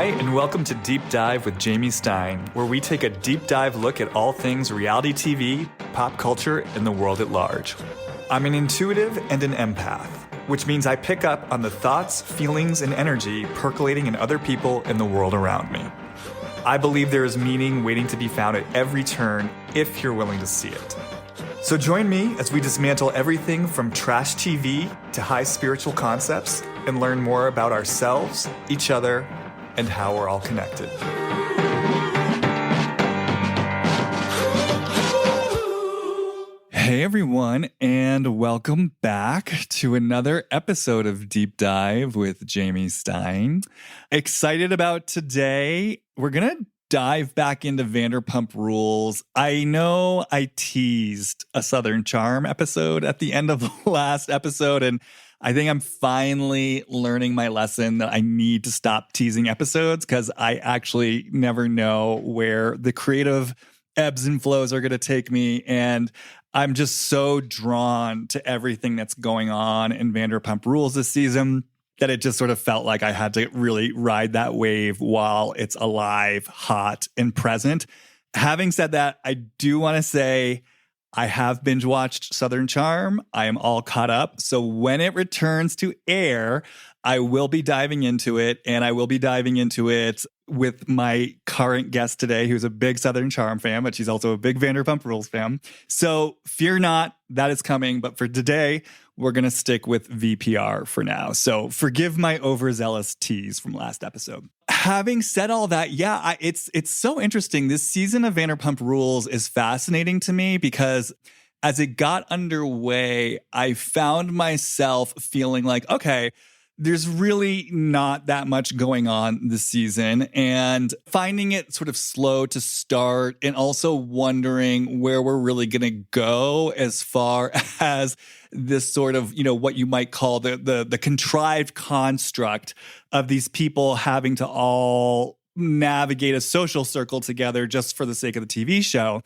and welcome to Deep Dive with Jamie Stein, where we take a deep dive look at all things reality TV, pop culture, and the world at large. I'm an intuitive and an empath, which means I pick up on the thoughts, feelings, and energy percolating in other people and the world around me. I believe there is meaning waiting to be found at every turn if you're willing to see it. So join me as we dismantle everything from trash TV to high spiritual concepts and learn more about ourselves, each other, and how we're all connected. Hey everyone, and welcome back to another episode of Deep Dive with Jamie Stein. Excited about today. We're going to dive back into Vanderpump Rules. I know I teased a Southern Charm episode at the end of the last episode, and I think I'm finally learning my lesson that I need to stop teasing episodes because I actually never know where the creative ebbs and flows are going to take me. And I'm just so drawn to everything that's going on in Vanderpump Rules this season that it just sort of felt like I had to really ride that wave while it's alive, hot, and present. Having said that, I do want to say I have binge watched Southern Charm. I am all caught up. So when it returns to air, I will be diving into it, and I will be diving into it with my current guest today, who's a big Southern Charm fan, but she's also a big Vanderpump Rules fan. So fear not, that is coming. But for today, we're going to stick with VPR for now. So forgive my overzealous tease from last episode. Having said all that, it's so interesting. This season of Vanderpump Rules is fascinating to me because as it got underway, I found myself feeling like, okay, there's really not that much going on this season, and finding it sort of slow to start, and also wondering where we're really going to go as far as this sort of, what you might call the contrived construct of these people having to all navigate a social circle together just for the sake of the TV show.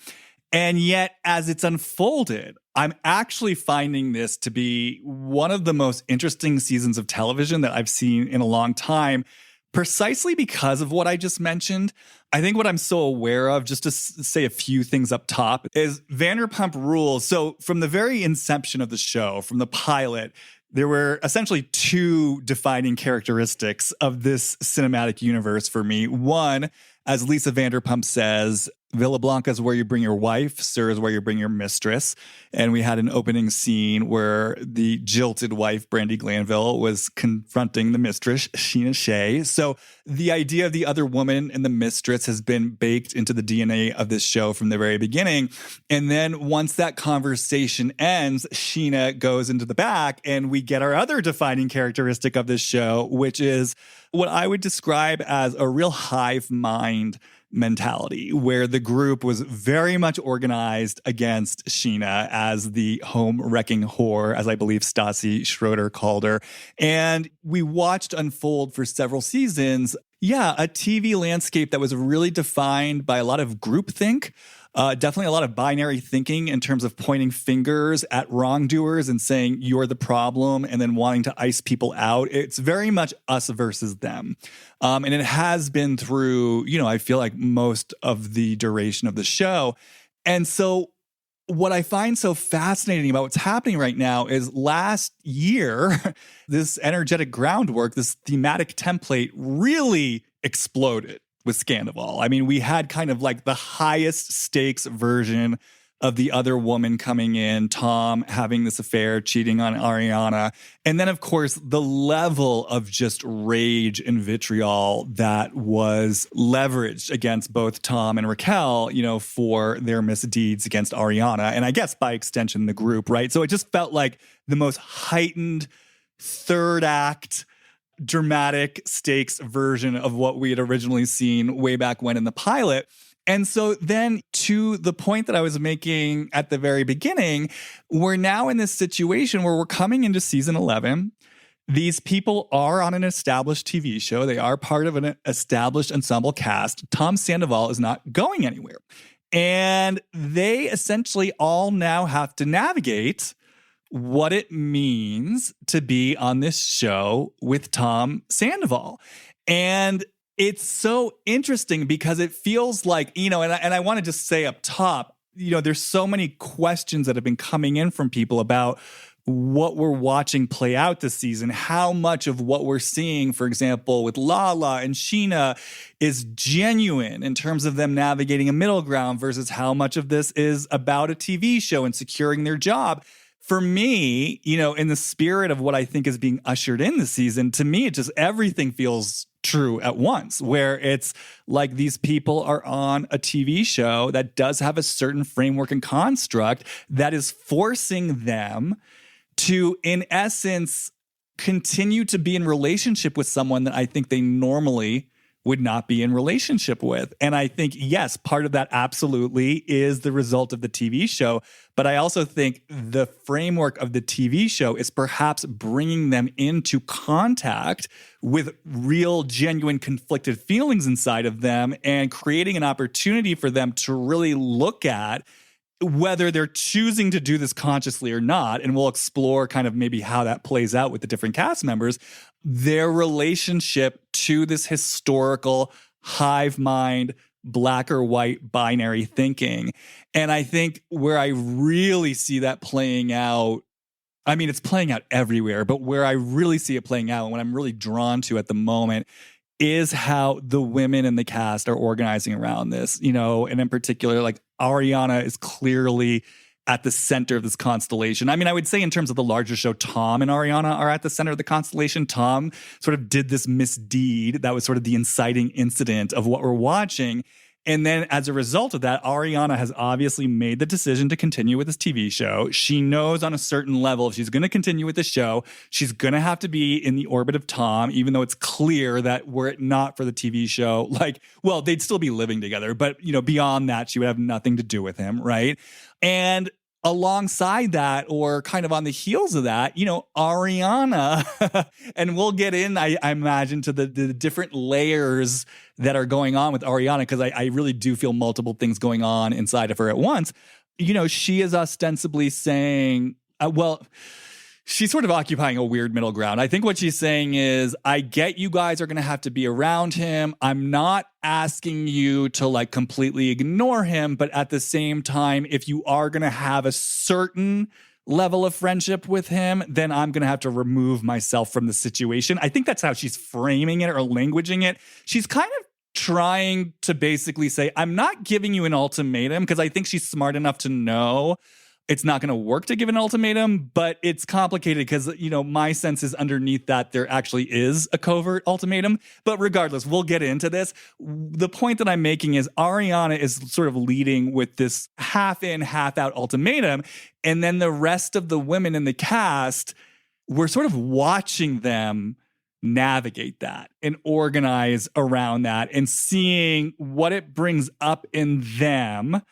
And yet, as it's unfolded, I'm actually finding this to be one of the most interesting seasons of television that I've seen in a long time, precisely because of what I just mentioned. I think what I'm so aware of, just to say a few things up top, is Vanderpump Rules. So from the very inception of the show, from the pilot, there were essentially two defining characteristics of this cinematic universe for me. One, as Lisa Vanderpump says, Villa Blanca is where you bring your wife, Sir is where you bring your mistress. And we had an opening scene where the jilted wife, Brandi Glanville, was confronting the mistress, Scheana Shay. So the idea of the other woman and the mistress has been baked into the DNA of this show from the very beginning. And then once that conversation ends, Scheana goes into the back and we get our other defining characteristic of this show, which is what I would describe as a real hive-mind mentality, where the group was very much organized against Scheana as the home-wrecking whore, as I believe Stassi Schroeder called her. And we watched unfold for several seasons, a TV landscape that was really defined by a lot of groupthink, definitely a lot of binary thinking in terms of pointing fingers at wrongdoers and saying you're the problem and then wanting to ice people out. It's very much us versus them. And it has been through, I feel like most of the duration of the show. And so what I find so fascinating about what's happening right now is last year, this energetic groundwork, this thematic template really exploded with Scandival. I mean, we had kind of like the highest stakes version of the other woman coming in, Tom having this affair, cheating on Ariana. And then, of course, the level of just rage and vitriol that was leveraged against both Tom and Raquel, for their misdeeds against Ariana. And I guess by extension, the group, right? So it just felt like the most heightened third act dramatic stakes version of what we had originally seen way back when in the pilot. And so then to the point that I was making at the very beginning, we're now in this situation where we're coming into season 11. These people are on an established TV show. They are part of an established ensemble cast. Tom Sandoval is not going anywhere. And they essentially all now have to navigate what it means to be on this show with Tom Sandoval. And It's so interesting because it feels like, and I want to just say up top, there's so many questions that have been coming in from people about what we're watching play out this season, how much of what we're seeing, for example, with Lala and Scheana is genuine in terms of them navigating a middle ground versus how much of this is about a TV show and securing their job. For me, in the spirit of what I think is being ushered in this season, to me, it just everything feels true at once, where it's like these people are on a TV show that does have a certain framework and construct that is forcing them to, in essence, continue to be in relationship with someone that I think they normally would not be in relationship with. And I think, yes, part of that absolutely is the result of the TV show. But I also think the framework of the TV show is perhaps bringing them into contact with real, genuine, conflicted feelings inside of them and creating an opportunity for them to really look at whether they're choosing to do this consciously or not. And we'll explore kind of maybe how that plays out with the different cast members, their relationship to this historical hive mind, black or white binary thinking. And I think where I really see that playing out, I mean, it's playing out everywhere, but where I really see it playing out and what I'm really drawn to at the moment is how the women in the cast are organizing around this, and in particular, like Ariana is clearly at the center of this constellation. I mean, I would say in terms of the larger show, Tom and Ariana are at the center of the constellation. Tom sort of did this misdeed that was sort of the inciting incident of what we're watching. And then as a result of that, Ariana has obviously made the decision to continue with this TV show. She knows on a certain level, if she's going to continue with the show, she's going to have to be in the orbit of Tom, even though it's clear that were it not for the TV show, they'd still be living together. But, beyond that, she would have nothing to do with him, right? And alongside that, or kind of on the heels of that, Ariana, and we'll get in, I imagine, to the different layers that are going on with Ariana, because I really do feel multiple things going on inside of her at once. She is ostensibly saying, she's sort of occupying a weird middle ground. I think what she's saying is, I get you guys are going to have to be around him. I'm not asking you to completely ignore him, but at the same time, if you are going to have a certain level of friendship with him, then I'm going to have to remove myself from the situation. I think that's how she's framing it or languaging it. She's kind of trying to basically say, I'm not giving you an ultimatum, because I think she's smart enough to know it's not going to work to give an ultimatum, but it's complicated because, my sense is underneath that there actually is a covert ultimatum. But regardless, we'll get into this. The point that I'm making is Ariana is sort of leading with this half in, half out ultimatum. And then the rest of the women in the cast, we're sort of watching them navigate that and organize around that and seeing what it brings up in them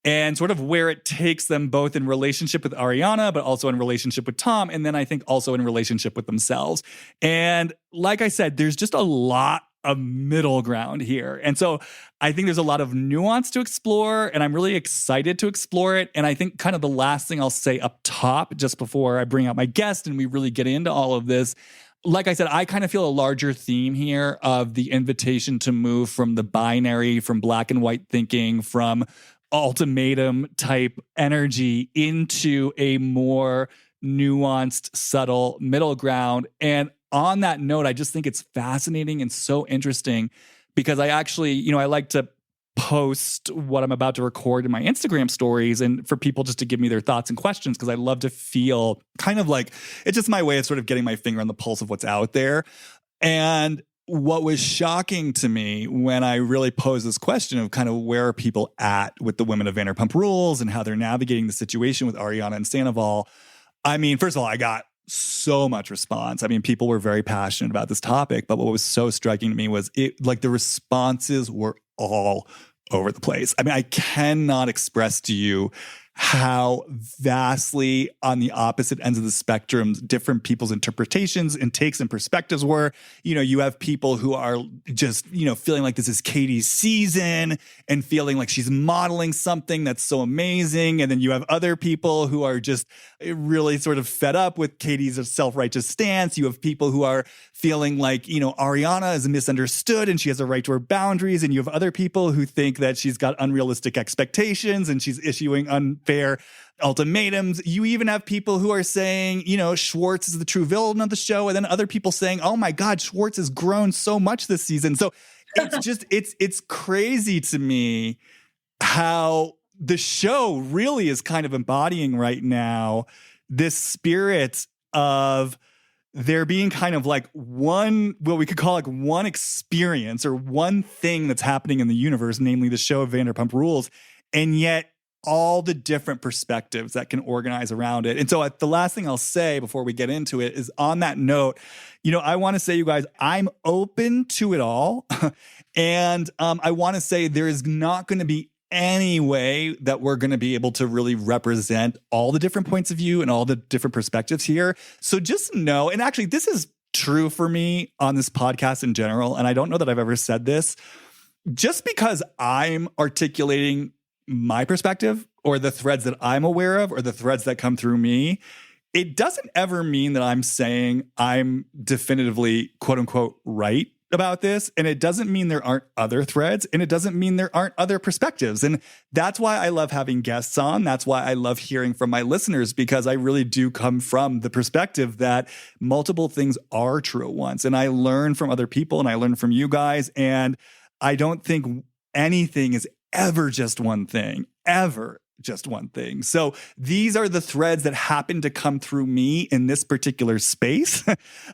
and sort of where it takes them, both in relationship with Ariana, but also in relationship with Tom, and then I think also in relationship with themselves. And like I said, there's just a lot of middle ground here. And so I think there's a lot of nuance to explore, and I'm really excited to explore it. And I think kind of the last thing I'll say up top, just before I bring out my guest and we really get into all of this, like I said, I kind of feel a larger theme here of the invitation to move from the binary, from black and white thinking, from ultimatum type energy into a more nuanced, subtle middle ground. And on that note, I just think it's fascinating and so interesting because I actually, I like to post what I'm about to record in my Instagram stories and for people just to give me their thoughts and questions, because I love to feel kind of like it's just my way of sort of getting my finger on the pulse of what's out there. And what was shocking to me when I really posed this question of kind of where are people at with the women of Vanderpump Rules and how they're navigating the situation with Ariana and Sandoval. I mean, first of all, I got so much response. I mean, people were very passionate about this topic, but what was so striking to me was the responses were all over the place. I mean, I cannot express to you how vastly on the opposite ends of the spectrum different people's interpretations and takes and perspectives were. You have people who are just, feeling like this is Katie's season and feeling like she's modeling something that's so amazing. And then you have other people who are just really sort of fed up with Katie's self-righteous stance. You have people who are feeling like, Ariana is misunderstood and she has a right to her boundaries. And you have other people who think that she's got unrealistic expectations and she's issuing unfair ultimatums. You even have people who are saying, Schwartz is the true villain of the show. And then other people saying, oh my God, Schwartz has grown so much this season. So it's just, it's crazy to me how the show really is kind of embodying right now this spirit of there being kind of like one, what we could call like one experience or one thing that's happening in the universe, namely the show of Vanderpump Rules, and yet all the different perspectives that can organize around it. And so the last thing I'll say before we get into it is on that note, I want to say, you guys, I'm open to it all. And I want to say there is not going to be any way that we're going to be able to really represent all the different points of view and all the different perspectives here. So just know, and actually this is true for me on this podcast in general, and I don't know that I've ever said this, just because I'm articulating my perspective or the threads that I'm aware of or the threads that come through me, it doesn't ever mean that I'm saying I'm definitively quote unquote right about this. And it doesn't mean there aren't other threads, and it doesn't mean there aren't other perspectives. And that's why I love having guests on. That's why I love hearing from my listeners, because I really do come from the perspective that multiple things are true at once. And I learn from other people and I learn from you guys. And I don't think anything is ever just one thing, ever just one thing. So these are the threads that happen to come through me in this particular space.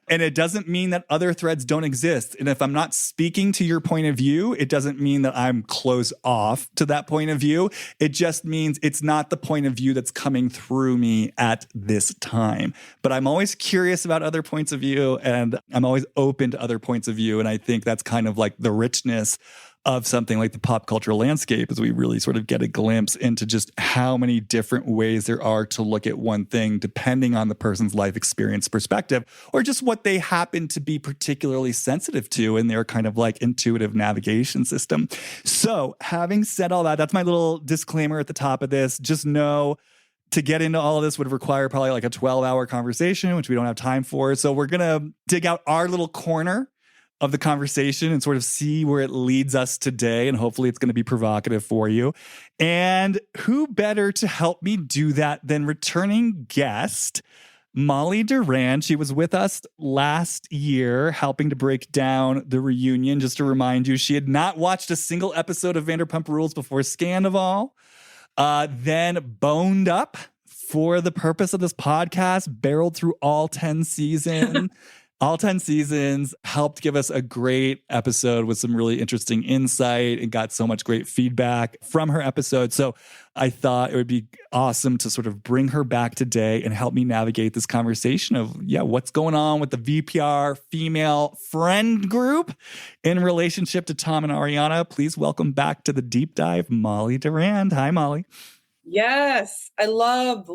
And it doesn't mean that other threads don't exist. And if I'm not speaking to your point of view, it doesn't mean that I'm closed off to that point of view. It just means it's not the point of view that's coming through me at this time. But I'm always curious about other points of view, and I'm always open to other points of view. And I think that's kind of like the richness of something like the pop culture landscape, as we really sort of get a glimpse into just how many different ways there are to look at one thing, depending on the person's life experience perspective, or just what they happen to be particularly sensitive to in their kind of like intuitive navigation system. So having said all that, that's my little disclaimer at the top of this. Just know to get into all of this would require probably like a 12-hour conversation, which we don't have time for. So we're going to dig out our little corner of the conversation and sort of see where it leads us today. And hopefully it's going to be provocative for you. And who better to help me do that than returning guest, Molly Durand. She was with us last year, helping to break down the reunion. Just to remind you, she had not watched a single episode of Vanderpump Rules before Scandival, then boned up for the purpose of this podcast, barreled through all 10 seasons. All 10 seasons, helped give us a great episode with some really interesting insight, and got so much great feedback from her episode. So I thought it would be awesome to sort of bring her back today and help me navigate this conversation of, what's going on with the VPR female friend group in relationship to Tom and Ariana. Please welcome back to the Deep Dive, Molly Durand. Hi, Molly. Yes, I love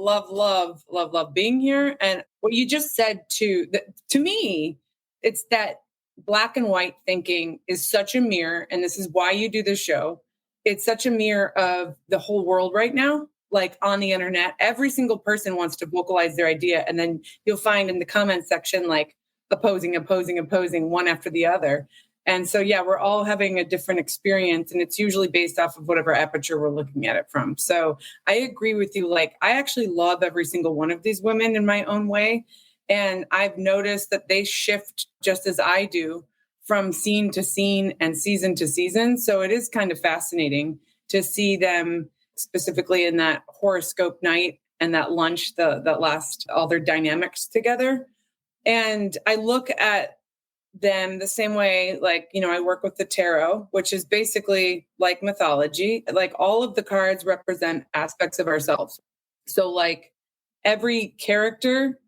being here. And what you just said to me, it's that black and white thinking is such a mirror. And this is why you do this show. It's such a mirror of the whole world right now. Like on the internet, every single person wants to vocalize their idea. And then you'll find in the comment section, like opposing, one after the other. And so, we're all having a different experience, and it's usually based off of whatever aperture we're looking at it from. So I agree with you. Like, I actually love every single one of these women in my own way. And I've noticed that they shift just as I do from scene to scene and season to season. So it is kind of fascinating to see them specifically in that horoscope night and that lunch, that last, all their dynamics together. And I look at them the same way, like, I work with the tarot, which is basically like mythology. Like all of the cards represent aspects of ourselves. So like every character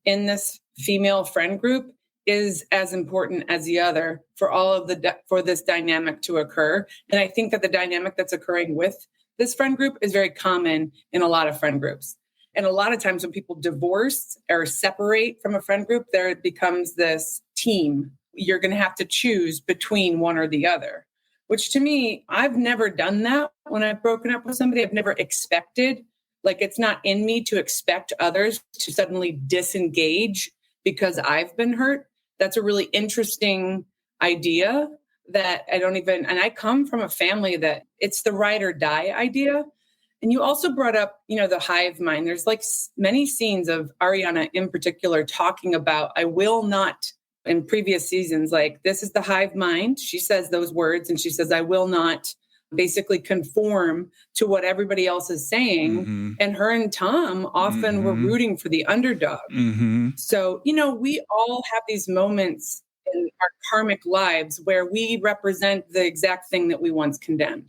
in this female friend group is as important as the other for all of for this dynamic to occur. And I think that the dynamic that's occurring with This friend group is very common in a lot of friend groups. And a lot of times when people divorce or separate from a friend group, there becomes this team. You're going to have to choose between one or the other, which to me, I've never done that when I've broken up with somebody. I've never expected, like it's not in me to expect others to suddenly disengage because I've been hurt. That's a really interesting idea that and I come from a family that it's the ride or die idea. And you also brought up, the hive mind. There's like many scenes of Ariana in particular talking about, I will not, in previous seasons, like, this is the hive mind. She says those words and she says, I will not basically conform to what everybody else is saying. Mm-hmm. And her and Tom often were rooting for the underdog. Mm-hmm. So, we all have these moments in our karmic lives where we represent the exact thing that we once condemned.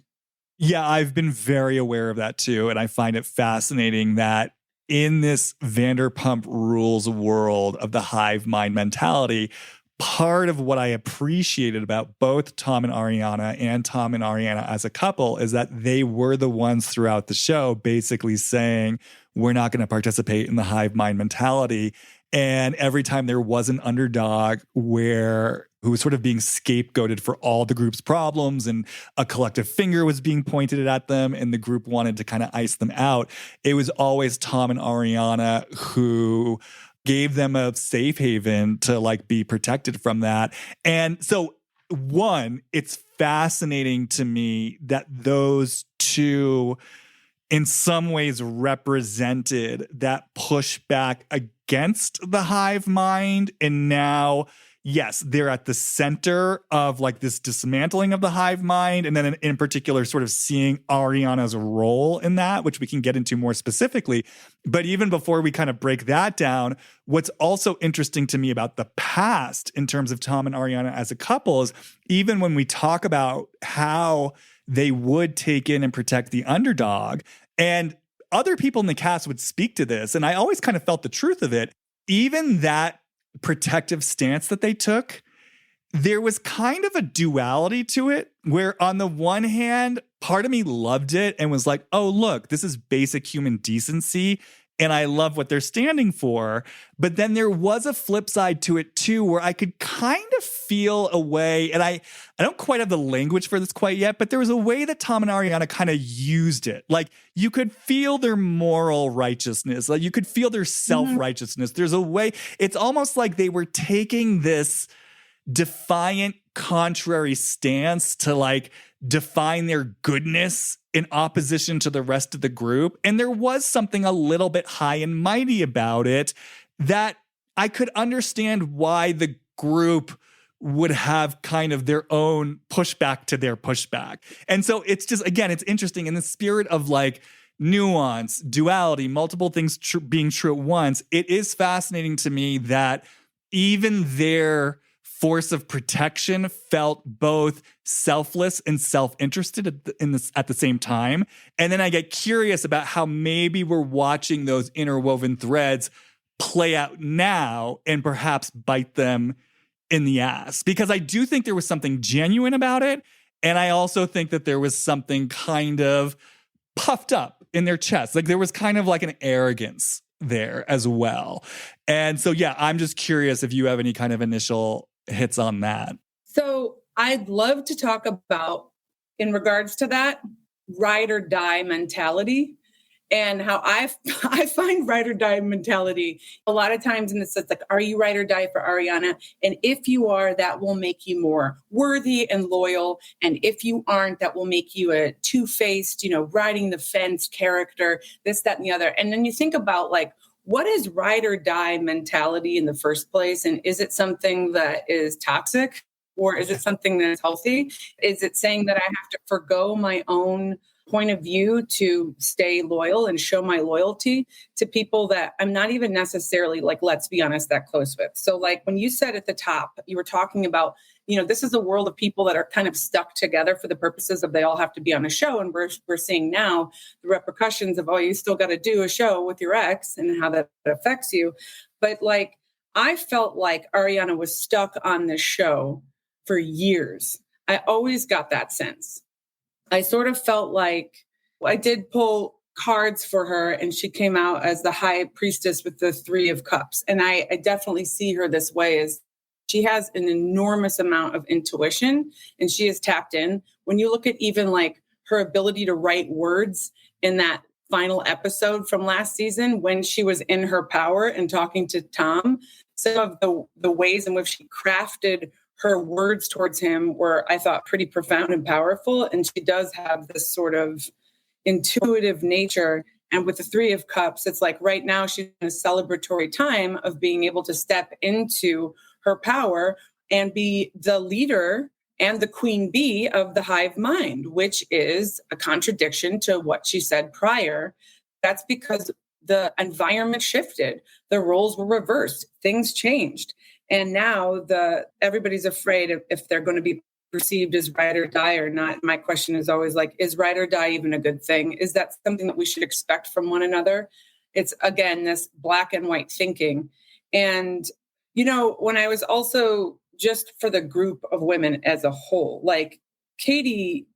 Yeah, I've been very aware of that too. And I find it fascinating that in this Vanderpump Rules world of the hive mind mentality, part of what I appreciated about both Tom and Ariana and Tom and Ariana as a couple is that they were the ones throughout the show basically saying, we're not going to participate in the hive mind mentality. And every time there was an underdog who was sort of being scapegoated for all the group's problems and a collective finger was being pointed at them and the group wanted to kind of ice them out, it was always Tom and Ariana who gave them a safe haven to like be protected from that. And so one, it's fascinating to me that those two in some ways represented that pushback against the hive mind. And now, yes, they're at the center of like this dismantling of the hive mind. And then in particular, sort of seeing Ariana's role in that, which we can get into more specifically. But even before we kind of break that down, what's also interesting to me about the past in terms of Tom and Ariana as a couple is even when we talk about how they would take in and protect the underdog, and other people in the cast would speak to this, and I always kind of felt the truth of it, even that protective stance that they took, there was kind of a duality to it where on the one hand, part of me loved it and was like, oh, look, this is basic human decency and I love what they're standing for. But then there was a flip side to it too, where I could kind of feel a way, and I don't quite have the language for this quite yet, but there was a way that Tom and Ariana kind of used it. Like you could feel their moral righteousness. Like you could feel their self-righteousness. There's a way, it's almost like they were taking this defiant, contrary stance to like define their goodness in opposition to the rest of the group. And there was something a little bit high and mighty about it that I could understand why the group would have kind of their own pushback to their pushback. And so it's just, again, it's interesting in the spirit of like nuance, duality, multiple things being true at once. It is fascinating to me that even their force of protection felt both selfless and self-interested at the same time. And then I get curious about how maybe we're watching those interwoven threads play out now and perhaps bite them in the ass. Because I do think there was something genuine about it. And I also think that there was something kind of puffed up in their chest. Like there was kind of like an arrogance there as well. And so, yeah, I'm just curious if you have any kind of initial hits on that. So I'd love to talk about, in regards to that, ride or die mentality and how I find ride or die mentality a lot of times in the sense like, are you ride or die for Ariana? And if you are, that will make you more worthy and loyal. And if you aren't, that will make you a two-faced, riding the fence character, this, that, and the other. And then you think about like, what is ride or die mentality in the first place? And is it something that is toxic or is it something that is healthy? Is it saying that I have to forgo my own point of view to stay loyal and show my loyalty to people that I'm not even necessarily, like, let's be honest, that close with? So like when you said at the top, you were talking about, this is a world of people that are kind of stuck together for the purposes of they all have to be on a show. And we're seeing now the repercussions of, you still got to do a show with your ex and how that affects you. But like, I felt like Ariana was stuck on this show for years. I always got that sense. I sort of felt like I did pull cards for her, and she came out as the high priestess with the 3 of cups. And I definitely see her this way, as she has an enormous amount of intuition, and she is tapped in. When you look at even like her ability to write words in that final episode from last season, when she was in her power and talking to Tom, some of the ways in which she crafted her words towards him were, I thought, pretty profound and powerful. And she does have this sort of intuitive nature. And with the 3 of cups, it's like right now she's in a celebratory time of being able to step into her power and be the leader and the queen bee of the hive mind, which is a contradiction to what she said prior. That's because the environment shifted, the roles were reversed, things changed. And now everybody's afraid if they're going to be perceived as ride or die or not. My question is always like, is ride or die even a good thing? Is that something that we should expect from one another? It's, again, this black and white thinking. And, when I was also, just for the group of women as a whole, like Katie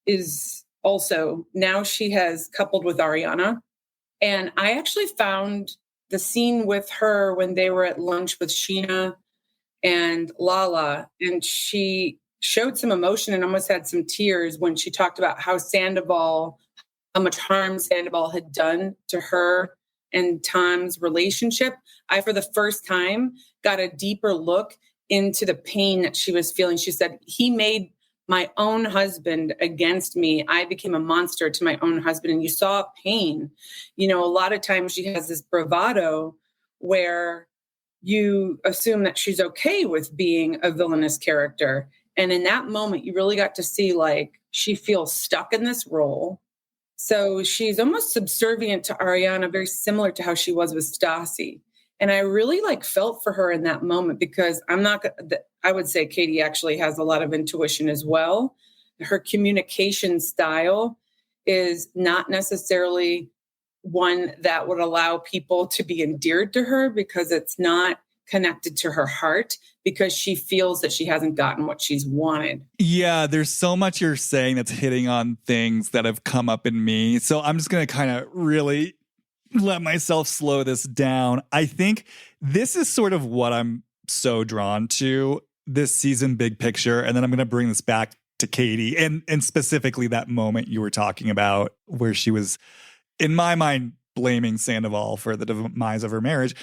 is also, now she has coupled with Ariana. And I actually found the scene with her when they were at lunch with Scheana and Lala, and she showed some emotion and almost had some tears when she talked about how much harm Sandoval had done to her and Tom's relationship. I, for the first time, got a deeper look into the pain that she was feeling. She said, he made my own husband against me. I became a monster to my own husband. And you saw pain. A lot of times she has this bravado where you assume that she's okay with being a villainous character. And in that moment, you really got to see, like, she feels stuck in this role. So she's almost subservient to Ariana, very similar to how she was with Stassi. And I really felt for her in that moment, because I would say Katie actually has a lot of intuition as well. Her communication style is not necessarily one that would allow people to be endeared to her, because it's not connected to her heart, because she feels that she hasn't gotten what she's wanted. Yeah, there's so much you're saying that's hitting on things that have come up in me. So I'm just going to kind of really let myself slow this down. I think this is sort of what I'm so drawn to this season, big picture. And then I'm going to bring this back to Katie and specifically that moment you were talking about where she was, in my mind, blaming Sandoval for the demise of her marriage.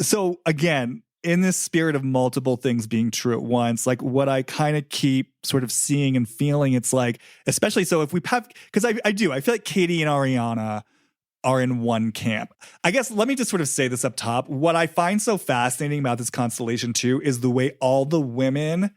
So again, in this spirit of multiple things being true at once, like what I kind of keep sort of seeing and feeling, it's like, especially so if we have, because I feel like Katie and Ariana are in one camp. I guess let me just sort of say this up top. What I find so fascinating about this constellation too is the way all the women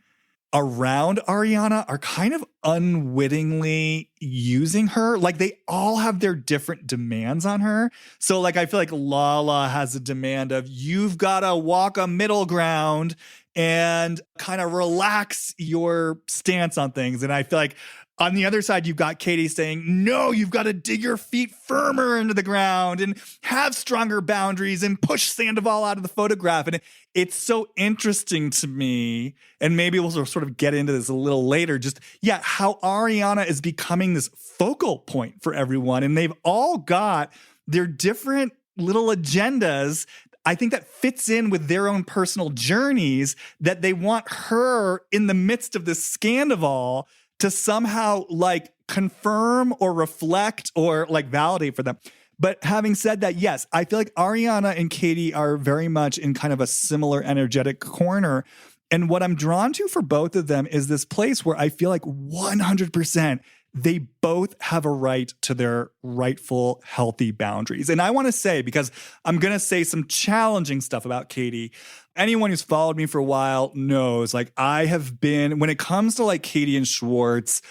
around Ariana are kind of unwittingly using her. Like they all have their different demands on her. So like I feel like Lala has a demand of you've got to walk a middle ground and kind of relax your stance on things. And I feel like on the other side, you've got Katie saying, no, you've got to dig your feet firmer into the ground and have stronger boundaries and push Sandoval out of the photograph. And it's so interesting to me, and maybe we'll sort of get into this a little later, just, how Ariana is becoming this focal point for everyone. And they've all got their different little agendas. I think that fits in with their own personal journeys, that they want her in the midst of this scandal to somehow like confirm or reflect or like validate for them. But having said that, yes, I feel like Ariana and Katie are very much in kind of a similar energetic corner. And what I'm drawn to for both of them is this place where I feel like 100% they both have a right to their rightful, healthy boundaries. And I want to say, because I'm going to say some challenging stuff about Katie, anyone who's followed me for a while knows, like, I have been, when it comes to like Katie and Schwartz,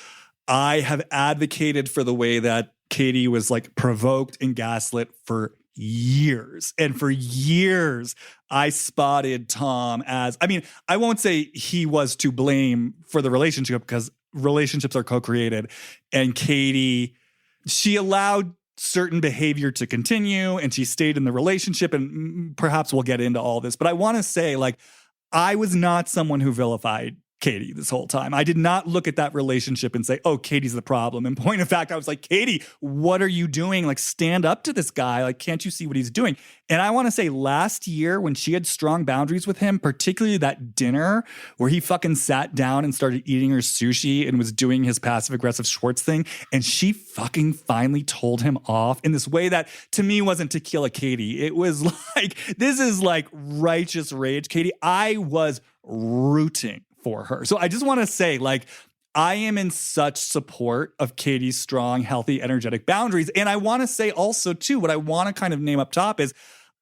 I have advocated for the way that Katie was like provoked and gaslit for years. And for years, I spotted Tom as, I mean, I won't say he was to blame for the relationship, because relationships are co-created. And Katie, she allowed certain behavior to continue and she stayed in the relationship, and perhaps we'll get into all this. But I want to say, like, I was not someone who vilified Katie this whole time. I did not look at that relationship and say, oh, Katie's the problem. In point of fact, I was like, Katie, what are you doing? Like, stand up to this guy. Like, can't you see what he's doing? And I want to say last year when she had strong boundaries with him, particularly that dinner where he fucking sat down and started eating her sushi and was doing his passive aggressive Schwartz thing. And she fucking finally told him off in this way that to me wasn't Tequila Katie. It was like, this is like righteous rage, Katie. I was rooting for her. So I just want to say, like, I am in such support of Katie's strong, healthy, energetic boundaries. And I want to say also, too, what I want to kind of name up top is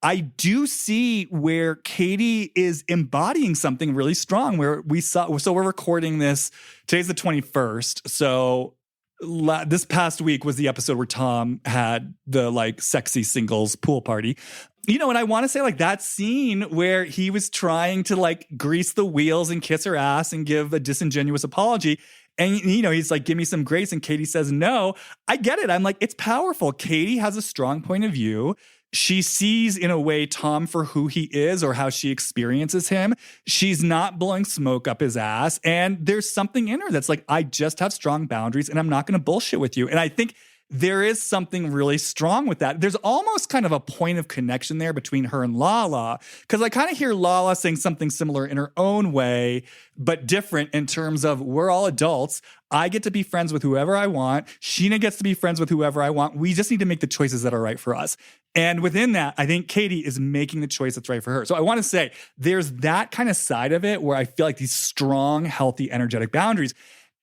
I do see where Katie is embodying something really strong where so we're recording this. Today's the 21st. So this past week was the episode where Tom had the like sexy singles pool party. You know, and I want to say like that scene where he was trying to like grease the wheels and kiss her ass and give a disingenuous apology. And, you know, he's like, give me some grace. And Katie says, no, I get it. I'm like, it's powerful. Katie has a strong point of view. She sees in a way Tom for who he is or how she experiences him. She's not blowing smoke up his ass. And there's something in her that's like, I just have strong boundaries and I'm not going to bullshit with you. And I think there is something really strong with that. There's almost kind of a point of connection there between her and Lala, because I kind of hear Lala saying something similar in her own way, but different in terms of we're all adults. I get to be friends with whoever I want. Scheana gets to be friends with whoever I want. We just need to make the choices that are right for us. And within that, I think Katie is making the choice that's right for her. So I want to say there's that kind of side of it where I feel like these strong, healthy, energetic boundaries.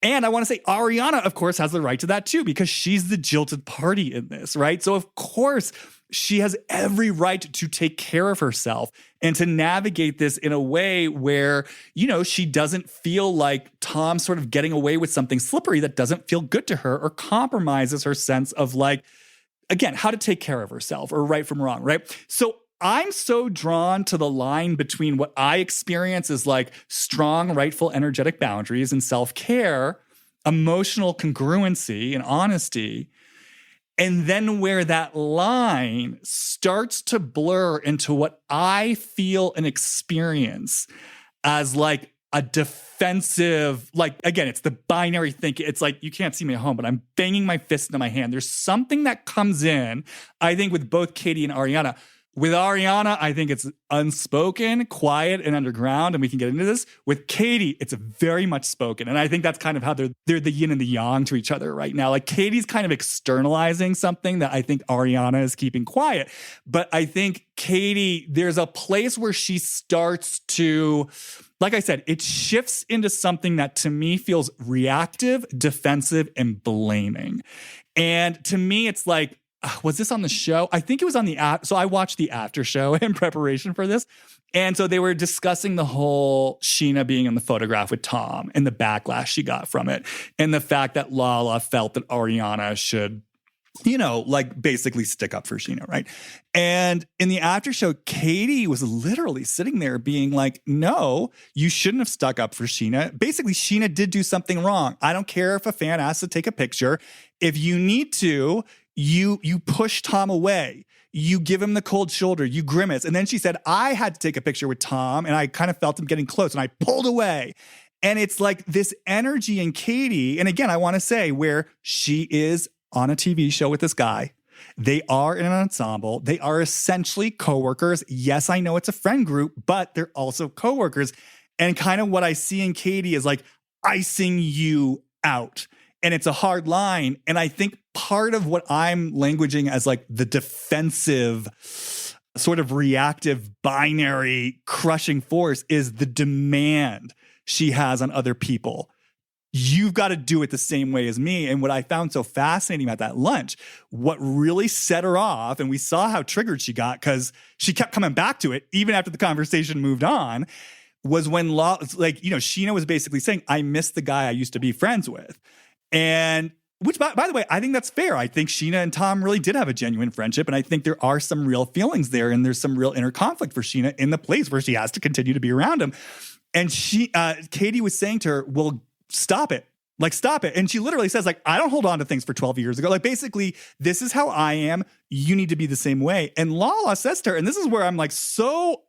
And I want to say Ariana, of course, has the right to that too, because she's the jilted party in this, right? So of course, she has every right to take care of herself and to navigate this in a way where, you know, she doesn't feel like Tom's sort of getting away with something slippery that doesn't feel good to her or compromises her sense of like, again, how to take care of herself or right from wrong, right? So I'm so drawn to the line between what I experience as like strong, rightful, energetic boundaries and self-care, emotional congruency and honesty, and then where that line starts to blur into what I feel and experience as like a defensive, like, again, it's the binary thinking. It's like, you can't see me at home, but I'm banging my fist into my hand. There's something that comes in, I think, with both Katie and Ariana. With Ariana, I think it's unspoken, quiet, and underground, and we can get into this. With Katie, it's very much spoken, and I think that's kind of how they're the yin and the yang to each other right now. Like, Katie's kind of externalizing something that I think Ariana is keeping quiet, but I think Katie, there's a place where she starts to, like I said, it shifts into something that to me feels reactive, defensive, and blaming. And to me, it's like, was this on the show? I think it was on the app. So I watched the after show in preparation for this. And so they were discussing the whole Scheana being in the photograph with Tom and the backlash she got from it. And the fact that Lala felt that Ariana should, you know, like basically stick up for Scheana, right? And in the after show, Katie was literally sitting there being like, no, you shouldn't have stuck up for Scheana. Basically, Scheana did do something wrong. I don't care if a fan asks to take a picture. If you need to, you push Tom away. You give him the cold shoulder. You grimace. And then she said, I had to take a picture with Tom and I kind of felt him getting close and I pulled away. And it's like this energy in Katie. And again, I want to say where she is on a TV show with this guy. They are in an ensemble. They are essentially coworkers. Yes, I know it's a friend group, but they're also coworkers. And kind of what I see in Katie is like icing you out. And it's a hard line. And I think part of what I'm languaging as like the defensive, sort of reactive, binary crushing force is the demand she has on other people. You've got to do it the same way as me. And what I found so fascinating about that lunch, what really set her off, and we saw how triggered she got because she kept coming back to it even after the conversation moved on, was when Scheana was basically saying, I miss the guy I used to be friends with. And which, by the way, I think that's fair. I think Scheana and Tom really did have a genuine friendship. And I think there are some real feelings there. And there's some real inner conflict for Scheana in the place where she has to continue to be around him. And Katie was saying to her, well, stop it. Like, stop it. And she literally says, like, I don't hold on to things for 12 years ago. Like, basically, this is how I am. You need to be the same way. And Lala says to her, and this is where I'm like so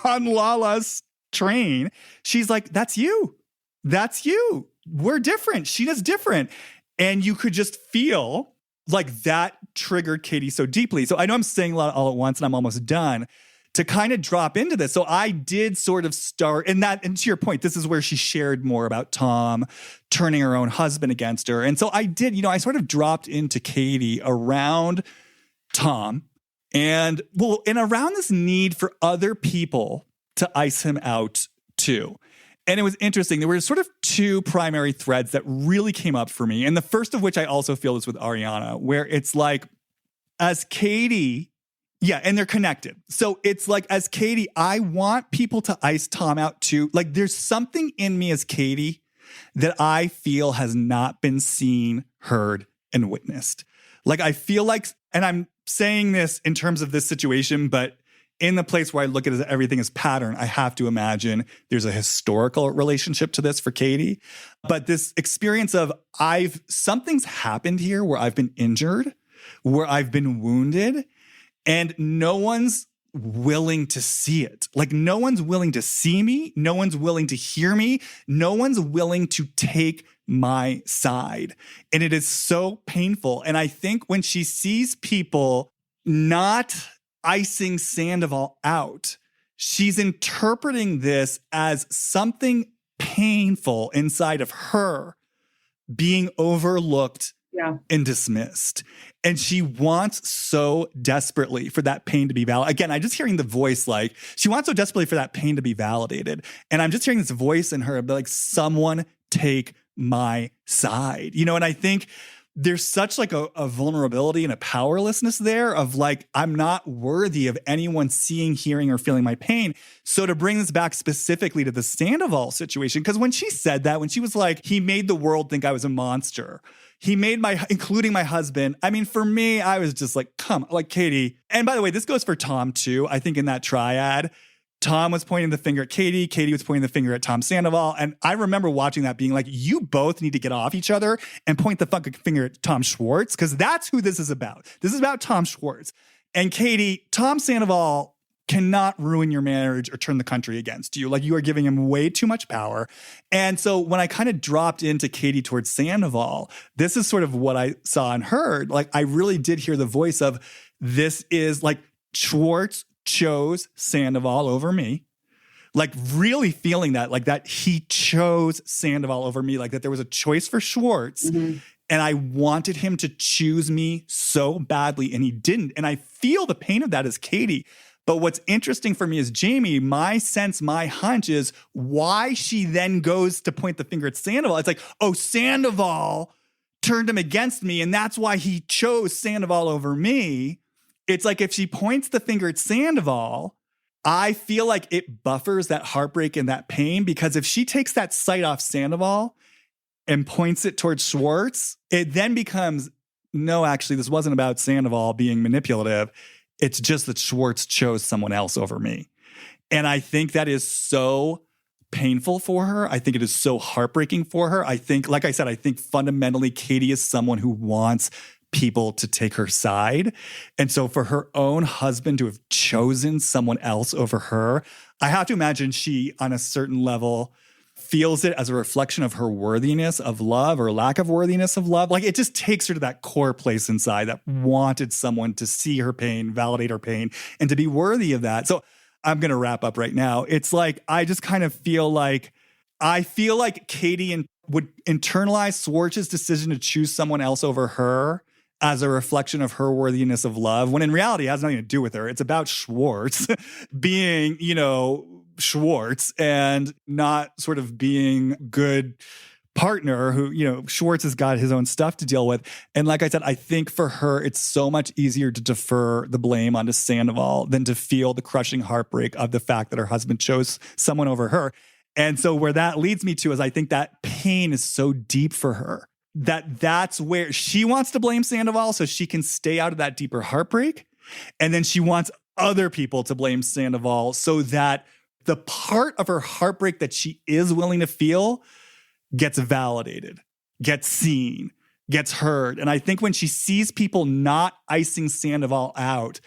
on Lala's train. She's like, that's you. that's you. We're different. Scheana's different. And you could just feel like that triggered Katie so deeply. So I know I'm saying a lot all at once and I'm almost done to kind of drop into this. So I did sort of start and to your point, this is where she shared more about Tom turning her own husband against her. And so I did, I sort of dropped into Katie around Tom and around this need for other people to ice him out too. And it was interesting. There were sort of two primary threads that really came up for me. And the first of which I also feel is with Ariana, where it's like, as Katie, and they're connected. So it's like, as Katie, I want people to ice Tom out too. Like, there's something in me as Katie that I feel has not been seen, heard, and witnessed. Like, I feel like, and I'm saying this in terms of this situation, but in the place where I look at everything as pattern, I have to imagine there's a historical relationship to this for Katie. But this experience of something's happened here where I've been injured, where I've been wounded, and no one's willing to see it. Like, no one's willing to see me. No one's willing to hear me. No one's willing to take my side. And it is so painful. And I think when she sees people not icing Sandoval out, she's interpreting this as something painful inside of her being overlooked and dismissed. And she wants so desperately for that pain to be valid. Again, I'm just hearing the voice, like, she wants so desperately for that pain to be validated. And I'm just hearing this voice in her, like, someone take my side. And I think there's such like a vulnerability and a powerlessness there of like, I'm not worthy of anyone seeing, hearing, or feeling my pain. So to bring this back specifically to the Sandoval situation, because when she said that, when she was like, he made the world think I was a monster. He made including my husband. I mean, for me, I was just like, Katie. And by the way, this goes for Tom too. I think in that triad, Tom was pointing the finger at Katie. Katie was pointing the finger at Tom Sandoval. And I remember watching that being like, you both need to get off each other and point the fucking finger at Tom Schwartz, because that's who this is about. This is about Tom Schwartz. And Katie, Tom Sandoval cannot ruin your marriage or turn the country against you. Like, you are giving him way too much power. And so when I kind of dropped into Katie towards Sandoval, this is sort of what I saw and heard. Like, I really did hear the voice of, this is like, Schwartz chose Sandoval over me. Like, really feeling that, like, that he chose Sandoval over me, like that there was a choice for Schwartz. Mm-hmm. And I wanted him to choose me so badly, and he didn't. And I feel the pain of that as Katie. But what's interesting for me is Jamie, my sense, my hunch is why she then goes to point the finger at Sandoval. It's like, oh, Sandoval turned him against me, and that's why he chose Sandoval over me. It's like, if she points the finger at Sandoval, I feel like it buffers that heartbreak and that pain, because if she takes that sight off Sandoval and points it towards Schwartz, it then becomes, no, actually, this wasn't about Sandoval being manipulative. It's just that Schwartz chose someone else over me. And I think that is so painful for her. I think it is so heartbreaking for her. I think, like I said, I think fundamentally Katie is someone who wants people to take her side. And so for her own husband to have chosen someone else over her, I have to imagine she, on a certain level, feels it as a reflection of her worthiness of love or lack of worthiness of love. Like, it just takes her to that core place inside that wanted someone to see her pain, validate her pain, and to be worthy of that. So I'm going to wrap up right now. It's like, I just kind of feel like, Katie would internalize Schwartz's decision to choose someone else over her as a reflection of her worthiness of love, when in reality it has nothing to do with her. It's about Schwartz being, Schwartz, and not sort of being good partner who, Schwartz has got his own stuff to deal with. And like I said, I think for her, it's so much easier to defer the blame onto Sandoval than to feel the crushing heartbreak of the fact that her husband chose someone over her. And so where that leads me to is, I think that pain is so deep for her, that's where she wants to blame Sandoval so she can stay out of that deeper heartbreak. And then she wants other people to blame Sandoval so that the part of her heartbreak that she is willing to feel gets validated, gets seen, gets heard. And I think when she sees people not icing Sandoval out,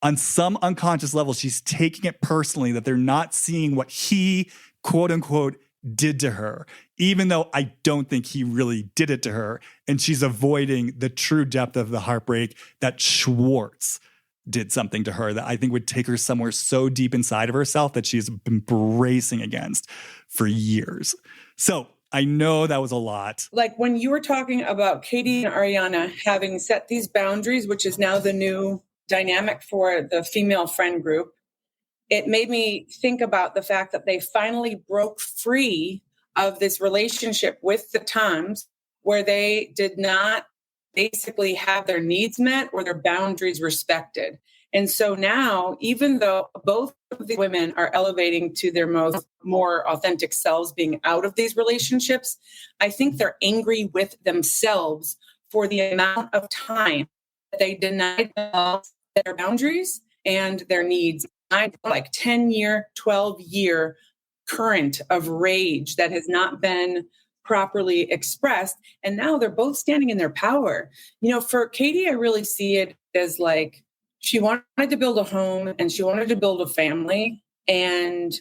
on some unconscious level, she's taking it personally that they're not seeing what he, quote unquote, did to her, even though I don't think he really did it to her. And she's avoiding the true depth of the heartbreak that Schwartz did something to her that I think would take her somewhere so deep inside of herself that she's been bracing against for years. So I know that was a lot. Like when you were talking about Katie and Ariana having set these boundaries, which is now the new dynamic for the female friend group, it made me think about the fact that they finally broke free of this relationship with the Toms where they did not basically have their needs met or their boundaries respected. And so now, even though both of the women are elevating to their more authentic selves being out of these relationships, I think they're angry with themselves for the amount of time that they denied themselves their boundaries and their needs. Like 10-year, 12-year current of rage that has not been properly expressed. And now they're both standing in their power. You know, for Katie, I really see it as like she wanted to build a home and she wanted to build a family. And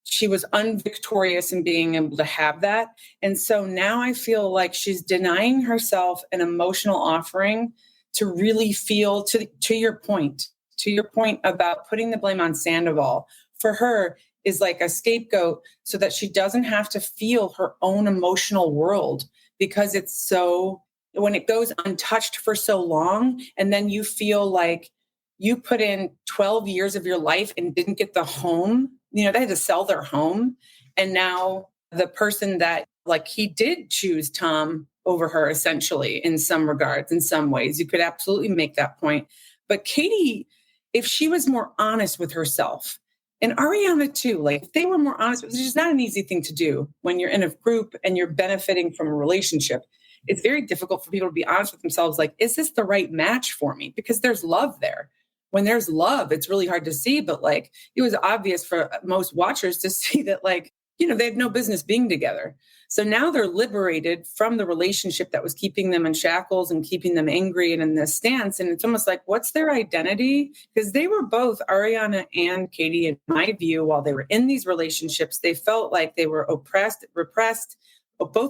she was unvictorious in being able to have that. And so now I feel like she's denying herself an emotional offering to really feel, to your point about putting the blame on Sandoval, for her is like a scapegoat so that she doesn't have to feel her own emotional world, because it's so, when it goes untouched for so long, and then you feel like you put in 12 years of your life and didn't get the home, you know, they had to sell their home. And now the person that, like, he did choose Tom over her, essentially, in some regards, in some ways, you could absolutely make that point. But Katie, if she was more honest with herself, and Ariana too, like if they were more honest, which is not an easy thing to do when you're in a group and you're benefiting from a relationship. It's very difficult for people to be honest with themselves. Like, is this the right match for me? Because there's love there. When there's love, it's really hard to see. But like, it was obvious for most watchers to see that, like, you know, they had no business being together. So now they're liberated from the relationship that was keeping them in shackles and keeping them angry and in this stance. And it's almost like, what's their identity? Because they were both, Ariana and Katie, in my view, while they were in these relationships, they felt like they were both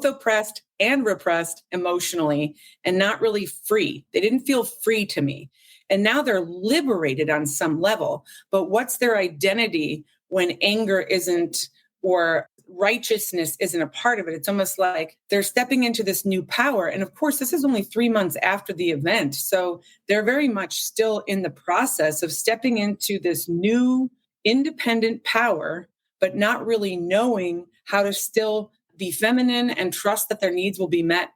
oppressed and repressed emotionally, and not really free. They didn't feel free to me. And now they're liberated on some level. But what's their identity when anger isn't, or righteousness isn't a part of it? It's almost like they're stepping into this new power. And of course, this is only 3 months after the event. So they're very much still in the process of stepping into this new independent power, but not really knowing how to still be feminine and trust that their needs will be met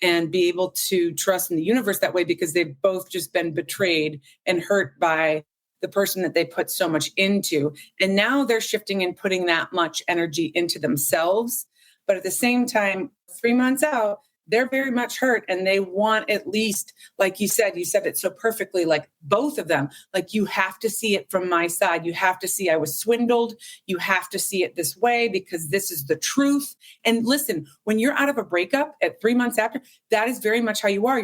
and be able to trust in the universe that way, because they've both just been betrayed and hurt by the person that they put so much into. And now they're shifting and putting that much energy into themselves. But at the same time, 3 months out, they're very much hurt. And they want, at least, like you said it so perfectly, like both of them, like, you have to see it from my side. You have to see I was swindled. You have to see it this way because this is the truth. And listen, when you're out of a breakup at 3 months after, that is very much how you are.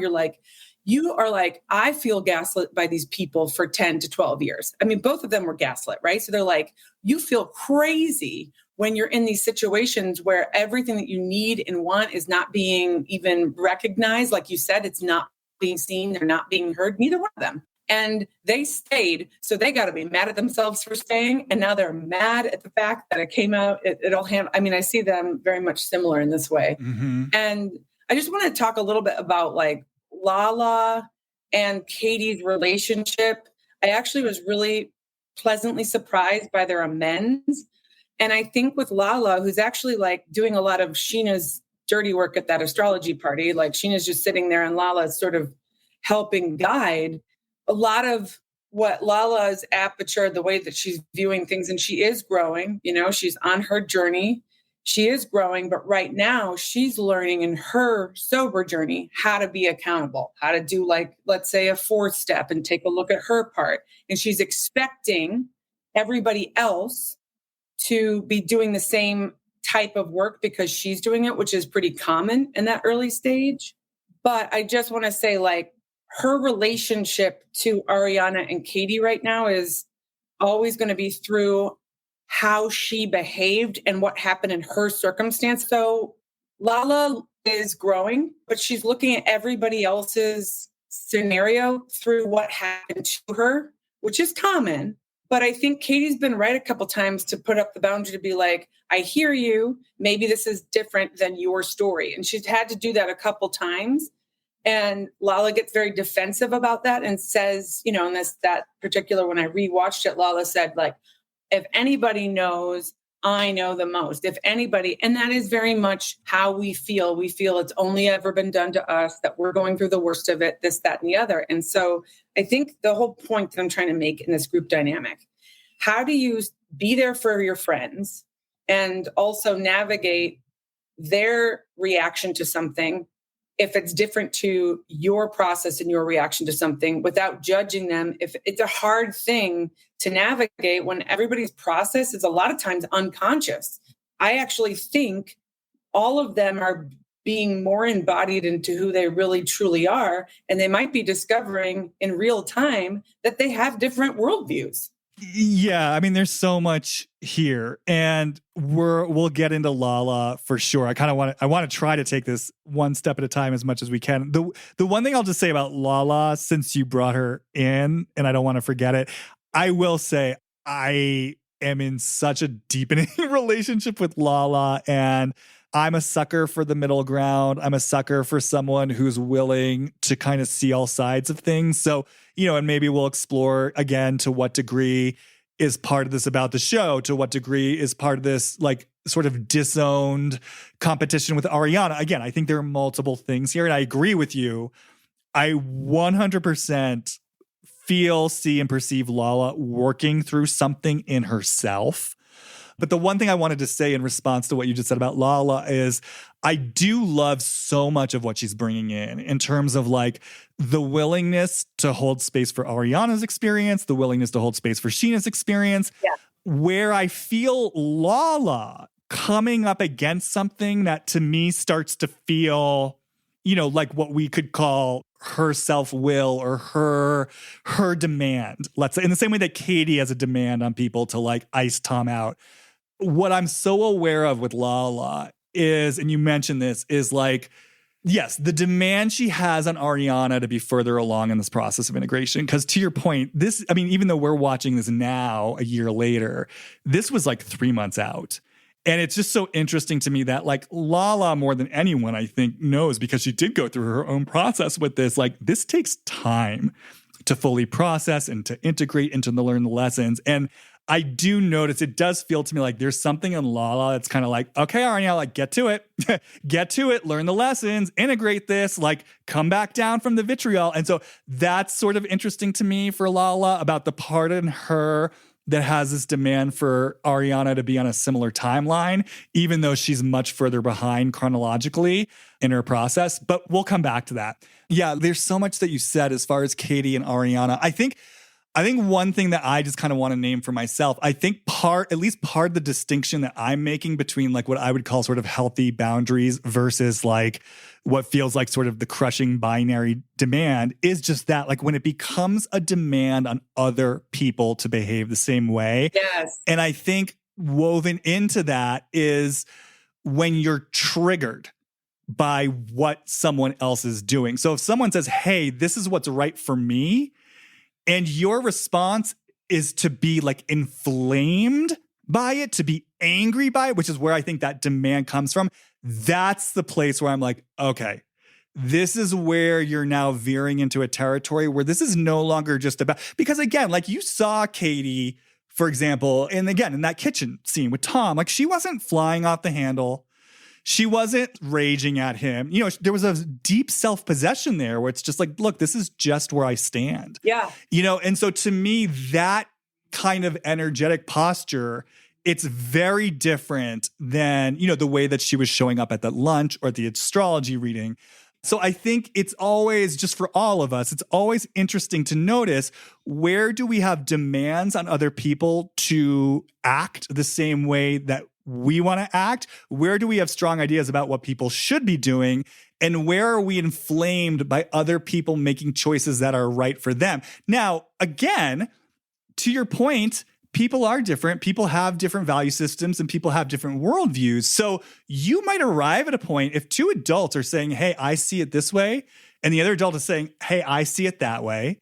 You are like, I feel gaslit by these people for 10 to 12 years. I mean, both of them were gaslit, right? So they're like, you feel crazy when you're in these situations where everything that you need and want is not being even recognized. Like you said, it's not being seen. They're not being heard, neither one of them. And they stayed. So they got to be mad at themselves for staying. And now they're mad at the fact that it came out. I see them very much similar in this way. Mm-hmm. And I just want to talk a little bit about like Lala and Katie's relationship. I actually was really pleasantly surprised by their amends. And I think with Lala, who's actually like doing a lot of Scheana's dirty work at that astrology party, like Scheana's just sitting there and Lala's sort of helping guide a lot of what Lala's aperture, the way that she's viewing things. And she is growing, you know, she's on her journey. She is growing, but right now she's learning in her sober journey how to be accountable, how to do, like, let's say, a fourth step and take a look at her part. And she's expecting everybody else to be doing the same type of work because she's doing it, which is pretty common in that early stage. But I just want to say, like, her relationship to Ariana and Katie right now is always going to be through how she behaved and what happened in her circumstance. So Lala is growing, but she's looking at everybody else's scenario through what happened to her, which is common. But I think Katie's been right a couple times to put up the boundary to be like, I hear you. Maybe this is different than your story. And she's had to do that a couple times. And Lala gets very defensive about that and says, you know, in that particular, when I rewatched it, Lala said, like, if anybody knows, I know the most. If anybody, and that is very much how we feel. We feel it's only ever been done to us, that we're going through the worst of it, this, that, and the other. And so I think the whole point that I'm trying to make in this group dynamic, how do you be there for your friends and also navigate their reaction to something if it's different to your process and your reaction to something without judging them? If it's a hard thing to navigate when everybody's process is a lot of times unconscious. I actually think all of them are being more embodied into who they really truly are. And they might be discovering in real time that they have different worldviews. Yeah, I mean, there's so much here, and we'll get into Lala for sure. I want to try to take this one step at a time as much as we can. The one thing I'll just say about Lala, since you brought her in, and I don't want to forget it, I will say I am in such a deepening relationship with Lala, and I'm a sucker for the middle ground. I'm a sucker for someone who's willing to kind of see all sides of things. So, you know, and maybe we'll explore again to what degree is part of this about the show, to what degree is part of this like sort of disowned competition with Ariana. Again, I think there are multiple things here, and I agree with you. I 100% feel, see, and perceive Lala working through something in herself. But the one thing I wanted to say in response to what you just said about Lala is I do love so much of what she's bringing in terms of like the willingness to hold space for Ariana's experience, the willingness to hold space for Scheana's experience, where I feel Lala coming up against something that to me starts to feel, you know, like what we could call her self-will or her demand. Let's say in the same way that Katie has a demand on people to like ice Tom out. What I'm so aware of with Lala is, and you mentioned this, is like, yes, the demand she has on Ariana to be further along in this process of integration. Because to your point, this, I mean, even though we're watching this now, a year later, this was like 3 months out. And it's just so interesting to me that like Lala, more than anyone, I think, knows, because she did go through her own process with this, like this takes time to fully process and to integrate and to learn the lessons. And I do notice it does feel to me like there's something in Lala that's kind of like, okay, Ariana, like get to it, get to it, learn the lessons, integrate this, like come back down from the vitriol. And so that's sort of interesting to me for Lala, about the part in her that has this demand for Ariana to be on a similar timeline, even though she's much further behind chronologically in her process. But we'll come back to that. Yeah, there's so much that you said as far as Katie and Ariana. I think one thing that I just kind of want to name for myself, I think at least part of the distinction that I'm making between like what I would call sort of healthy boundaries versus like what feels like sort of the crushing binary demand is just that, like when it becomes a demand on other people to behave the same way. Yes. And I think woven into that is when you're triggered by what someone else is doing. So if someone says, hey, this is what's right for me, and your response is to be like inflamed by it, to be angry by it, which is where I think that demand comes from. That's the place where I'm like, okay, this is where you're now veering into a territory where this is no longer just about, because again, like you saw Katie, for example, and again, in that kitchen scene with Tom, like she wasn't flying off the handle. She wasn't raging at him. You know, there was a deep self-possession there where it's just like, look, this is just where I stand. Yeah. You know, and so to me, that kind of energetic posture, it's very different than, you know, the way that she was showing up at that lunch or at the astrology reading. So I think it's always, just for all of us, it's always interesting to notice, where do we have demands on other people to act the same way that we want to act? Where do we have strong ideas about what people should be doing? And where are we inflamed by other people making choices that are right for them? Now, again, to your point, people are different. People have different value systems and people have different worldviews. So you might arrive at a point if two adults are saying, hey, I see it this way, and the other adult is saying, hey, I see it that way.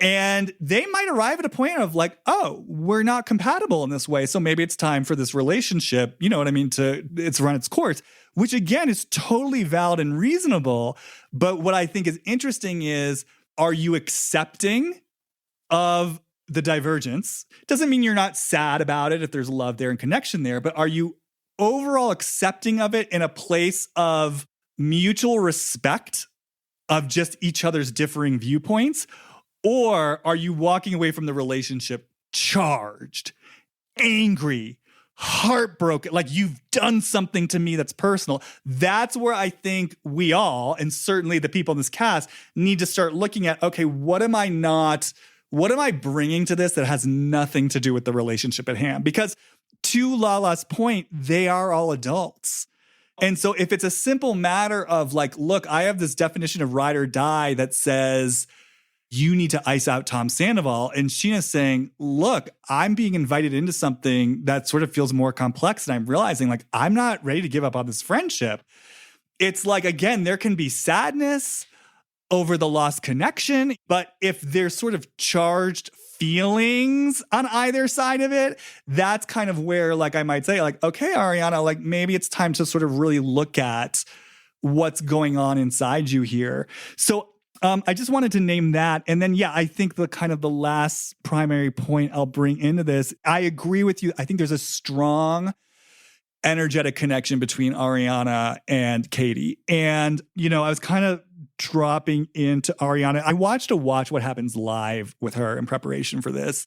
And they might arrive at a point of like, oh, we're not compatible in this way. So maybe it's time for this relationship, you know what I mean, it's run its course, which again is totally valid and reasonable. But what I think is interesting is, are you accepting of the divergence? Doesn't mean you're not sad about it if there's love there and connection there, but are you overall accepting of it in a place of mutual respect of just each other's differing viewpoints? Or are you walking away from the relationship charged, angry, heartbroken, like you've done something to me that's personal? That's where I think we all, and certainly the people in this cast, need to start looking at, okay, what am I bringing to this that has nothing to do with the relationship at hand? Because to Lala's point, they are all adults. And so if it's a simple matter of like, look, I have this definition of ride or die that says you need to ice out Tom Sandoval, and Scheana's saying, look, I'm being invited into something that sort of feels more complex, and I'm realizing like I'm not ready to give up on this friendship. It's like, again, there can be sadness over the lost connection, but if there's sort of charged feelings on either side of it, that's kind of where like I might say like, okay, Ariana, like maybe it's time to sort of really look at what's going on inside you here. So I just wanted to name that. And then, yeah, I think the kind of the last primary point I'll bring into this, I agree with you. I think there's a strong energetic connection between Ariana and Katie. And, you know, I was kind of dropping into Ariana. I watched Watch What Happens Live with her in preparation for this,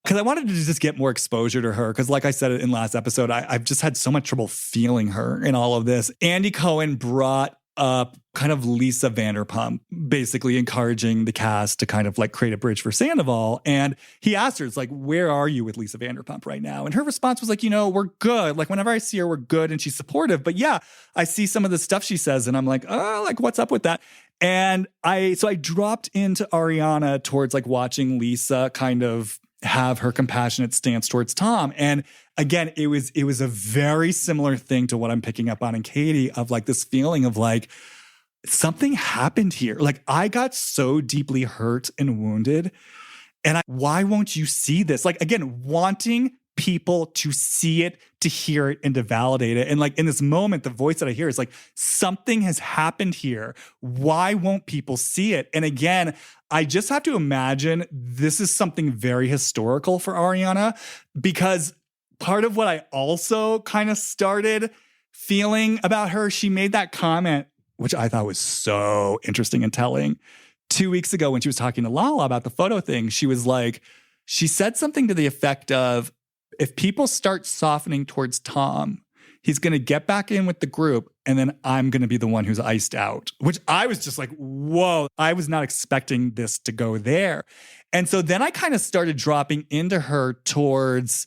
because I wanted to just get more exposure to her. Because like I said in last episode, I've just had so much trouble feeling her in all of this. Andy Cohen brought up kind of Lisa Vanderpump, basically encouraging the cast to kind of like create a bridge for Sandoval. And he asked her, it's like, where are you with Lisa Vanderpump right now? And her response was like, you know, we're good. Like whenever I see her, we're good. And she's supportive. But yeah, I see some of the stuff she says and I'm like, oh, like what's up with that? And I dropped into Ariana towards like watching Lisa kind of have her compassionate stance towards Tom. And again, it was a very similar thing to what I'm picking up on in Katie, of like this feeling of like something happened here. Like I got so deeply hurt and wounded. And why won't you see this? Like, again, wanting people to see it, to hear it, and to validate it. And like in this moment, the voice that I hear is like, something has happened here. Why won't people see it? And again, I just have to imagine this is something very historical for Ariana, because part of what I also kind of started feeling about her, she made that comment, which I thought was so interesting and telling. 2 weeks ago when she was talking to Lala about the photo thing, she was like, she said something to the effect of, if people start softening towards Tom, he's going to get back in with the group and then I'm going to be the one who's iced out, which I was just like, whoa, I was not expecting this to go there. And so then I kind of started dropping into her towards,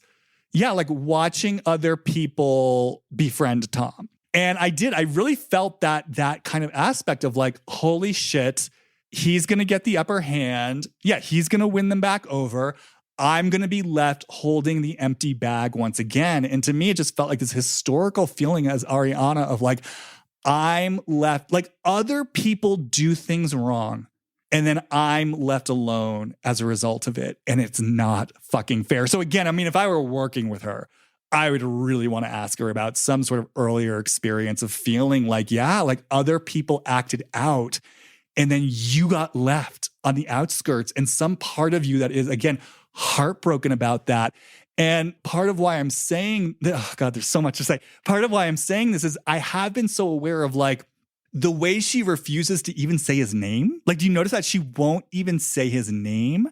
yeah, like watching other people befriend Tom. And I really felt that kind of aspect of like, holy shit, he's going to get the upper hand. Yeah, he's going to win them back over. I'm going to be left holding the empty bag once again. And to me, it just felt like this historical feeling as Ariana of like, I'm left, like other people do things wrong. And then I'm left alone as a result of it. And it's not fucking fair. So again, I mean, if I were working with her, I would really want to ask her about some sort of earlier experience of feeling like, yeah, like other people acted out and then you got left on the outskirts, and some part of you that is, again, heartbroken about that. And part of why I'm saying, oh God, there's so much to say. Part of why I'm saying this is I have been so aware of like the way she refuses to even say his name. Like, do you notice that she won't even say his name?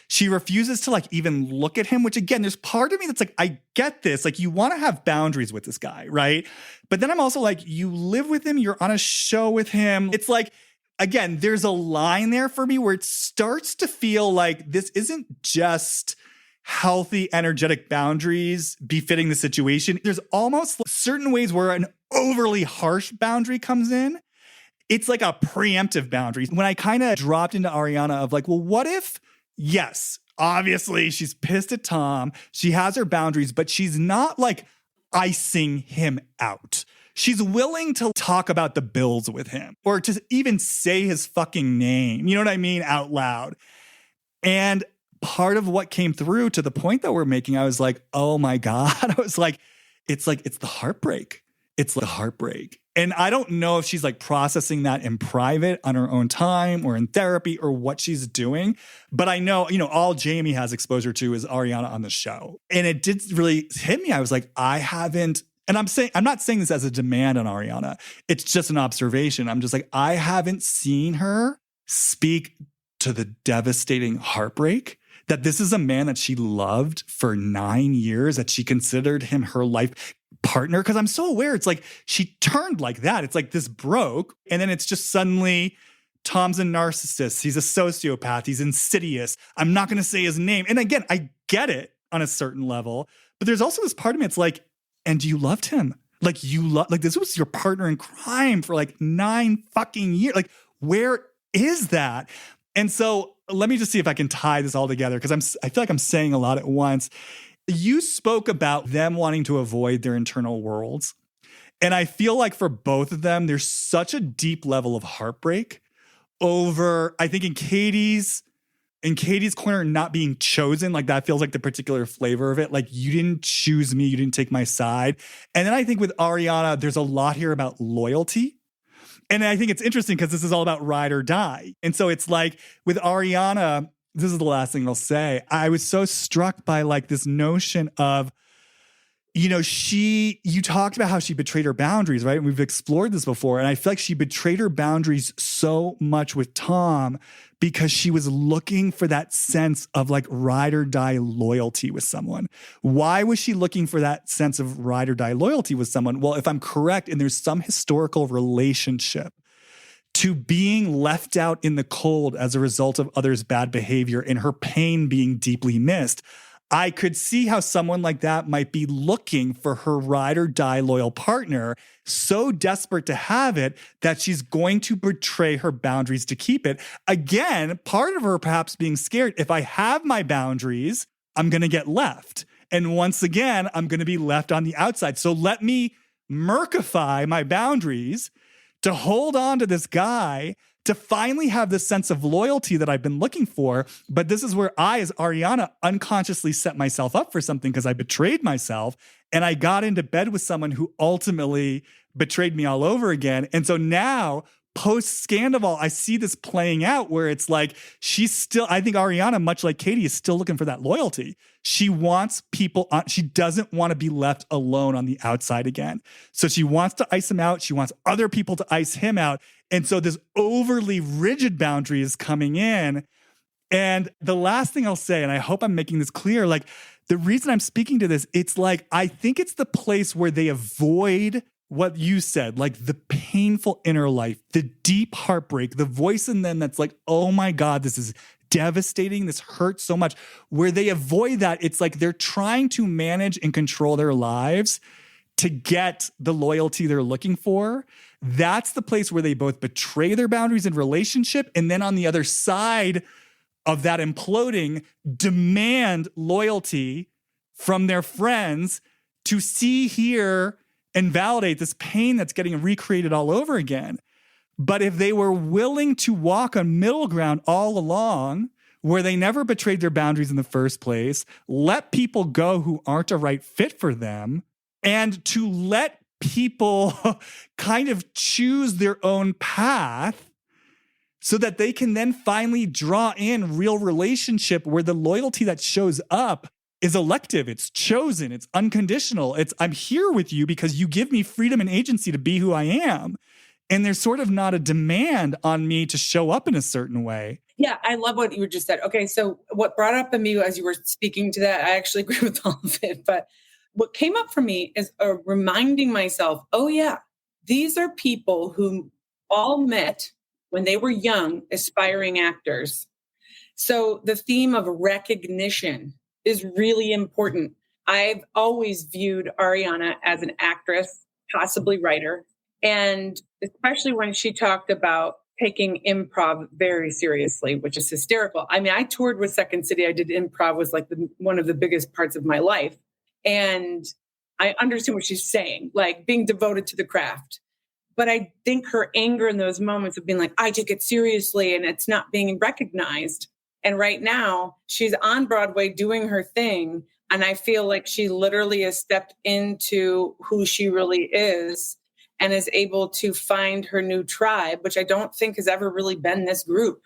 She refuses to like even look at him, which again, there's part of me that's like, I get this. Like you want to have boundaries with this guy, right? But then I'm also like, you live with him, you're on a show with him. It's like, again, there's a line there for me where it starts to feel like this isn't just healthy, energetic boundaries befitting the situation. There's almost certain ways where an overly harsh boundary comes in. It's like a preemptive boundary. When I kind of dropped into Ariana of like, well, what if, yes, obviously she's pissed at Tom. She has her boundaries, but she's not like icing him out. She's willing to talk about the bills with him or to even say his fucking name. You know what I mean? Out loud. And part of what came through to the point that we're making, I was like, oh my God. I was like, it's the heartbreak. It's the heartbreak. And I don't know if she's like processing that in private on her own time or in therapy or what she's doing. But I know, all Jamie has exposure to is Ariana on the show. And it did really hit me. I was like, I haven't, and I'm not saying this as a demand on Ariana. It's just an observation. I'm just like, I haven't seen her speak to the devastating heartbreak that this is a man that she loved for 9 years, that she considered him her life partner. Because I'm so aware, it's like she turned like that. It's like this broke. And then it's just suddenly Tom's a narcissist. He's a sociopath. He's insidious. I'm not going to say his name. And again, I get it on a certain level. But there's also this part of me, it's like, and you loved him. Like this was your partner in crime for like 9 fucking years. Like, where is that? And so let me just see if I can tie this all together, because I feel like I'm saying a lot at once. You spoke about them wanting to avoid their internal worlds. And I feel like for both of them, there's such a deep level of heartbreak over, I think in Katie's corner, not being chosen. Like that feels like the particular flavor of it. Like, you didn't choose me. You didn't take my side. And then I think with Ariana, there's a lot here about loyalty. And I think it's interesting because this is all about ride or die. And so it's like with Ariana, this is the last thing I'll say. I was so struck by like this notion of, you talked about how she betrayed her boundaries, right? And we've explored this before. And I feel like she betrayed her boundaries so much with Tom because she was looking for that sense of like ride or die loyalty with someone. Why was she looking for that sense of ride or die loyalty with someone? Well, if I'm correct, and there's some historical relationship to being left out in the cold as a result of others' bad behavior and her pain being deeply missed, I could see how someone like that might be looking for her ride or die loyal partner, so desperate to have it that she's going to betray her boundaries to keep it. Again, part of her perhaps being scared, if I have my boundaries, I'm going to get left. And once again, I'm going to be left on the outside. So let me murkify my boundaries to hold on to this guy, to finally have this sense of loyalty that I've been looking for. But this is where I, as Ariana, unconsciously set myself up for something because I betrayed myself and I got into bed with someone who ultimately betrayed me all over again. And so now, post-Scandival, I see this playing out where it's like she's still, I think Ariana, much like Katie, is still looking for that loyalty. She wants people on, she doesn't want to be left alone on the outside again. So she wants to ice him out. She wants other people to ice him out. And so this overly rigid boundary is coming in. And the last thing I'll say, and I hope I'm making this clear, like the reason I'm speaking to this, it's like, I think it's the place where they avoid what you said, like the painful inner life, the deep heartbreak, the voice in them that's like, oh my God, this is devastating. This hurts so much. Where they avoid that, it's like they're trying to manage and control their lives to get the loyalty they're looking for. That's the place where they both betray their boundaries in relationship. And then on the other side of that imploding, demand loyalty from their friends to see, hear, and validate this pain that's getting recreated all over again. But if they were willing to walk a middle ground all along, where they never betrayed their boundaries in the first place, let people go who aren't a right fit for them, and to let people kind of choose their own path so that they can then finally draw in real relationship where the loyalty that shows up is elective, it's chosen, it's unconditional. It's I'm here with you because you give me freedom and agency to be who I am. And there's sort of not a demand on me to show up in a certain way. Yeah, I love what you just said. Okay, so what brought up in me as you were speaking to that, I actually agree with all of it. But what came up for me is reminding myself, oh yeah, these are people who all met when they were young, aspiring actors. So the theme of recognition is really important. I've always viewed Ariana as an actress, possibly writer. And especially when she talked about taking improv very seriously, which is hysterical. I mean, I toured with Second City. I did improv, was like one of the biggest parts of my life. And I understand what she's saying, like being devoted to the craft. But I think her anger in those moments of being like, I took it seriously and it's not being recognized. And right now she's on Broadway doing her thing. And I feel like she literally has stepped into who she really is and is able to find her new tribe, which I don't think has ever really been this group.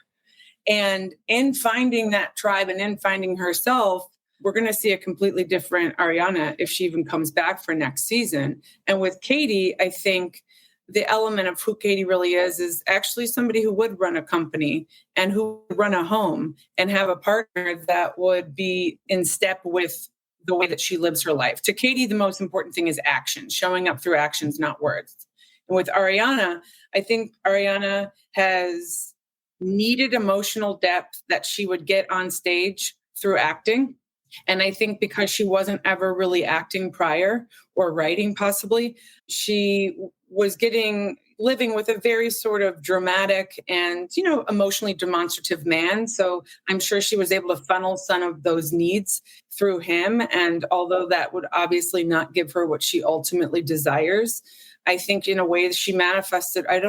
And in finding that tribe and in finding herself, we're going to see a completely different Ariana if she even comes back for next season. And with Katie, I think the element of who Katie really is actually somebody who would run a company and who would run a home and have a partner that would be in step with the way that she lives her life. To Katie, the most important thing is action, showing up through actions, not words. And with Ariana, I think Ariana has needed emotional depth that she would get on stage through acting. And I think because she wasn't ever really acting prior or writing possibly, she was living with a very sort of dramatic and, emotionally demonstrative man. So I'm sure she was able to funnel some of those needs through him. And although that would obviously not give her what she ultimately desires, I think in a way she manifested, I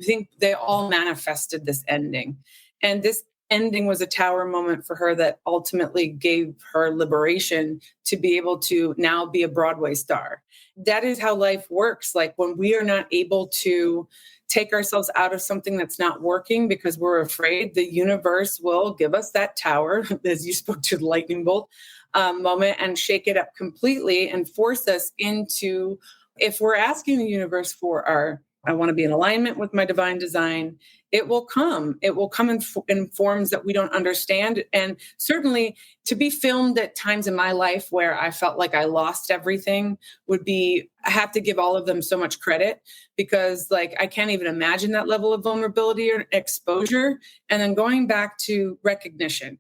think they all manifested this ending. And this ending was a tower moment for her that ultimately gave her liberation to be able to now be a Broadway star. That is how life works. Like when we are not able to take ourselves out of something that's not working because we're afraid, the universe will give us that tower, as you spoke to the lightning bolt moment, and shake it up completely and force us into, if we're asking the universe for I want to be in alignment with my divine design, it will come. It will come in forms that we don't understand. And certainly to be filmed at times in my life where I felt like I lost everything I have to give all of them so much credit because I can't even imagine that level of vulnerability or exposure. And then going back to recognition.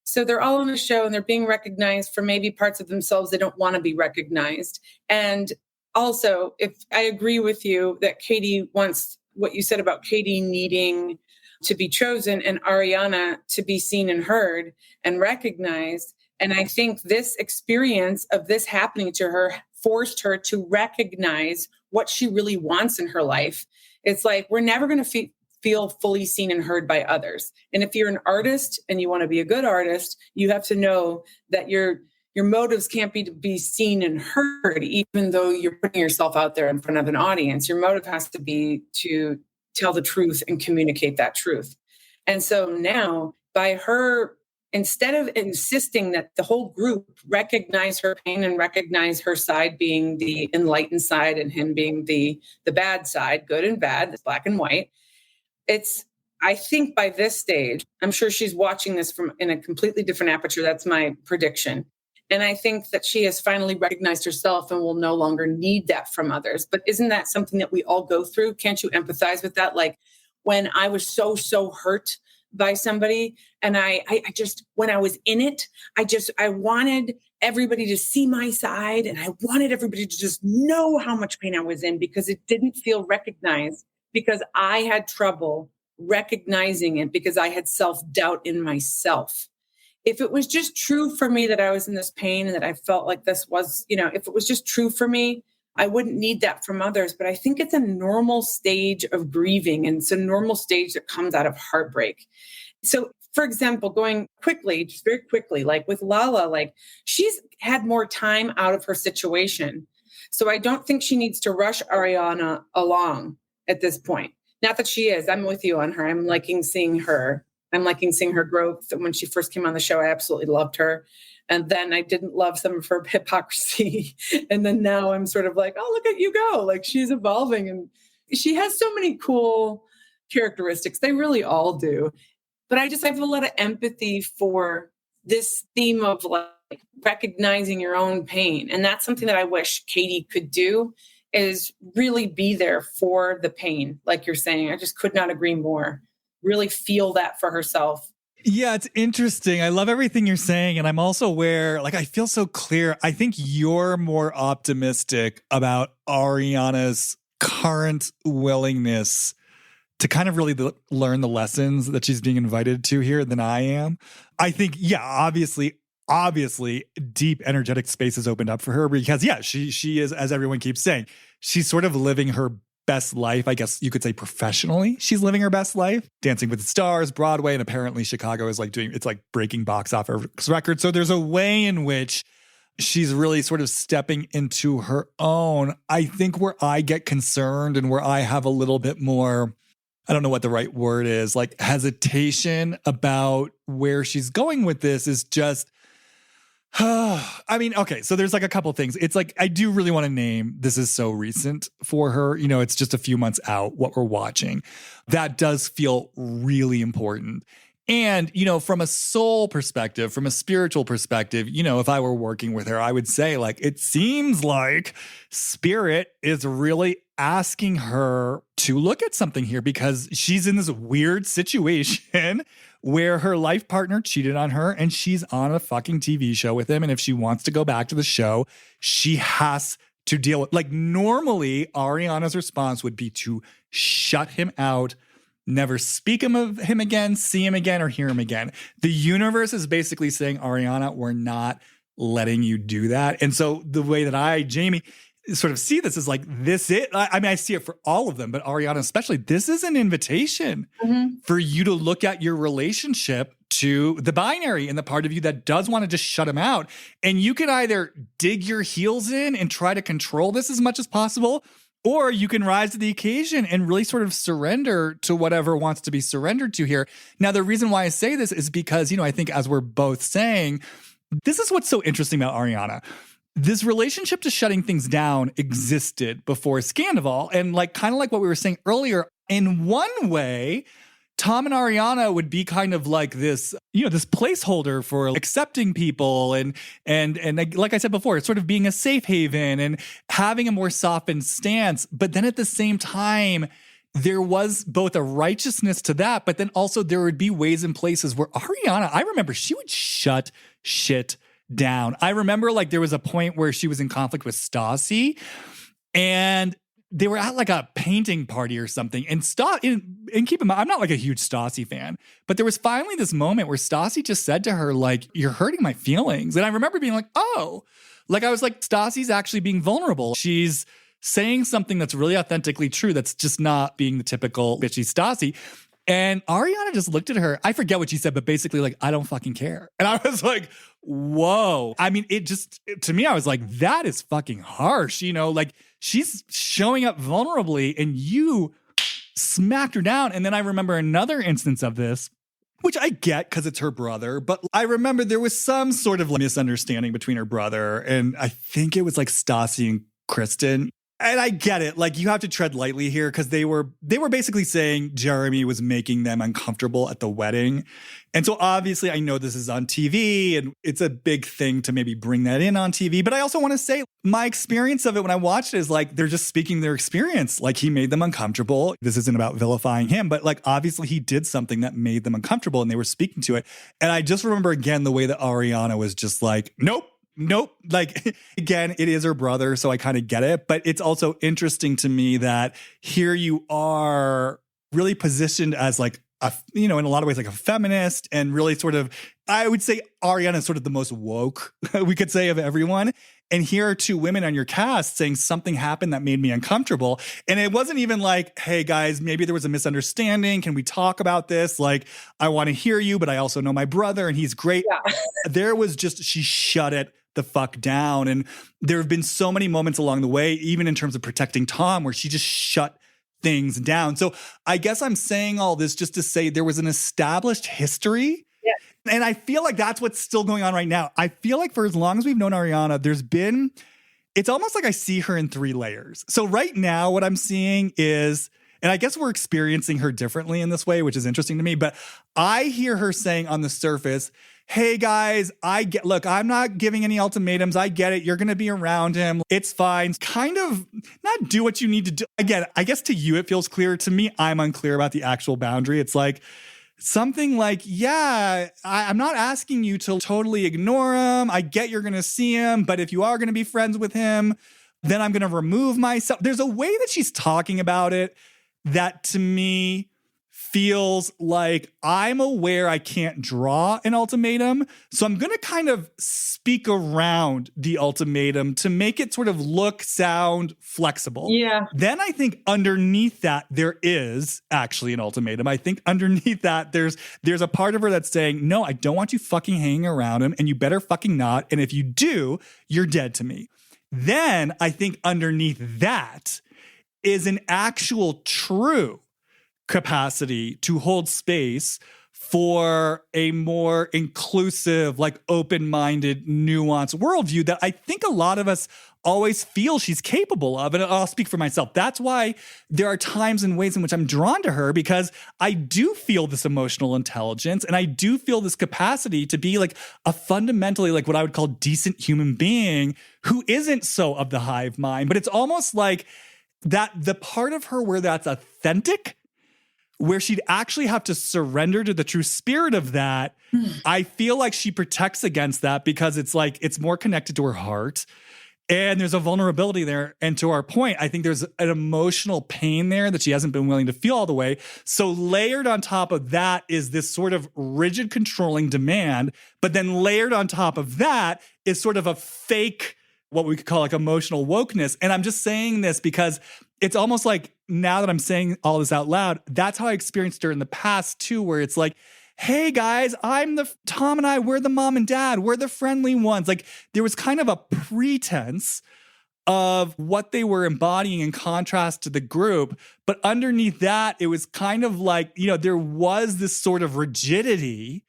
So they're all on the show and they're being recognized for maybe parts of themselves they don't want to be recognized. And also, if I agree with you that Katie wants what you said about Katie needing to be chosen and Ariana to be seen and heard and recognized. And I think this experience of this happening to her forced her to recognize what she really wants in her life. It's like, we're never going to feel fully seen and heard by others. And if you're an artist and you want to be a good artist, you have to know that your motives can't be to be seen and heard, even though you're putting yourself out there in front of an audience. Your motive has to be to tell the truth and communicate that truth. And so now, by her, instead of insisting that the whole group recognize her pain and recognize her side being the enlightened side and him being the bad side, good and bad, black and white, I think by this stage, I'm sure she's watching this from in a completely different aperture. That's my prediction. And I think that she has finally recognized herself and will no longer need that from others. But isn't that something that we all go through? Can't you empathize with that? Like when I was so hurt by somebody and I just, when I was in it, I wanted everybody to see my side and I wanted everybody to just know how much pain I was in because it didn't feel recognized because I had trouble recognizing it because I had self-doubt in myself. If it was just true for me that I was in this pain and that I felt like this was, if it was just true for me, I wouldn't need that from others. But I think it's a normal stage of grieving and it's a normal stage that comes out of heartbreak. So, for example, going quickly, just very quickly, like with Lala, like she's had more time out of her situation. So I don't think she needs to rush Ariana along at this point. Not that she is. I'm with you on her. I'm liking seeing her growth. When she first came on the show, I absolutely loved her. And then I didn't love some of her hypocrisy. And then now I'm sort of like, oh, look at you go. Like she's evolving. And she has so many cool characteristics. They really all do. But I have a lot of empathy for this theme of like recognizing your own pain. And that's something that I wish Katie could do is really be there for the pain. Like you're saying, I just could not agree more. Really feel that for herself. Yeah, it's interesting. I love everything you're saying. And I'm also aware, I feel so clear. I think you're more optimistic about Ariana's current willingness to kind of really learn the lessons that she's being invited to here than I am. I think, yeah, obviously, deep energetic space has opened up for her because, yeah, she is, as everyone keeps saying, she's sort of living her best life. I guess you could say professionally, she's living her best life. Dancing with the Stars, Broadway, and apparently Chicago is like it's like breaking box office records. So there's a way in which she's really sort of stepping into her own. I think where I get concerned and where I have a little bit more, I don't know what the right word is, like hesitation about where she's going with this is just, I mean, okay, so there's like a couple things. It's like, I do really want to name, this is so recent for her. You know, it's just a few months out, what we're watching. That does feel really important. And, you know, from a soul perspective, from a spiritual perspective, you know, if I were working with her, I would say, like, it seems like spirit is really asking her to look at something here because she's in this weird situation where her life partner cheated on her and she's on a fucking TV show with him. And if she wants to go back to the show, she has to deal with, like, normally Ariana's response would be to shut him out, never speak of him again, see him again, or hear him again. The universe is basically saying, Ariana, we're not letting you do that. And so the way that I, Jamie, sort of see this is like, I mean, I see it for all of them, but Ariana especially, this is an invitation for you to look at your relationship to the binary and the part of you that does want to just shut him out. And you can either dig your heels in and try to control this as much as possible, or you can rise to the occasion and really sort of surrender to whatever wants to be surrendered to here. Now, the reason why I say this is because, you know, I think as we're both saying, this is what's so interesting about Ariana. This relationship to shutting things down existed before Scandival. And like, kind of like what we were saying earlier, in one way, Tom and Ariana would be kind of like this, you know, this placeholder for accepting people and like I said before, it's sort of being a safe haven and having a more softened stance. But then at the same time, there was both a righteousness to that, but then also there would be ways and places where Ariana, I remember she would shut shit down. I remember like there was a point where she was in conflict with Stassi and they were at like a painting party or something. And keep in mind, I'm not like a huge Stassi fan, but there was finally this moment where Stassi just said to her, like, you're hurting my feelings. And I remember being like, oh, like I was like, Stassi's actually being vulnerable. She's saying something that's really authentically true. That's just not being the typical bitchy Stassi. And Ariana just looked at her. I forget what she said, but basically like, I don't fucking care. And I was like, whoa. I mean, to me, I was like, that is fucking harsh. You know, like she's showing up vulnerably and you smacked her down. And then I remember another instance of this, which I get because it's her brother, but I remember there was some sort of misunderstanding between her brother and I think it was like Stassi and Kristen. And I get it. Like, you have to tread lightly here because they were basically saying Jeremy was making them uncomfortable at the wedding. And so obviously I know this is on TV and it's a big thing to maybe bring that in on TV. But I also want to say my experience of it when I watched it is like, they're just speaking their experience. Like, he made them uncomfortable. This isn't about vilifying him, but like, obviously he did something that made them uncomfortable and they were speaking to it. And I just remember again, the way that Ariana was just like, nope. Like, again, it is her brother, so I kind of get it. But it's also interesting to me that here you are really positioned as like, in a lot of ways, like a feminist and really sort of, I would say Ariana is sort of the most woke, we could say, of everyone. And here are two women on your cast saying something happened that made me uncomfortable. And it wasn't even like, hey guys, maybe there was a misunderstanding. Can we talk about this? Like, I want to hear you, but I also know my brother and he's great. Yeah. There was just, she shut it the fuck down. And there have been so many moments along the way, even in terms of protecting Tom, where she just shut things down. So I guess I'm saying all this just to say there was an established history. Yeah. And I feel like that's what's still going on right now. I feel like for as long as we've known Ariana, it's almost like I see her in 3 layers. So right now what I'm seeing is, and I guess we're experiencing her differently in this way, which is interesting to me, but I hear her saying on the surface, hey guys, look, I'm not giving any ultimatums. I get it. You're going to be around him. It's fine. Kind of not do what you need to do. Again, I guess to you, it feels clear. To me, I'm unclear about the actual boundary. It's like something like, yeah, I'm not asking you to totally ignore him. I get you're going to see him, but if you are going to be friends with him, then I'm going to remove myself. There's a way that she's talking about it that to me feels like I'm aware I can't draw an ultimatum. So I'm going to kind of speak around the ultimatum to make it sort of look, sound flexible. Yeah. Then I think underneath that, there is actually an ultimatum. I think underneath that, there's a part of her that's saying, no, I don't want you fucking hanging around him, and you better fucking not. And if you do, you're dead to me. Then I think underneath that is an actual true capacity to hold space for a more inclusive, like open-minded, nuanced worldview that I think a lot of us always feel she's capable of. And I'll speak for myself. That's why there are times and ways in which I'm drawn to her, because I do feel this emotional intelligence and I do feel this capacity to be like a fundamentally like what I would call decent human being who isn't so of the hive mind. But it's almost like that the part of her where that's authentic, where she'd actually have to surrender to the true spirit of that, I feel like she protects against that because it's like it's more connected to her heart. And there's a vulnerability there. And to our point, I think there's an emotional pain there that she hasn't been willing to feel all the way. So layered on top of that is this sort of rigid controlling demand. But then layered on top of that is sort of a fake, what we could call like emotional wokeness. And I'm just saying this because it's almost like now that I'm saying all this out loud, that's how I experienced her in the past too, where it's like, hey guys, Tom and I, we're the mom and dad, we're the friendly ones. Like there was kind of a pretense of what they were embodying in contrast to the group. But underneath that, it was kind of like, you know, there was this sort of rigidity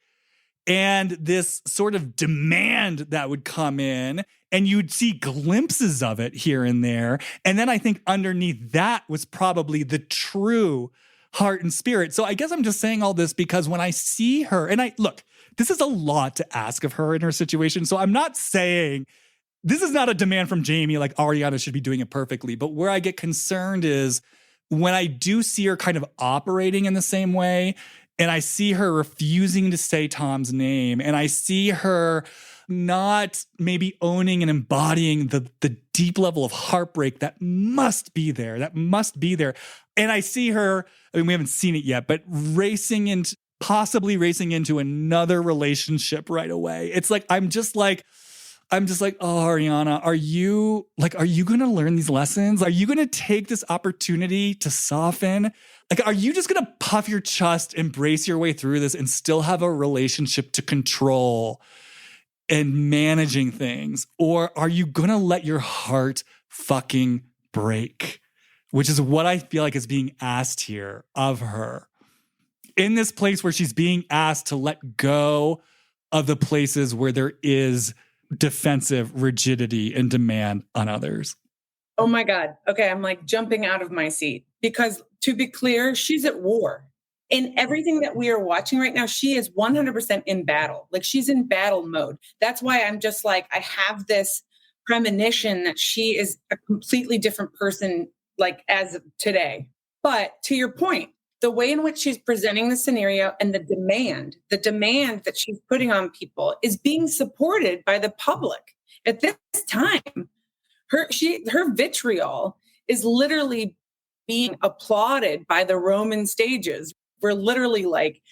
and this sort of demand that would come in, and you'd see glimpses of it here and there. And then I think underneath that was probably the true heart and spirit. So I guess I'm just saying all this because when I see her, and look, this is a lot to ask of her in her situation. So I'm not saying this is not a demand from Jamie, like Ariana should be doing it perfectly. But where I get concerned is when I do see her kind of operating in the same way, and I see her refusing to say Tom's name, and I see her not maybe owning and embodying the deep level of heartbreak that must be there, And I see her, I mean, we haven't seen it yet, but possibly racing into another relationship right away. It's like, I'm just like, oh, Ariana, are you going to learn these lessons? Are you going to take this opportunity to soften? Like, are you just going to puff your chest, embrace your way through this and still have a relationship to control and managing things? Or are you going to let your heart fucking break? Which is what I feel like is being asked here of her. In this place where she's being asked to let go of the places where there is defensive rigidity and demand on others. Oh my God. Okay. I'm like jumping out of my seat because to be clear, she's at war. In everything that we are watching right now, she is 100% in battle. Like she's in battle mode. That's why I'm just like, I have this premonition that she is a completely different person, like as of today. But to your point, the way in which she's presenting the scenario and the demand that she's putting on people is being supported by the public. At this time, her vitriol is literally being applauded by the Roman stages. We're literally like,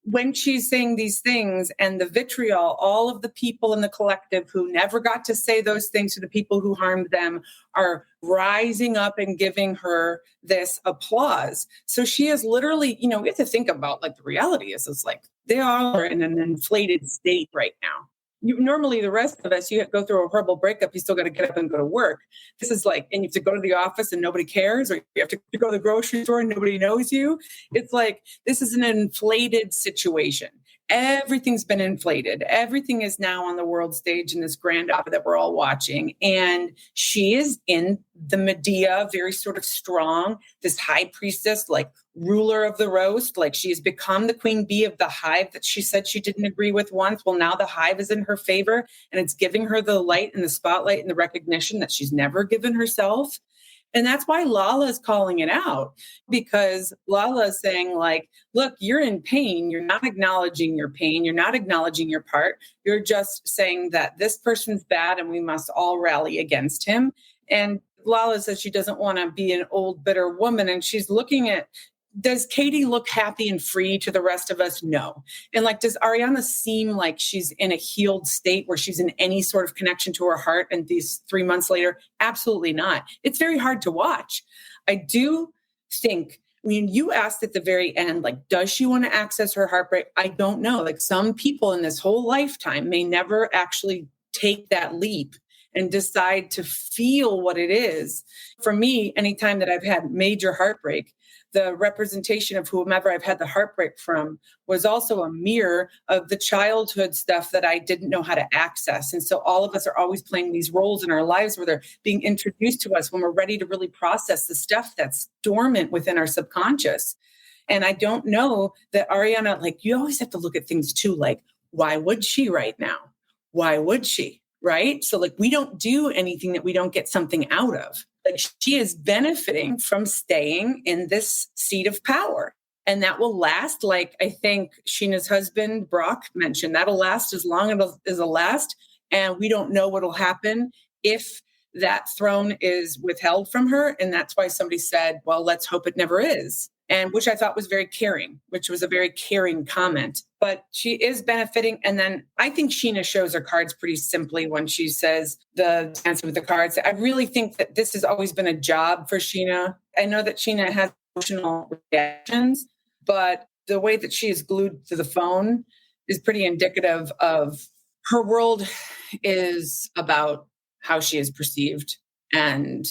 when she's saying these things and the vitriol, all of the people in the collective who never got to say those things to the people who harmed them are rising up and giving her this applause. So she is literally, you know, we have to think about like the reality is it's like they are in an inflated state right now. Normally the rest of us, you go through a horrible breakup, you still got to get up and go to work. This is like, and you have to go to the office and nobody cares, or you have to go to the grocery store and nobody knows you. It's like, this is an inflated situation. Everything's been inflated. Everything is now on the world stage in this grand opera that we're all watching. And she is in the Medea, very sort of strong, this high priestess, like ruler of the roast. Like she has become the queen bee of the hive that she said she didn't agree with once. Well, now the hive is in her favor and it's giving her the light and the spotlight and the recognition that she's never given herself. And that's why Lala is calling it out, because Lala is saying like, look, you're in pain. You're not acknowledging your pain. You're not acknowledging your part. You're just saying that this person's bad and we must all rally against him. And Lala says she doesn't want to be an old, bitter woman. And she's looking at does Katie look happy and free to the rest of us? No. And like, does Ariana seem like she's in a healed state where she's in any sort of connection to her heart? And these 3 months later, absolutely not. It's very hard to watch. I do think when you asked at the very end, like, does she want to access her heartbreak? I don't know. Like, some people in this whole lifetime may never actually take that leap and decide to feel what it is. For me, anytime that I've had major heartbreak, the representation of whomever I've had the heartbreak from was also a mirror of the childhood stuff that I didn't know how to access. And so all of us are always playing these roles in our lives where they're being introduced to us when we're ready to really process the stuff that's dormant within our subconscious. And I don't know that Ariana, like, you always have to look at things too, like, why would she right now? Why would she? Right? So like, we don't do anything that we don't get something out of. Like, she is benefiting from staying in this seat of power. And that will last, like I think Scheana's husband, Brock, mentioned, that'll last as long as it'll last. And we don't know what'll happen if that throne is withheld from her. And that's why somebody said, well, let's hope it never is. And which I thought was very caring, which was a very caring comment. But she is benefiting. And then I think Scheana shows her cards pretty simply when she says the dancing with the cards. I really think that this has always been a job for Scheana. I know that Scheana has emotional reactions, but the way that she is glued to the phone is pretty indicative of her world is about how she is perceived. And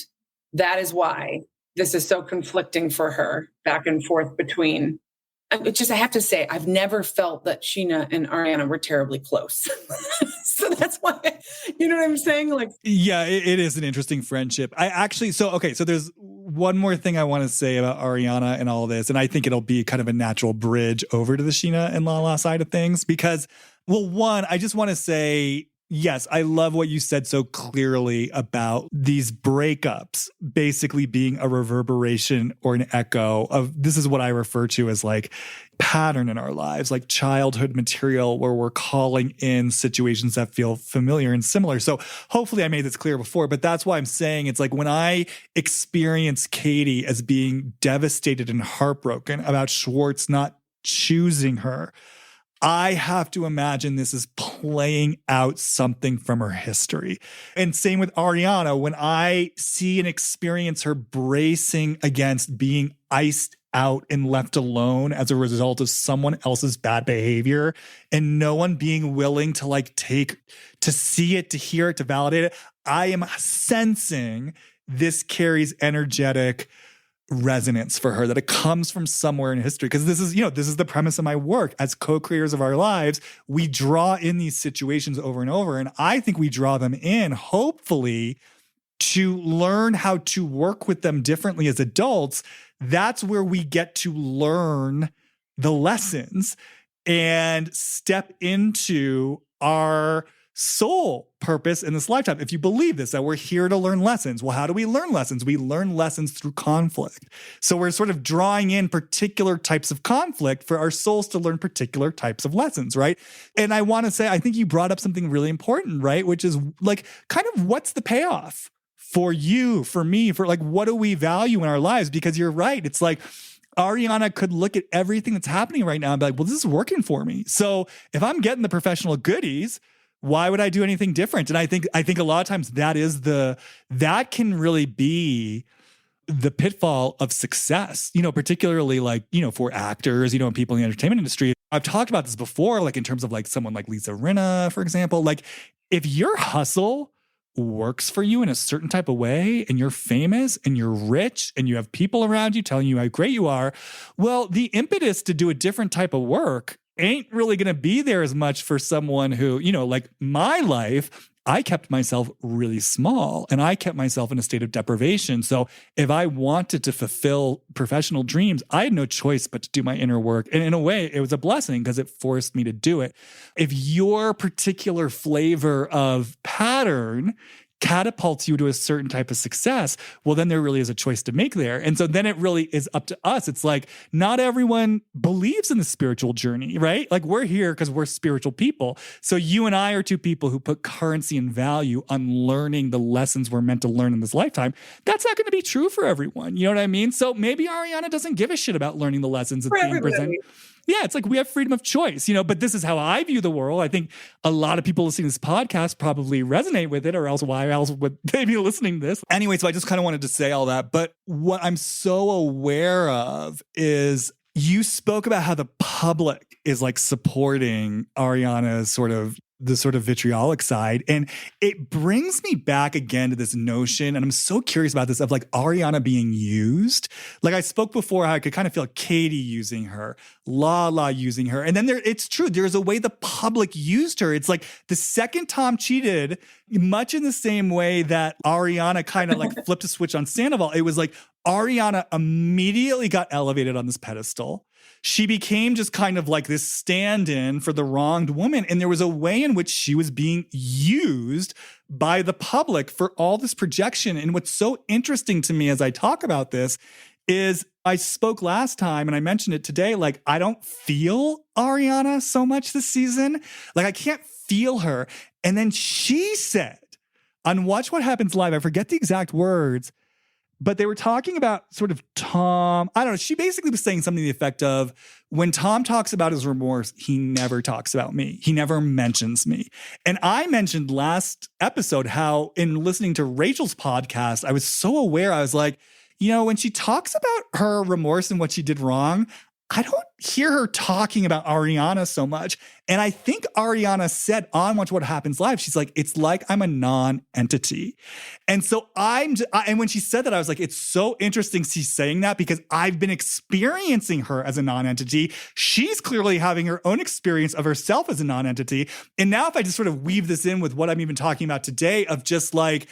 that is why this is so conflicting for her, back and forth between. It's just, I have to say, I've never felt that Scheana and Ariana were terribly close. So that's why, you know what I'm saying? Like, yeah, it is an interesting friendship. So there's one more thing I want to say about Ariana and all this. And I think it'll be kind of a natural bridge over to the Scheana and Lala side of things because, well, one, I just want to say, yes, I love what you said so clearly about these breakups basically being a reverberation or an echo of, this is what I refer to as like pattern in our lives, like childhood material where we're calling in situations that feel familiar and similar. So hopefully I made this clear before, but that's why I'm saying it's like when I experience Katie as being devastated and heartbroken about Schwartz not choosing her, I have to imagine this is playing out something from her history. And same with Ariana. When I see and experience her bracing against being iced out and left alone as a result of someone else's bad behavior and no one being willing to to see it, to hear it, to validate it, I am sensing this carries energetic resonance for her, that it comes from somewhere in history. Because this is the premise of my work. As co-creators of our lives, we draw in these situations over and over. And I think we draw them in, hopefully, to learn how to work with them differently as adults. That's where we get to learn the lessons and step into our soul purpose in this lifetime. If you believe this, that we're here to learn lessons. Well, how do we learn lessons? We learn lessons through conflict. So we're sort of drawing in particular types of conflict for our souls to learn particular types of lessons, right? And I want to say, I think you brought up something really important, right? Which is like, kind of what's the payoff for you, for me, for like, what do we value in our lives? Because you're right. It's like, Ariana could look at everything that's happening right now and be like, well, this is working for me. So if I'm getting the professional goodies, why would I do anything different? And I think a lot of times that can really be the pitfall of success, particularly like, for actors, and people in the entertainment industry. I've talked about this before, like in terms of like someone like Lisa Rinna, for example. Like if your hustle works for you in a certain type of way and you're famous and you're rich and you have people around you telling you how great you are, well, the impetus to do a different type of work ain't really going to be there as much for someone who, like my life, I kept myself really small and I kept myself in a state of deprivation. So if I wanted to fulfill professional dreams, I had no choice but to do my inner work. And in a way, it was a blessing because it forced me to do it. If your particular flavor of pattern catapults you to a certain type of success, well, then there really is a choice to make there. And so then it really is up to us. It's like, not everyone believes in the spiritual journey, right? Like, we're here because we're spiritual people. So you and I are two people who put currency and value on learning the lessons we're meant to learn in this lifetime. That's not going to be true for everyone. You know what I mean? So maybe Ariana doesn't give a shit about learning the lessons that's being presented. Yeah, it's like we have freedom of choice, but this is how I view the world. I think a lot of people listening to this podcast probably resonate with it, or else why else would they be listening to this? Anyway, so I just kind of wanted to say all that. But what I'm so aware of is you spoke about how the public is like supporting Ariana's the sort of vitriolic side. And it brings me back again to this notion, and I'm so curious about this, of like Ariana being used. Like I spoke before, how I could kind of feel Katie using her, Lala using her. And then it's true, there's a way the public used her. It's like the second Tom cheated, much in the same way that Ariana kind of like flipped a switch on Sandoval. It was like Ariana immediately got elevated on this pedestal. She became just kind of like this stand-in for the wronged woman. And there was a way in which she was being used by the public for all this projection. And what's so interesting to me as I talk about this is I spoke last time and I mentioned it today, like I don't feel Ariana so much this season. Like I can't feel her. And then she said on Watch What Happens Live, I forget the exact words, but they were talking about sort of Tom. I don't know. She basically was saying something to the effect of, when Tom talks about his remorse, he never talks about me. He never mentions me. And I mentioned last episode how in listening to Rachel's podcast, I was so aware. I was like, when she talks about her remorse and what she did wrong, I don't hear her talking about Ariana so much. And I think Ariana said on Watch What Happens Live, she's like, it's like I'm a non-entity. And so and when she said that, I was like, it's so interesting she's saying that, because I've been experiencing her as a non-entity. She's clearly having her own experience of herself as a non-entity. And now if I just sort of weave this in with what I'm even talking about today, of just like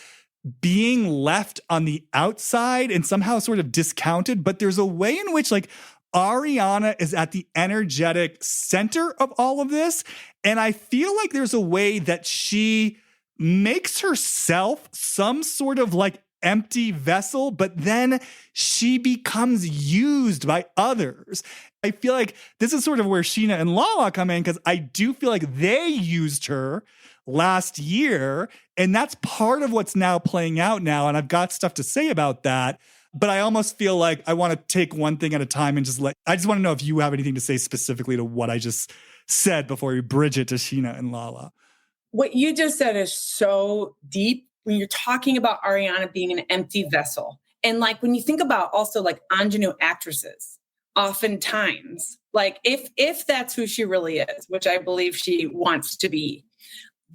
being left on the outside and somehow sort of discounted, but there's a way in which like Ariana is at the energetic center of all of this. And I feel like there's a way that she makes herself some sort of like empty vessel, but then she becomes used by others. I feel like this is sort of where Scheana and Lala come in, because I do feel like they used her last year. And that's part of what's now playing out now. And I've got stuff to say about that. But I almost feel like I want to take one thing at a time and I just want to know if you have anything to say specifically to what I just said before we bridge it to Scheana and Lala. What you just said is so deep when you're talking about Ariana being an empty vessel. And like when you think about also like ingenue actresses, oftentimes, like if that's who she really is, which I believe she wants to be,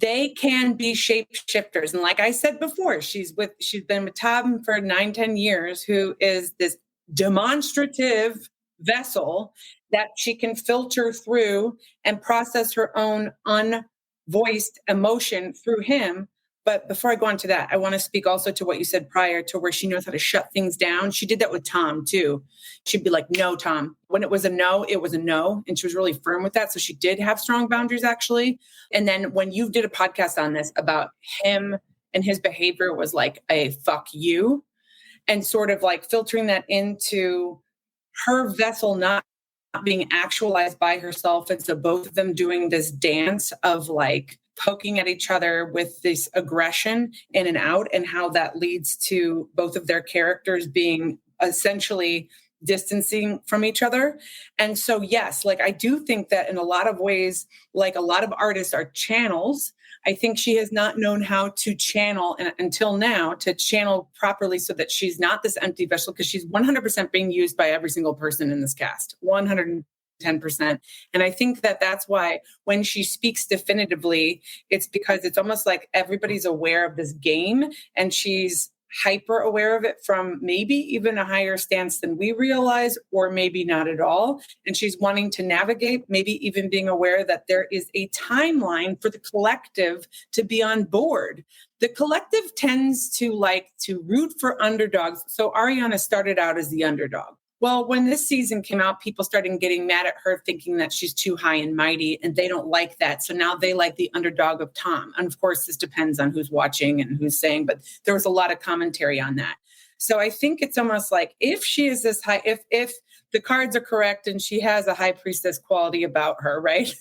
they can be shapeshifters. And like I said before, she's been with Tom for 9-10 years, who is this demonstrative vessel that she can filter through and process her own unvoiced emotion through him. But before I go on to that, I want to speak also to what you said prior to where she knows how to shut things down. She did that with Tom too. She'd be like, no, Tom. When it was a no, it was a no. And she was really firm with that. So she did have strong boundaries actually. And then when you did a podcast on this about him and his behavior was like a fuck you, and sort of like filtering that into her vessel not being actualized by herself. And so both of them doing this dance of like poking at each other with this aggression in and out, and how that leads to both of their characters being essentially distancing from each other. And so, yes, like I do think that in a lot of ways, like a lot of artists are channels. I think she has not known how to channel until now to channel properly so that she's not this empty vessel, because she's 100% being used by every single person in this cast. 110%. And I think that that's why when she speaks definitively, it's because it's almost like everybody's aware of this game and she's hyper aware of it from maybe even a higher stance than we realize, or maybe not at all. And she's wanting to navigate, maybe even being aware that there is a timeline for the collective to be on board. The collective tends to like to root for underdogs. So Ariana started out as the underdog. Well, when this season came out, people started getting mad at her, thinking that she's too high and mighty, and they don't like that. So now they like the underdog of Tom. And of course, this depends on who's watching and who's saying, but there was a lot of commentary on that. So I think it's almost like if she is this high, if the cards are correct and she has a high priestess quality about her, right?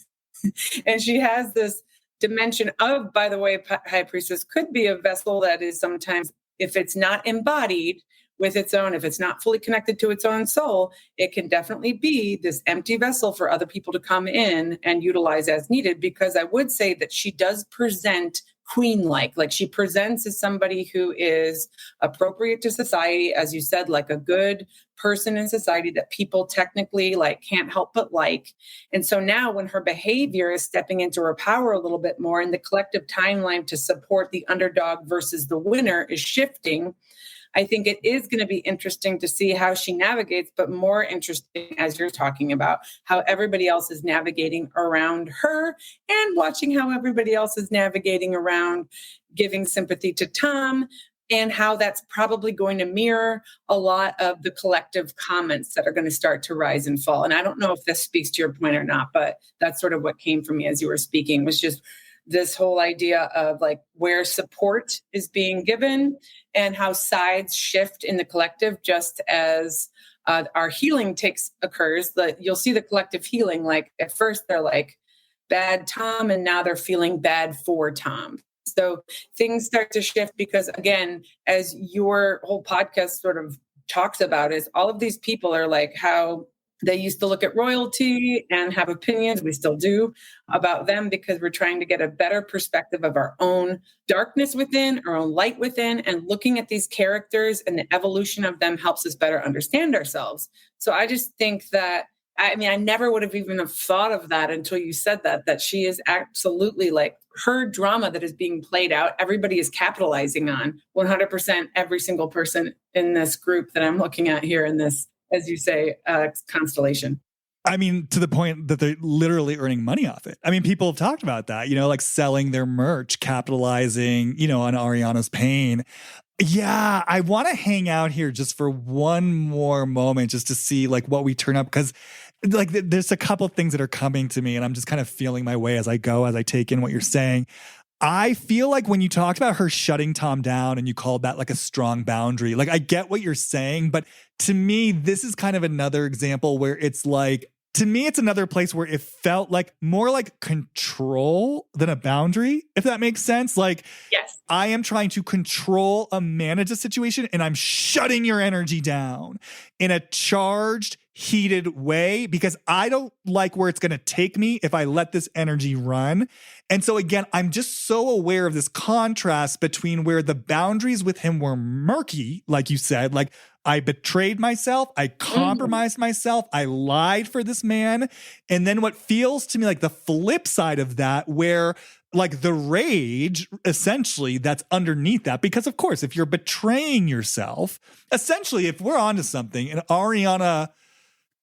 And she has this dimension of, by the way, high priestess could be a vessel that is sometimes, if it's not embodied with its own, if it's not fully connected to its own soul, it can definitely be this empty vessel for other people to come in and utilize as needed. Because I would say that she does present queen-like, like she presents as somebody who is appropriate to society, as you said, like a good person in society that people technically like can't help but like. And so now when her behavior is stepping into her power a little bit more and the collective timeline to support the underdog versus the winner is shifting, I think it is going to be interesting to see how she navigates, but more interesting, as you're talking about, how everybody else is navigating around her and watching how everybody else is navigating around giving sympathy to Tom, and how that's probably going to mirror a lot of the collective comments that are going to start to rise and fall. And I don't know if this speaks to your point or not, but that's sort of what came from me as you were speaking, was just this whole idea of like where support is being given and how sides shift in the collective, just as our healing occurs. You'll see the collective healing. Like at first they're like bad Tom, and now they're feeling bad for Tom. So things start to shift because, again, as your whole podcast sort of talks about, is all of these people are like how they used to look at royalty and have opinions, we still do, about them, because we're trying to get a better perspective of our own darkness within, our own light within, and looking at these characters and the evolution of them helps us better understand ourselves. So I just think that, I mean, I never would have even have thought of that until you said that she is absolutely like her drama that is being played out. Everybody is capitalizing on 100%, every single person in this group that I'm looking at here in this, as you say, constellation. I mean, to the point that they're literally earning money off it. I mean, people have talked about that, like selling their merch, capitalizing, on Ariana's pain. Yeah, I want to hang out here just for one more moment just to see like what we turn up, because like there's a couple of things that are coming to me and I'm just kind of feeling my way as I go, as I take in what you're saying. I feel like when you talked about her shutting Tom down and you called that like a strong boundary, like I get what you're saying, but to me, this is kind of another example where it's like, to me, it's another place where it felt like more like control than a boundary, if that makes sense. Like, yes, I am trying to control or manage a situation and I'm shutting your energy down in a charged, heated way because I don't like where it's going to take me if I let this energy run. And so again, I'm just so aware of this contrast between where the boundaries with him were murky, like you said, like I betrayed myself, I compromised myself, I lied for this man. And then what feels to me like the flip side of that, where like the rage essentially that's underneath that, because of course, if you're betraying yourself, essentially, if we're onto something and Ariana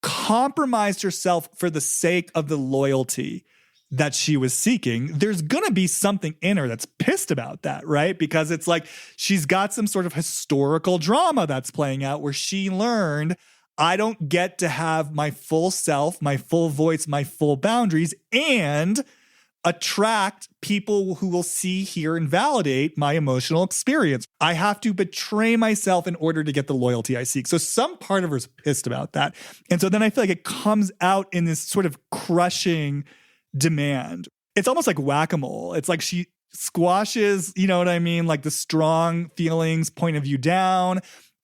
compromised herself for the sake of the loyalty that she was seeking, there's going to be something in her that's pissed about that, right? Because it's like she's got some sort of historical drama that's playing out where she learned, I don't get to have my full self, my full voice, my full boundaries, and attract people who will see, hear, and validate my emotional experience. I have to betray myself in order to get the loyalty I seek. So some part of her is pissed about that. And so then I feel like it comes out in this sort of crushing demand. It's almost like whack-a-mole. It's like she squashes, you know what I mean? Like the strong feelings, point of view down,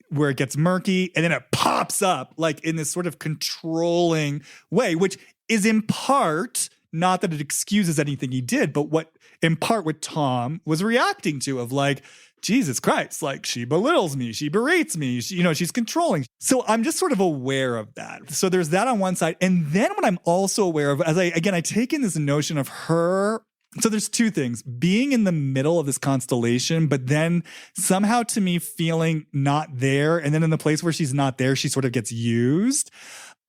where it gets murky, and then it pops up like in this sort of controlling way, which is in part, not that it excuses anything he did, but what in part what Tom was reacting to of like, Jesus Christ, like she belittles me, she berates me, she's controlling. So I'm just sort of aware of that. So there's that on one side. And then what I'm also aware of, I take in this notion of her. So there's two things: being in the middle of this constellation, but then somehow to me feeling not there. And then in the place where she's not there, she sort of gets used.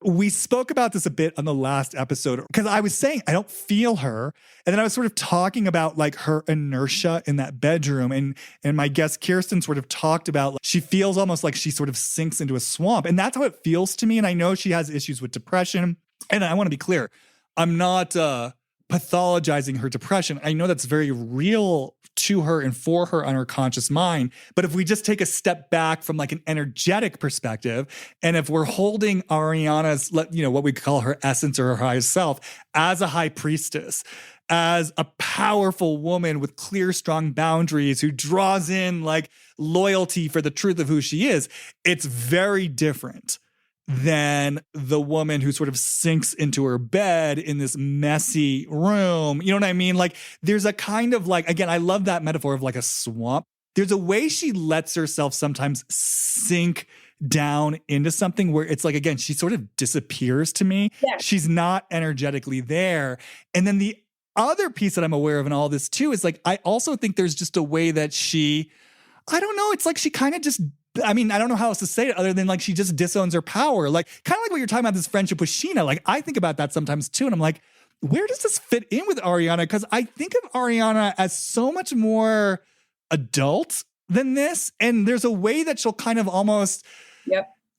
We spoke about this a bit on the last episode because I was saying I don't feel her. And then I was sort of talking about like her inertia in that bedroom. And my guest Kirsten sort of talked about like, she feels almost like she sort of sinks into a swamp. And that's how it feels to me. And I know she has issues with depression. And I want to be clear, I'm not pathologizing her depression. I know that's very real to her and for her on her conscious mind. But if we just take a step back from like an energetic perspective, and if we're holding Ariana's, what we call her essence or her highest self as a high priestess, as a powerful woman with clear, strong boundaries who draws in like loyalty for the truth of who she is, it's very different than the woman who sort of sinks into her bed in this messy room. You know what I mean? Like there's a kind of like, again, I love that metaphor of like a swamp. There's a way she lets herself sometimes sink down into something where it's like, again, she sort of disappears to me. Yeah. She's not energetically there. And then the other piece that I'm aware of in all this too is like, I also think there's just a way that I don't know, it's like she kind of just, I mean, I don't know how else to say it other than like she just disowns her power. Like kind of like what you're talking about, this friendship with Scheana. Like I think about that sometimes too. And I'm like, where does this fit in with Ariana? Because I think of Ariana as so much more adult than this. And there's a way that she'll kind of almost,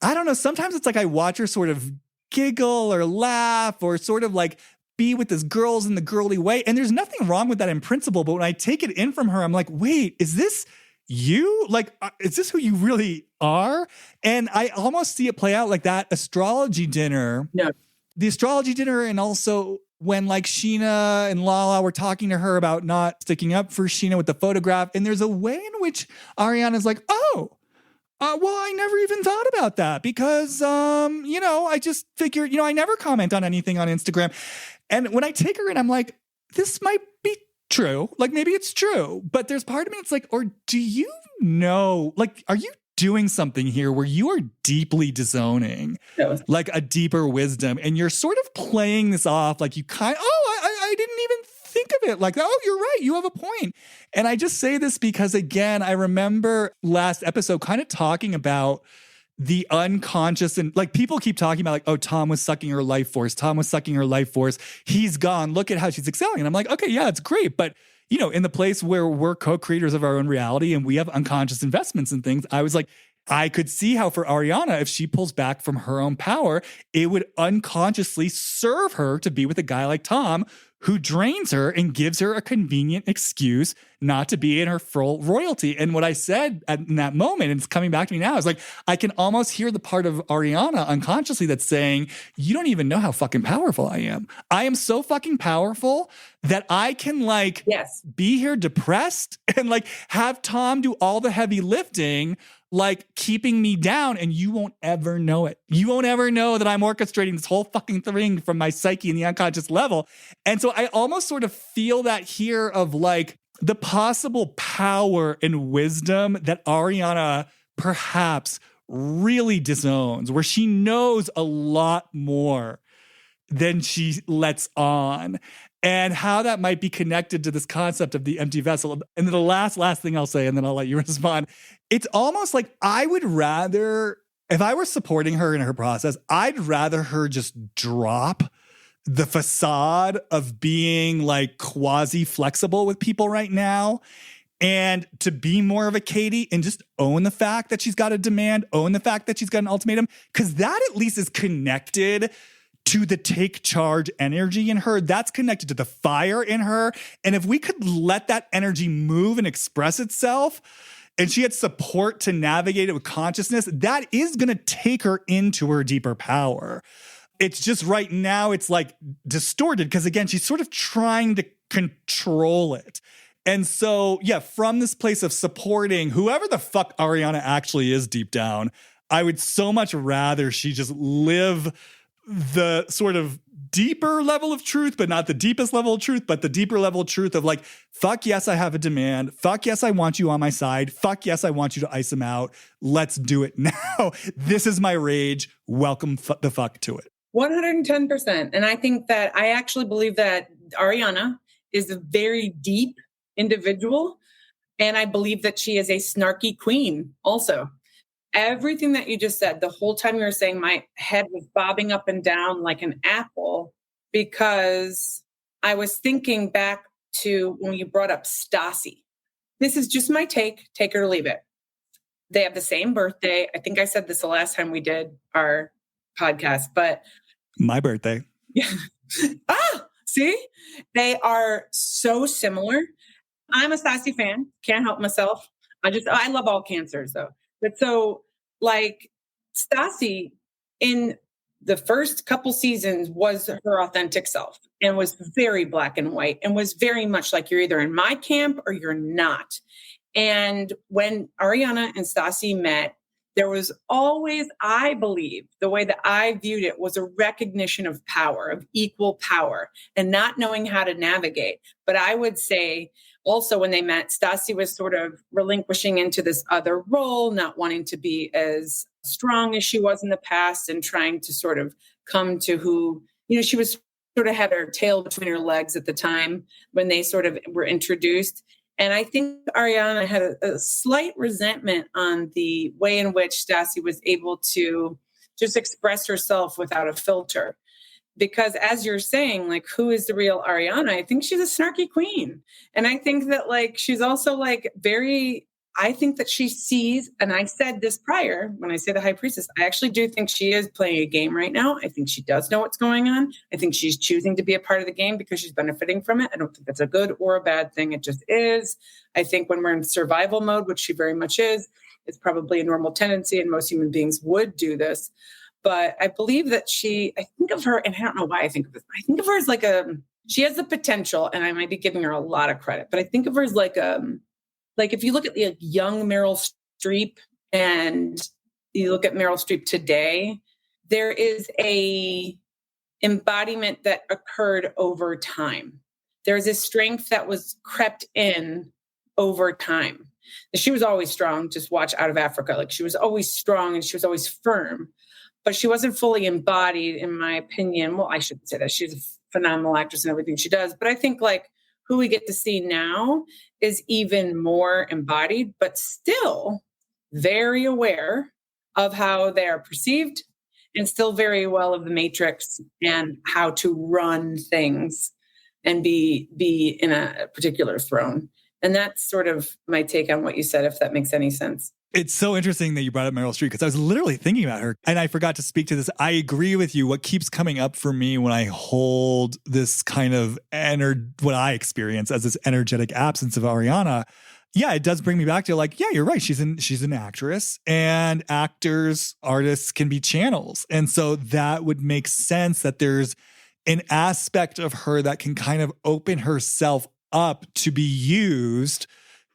I don't know, sometimes it's like I watch her sort of giggle or laugh or sort of like be with this girls in the girly way. And there's nothing wrong with that in principle. But when I take it in from her, I'm like, wait, is this you? Like, is this who you really are? And I almost see it play out like that astrology dinner. No. The astrology dinner, and also when like Scheana and Lala were talking to her about not sticking up for Scheana with the photograph. And there's a way in which Ariana's like, well, I never even thought about that because, I just figured, I never comment on anything on Instagram. And when I take her in, I'm like, this might be true. Like maybe it's true, but there's part of me it's like, or do you know, like, are you doing something here where you are deeply disowning like a deeper wisdom and you're sort of playing this off like you I didn't even think of it like, oh, you're right, you have a point. And I just say this because again, I remember last episode kind of talking about the unconscious and like people keep talking about like, oh, Tom was sucking her life force. Tom was sucking her life force. He's gone. Look at how she's excelling. And I'm like, okay, yeah, it's great. But in the place where we're co-creators of our own reality and we have unconscious investments and things, I was like, I could see how for Ariana, if she pulls back from her own power, it would unconsciously serve her to be with a guy like Tom who drains her and gives her a convenient excuse not to be in her full royalty. And what I said in that moment, and it's coming back to me now, is like, I can almost hear the part of Ariana unconsciously that's saying, you don't even know how fucking powerful I am. I am so fucking powerful that I can like be here depressed and like have Tom do all the heavy lifting, like keeping me down, and you won't ever know it. You won't ever know that I'm orchestrating this whole fucking thing from my psyche in the unconscious level. And so I almost sort of feel that here of like the possible power and wisdom that Ariana perhaps really disowns, where she knows a lot more than she lets on. And how that might be connected to this concept of the empty vessel. And then the last thing I'll say, and then I'll let you respond. It's almost like I would rather, if I were supporting her in her process, I'd rather her just drop the facade of being like quasi-flexible with people right now and to be more of a Katie and just own the fact that she's got a demand, own the fact that she's got an ultimatum, because that at least is connected to the take charge energy in her. That's connected to the fire in her. And if we could let that energy move and express itself, and she had support to navigate it with consciousness, that is going to take her into her deeper power. It's just right now, it's like distorted because again, she's sort of trying to control it. And so, yeah, from this place of supporting whoever the fuck Ariana actually is deep down, I would so much rather she just live the sort of deeper level of truth, but not the deepest level of truth, but the deeper level of truth of like, fuck yes, I have a demand. Fuck yes, I want you on my side. Fuck yes, I want you to ice them out. Let's do it now. This is my rage. Welcome the fuck to it. 110%. And I think that I actually believe that Ariana is a very deep individual. And I believe that she is a snarky queen also. everything that you just said, the whole time you were saying, my head was bobbing up and down like an apple because I was thinking back to when you brought up Stassi. This is just my take it or leave it. They have the same birthday. I think I said this the last time we did our podcast, but my birthday. Yeah. See, they are so similar. I'm a Stassi fan. Can't help myself. I love all cancers though. But so like Stassi in the first couple seasons was her authentic self and was very black and white and was very much like you're either in my camp or you're not. And when Ariana and Stassi met, there was always, I believe, the way that I viewed it was a recognition of power, of equal power, and not knowing how to navigate. But I would say also when they met, Stassi was sort of relinquishing into this other role, not wanting to be as strong as she was in the past and trying to sort of come to who, she was sort of had her tail between her legs at the time when they sort of were introduced. And I think Ariana had a slight resentment on the way in which Stassi was able to just express herself without a filter. Because as you're saying, like, who is the real Ariana? I think she's a snarky queen. And I think that, like, she's also, like, I think that she sees, and I said this prior, when I say the high priestess, I actually do think she is playing a game right now. I think she does know what's going on. I think she's choosing to be a part of the game because she's benefiting from it. I don't think that's a good or a bad thing. It just is. I think when we're in survival mode, which she very much is, it's probably a normal tendency, and most human beings would do this. But I believe that I think of her, and I don't know why I think of this, I think of her as like she has the potential, and I might be giving her a lot of credit, but I think of her as like if you look at the young Meryl Streep and you look at Meryl Streep today, there is a embodiment that occurred over time. There's a strength that was crept in over time. She was always strong. Just watch Out of Africa. Like, she was always strong and she was always firm, but she wasn't fully embodied, in my opinion. Well, I shouldn't say that. She's a phenomenal actress in everything she does, but I think like who we get to see now is even more embodied, but still very aware of how they are perceived and still very well of the matrix and how to run things and be in a particular throne. And that's sort of my take on what you said, if that makes any sense. It's so interesting that you brought up Meryl Streep because I was literally thinking about her and I forgot to speak to this. I agree with you. What keeps coming up for me when I hold this kind of what I experience as this energetic absence of Ariana, yeah, it does bring me back to like, yeah, you're right. She's an actress, and artists can be channels. And so that would make sense that there's an aspect of her that can kind of open herself up to be used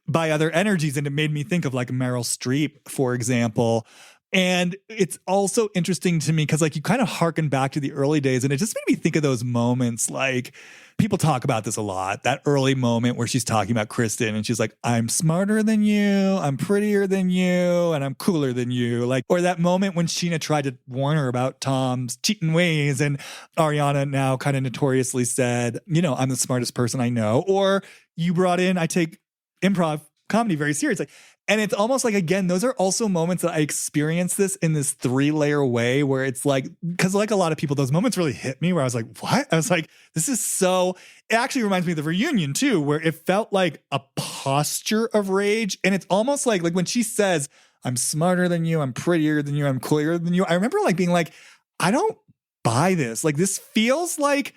by other energies. And it made me think of like Meryl Streep, for example. And it's also interesting to me because like you kind of harken back to the early days, and it just made me think of those moments. Like, people talk about this a lot, that early moment where she's talking about Kristen and she's like, I'm smarter than you, I'm prettier than you, and I'm cooler than you. Like, or that moment when Scheana tried to warn her about Tom's cheating ways, and Ariana now kind of notoriously said, I'm the smartest person I know. Or you brought in, I take improv comedy very seriously. And it's almost like, again, those are also moments that I experience this in this 3-layer way where it's like, because like a lot of people, those moments really hit me where I was like, what? I was like, this is so, it actually reminds me of the reunion too, where it felt like a posture of rage. And it's almost like when she says, I'm smarter than you, I'm prettier than you, I'm clearer than you. I remember like being like, I don't buy this. Like, this feels like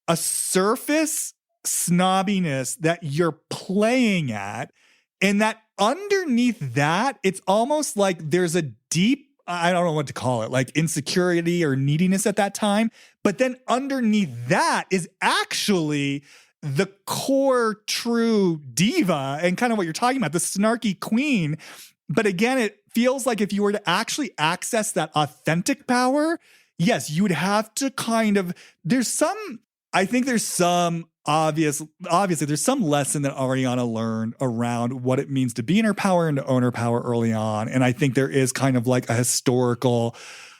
a surface snobbiness that you're playing at. And that underneath that, it's almost like there's a deep, I don't know what to call it, like insecurity or neediness at that time. But then underneath that is actually the core true diva and kind of what you're talking about, the snarky queen. But again, it feels like if you were to actually access that authentic power, yes, you would have to kind of, obviously there's some lesson that Ariana learned around what it means to be in her power and to own her power early on. And I think there is kind of like a historical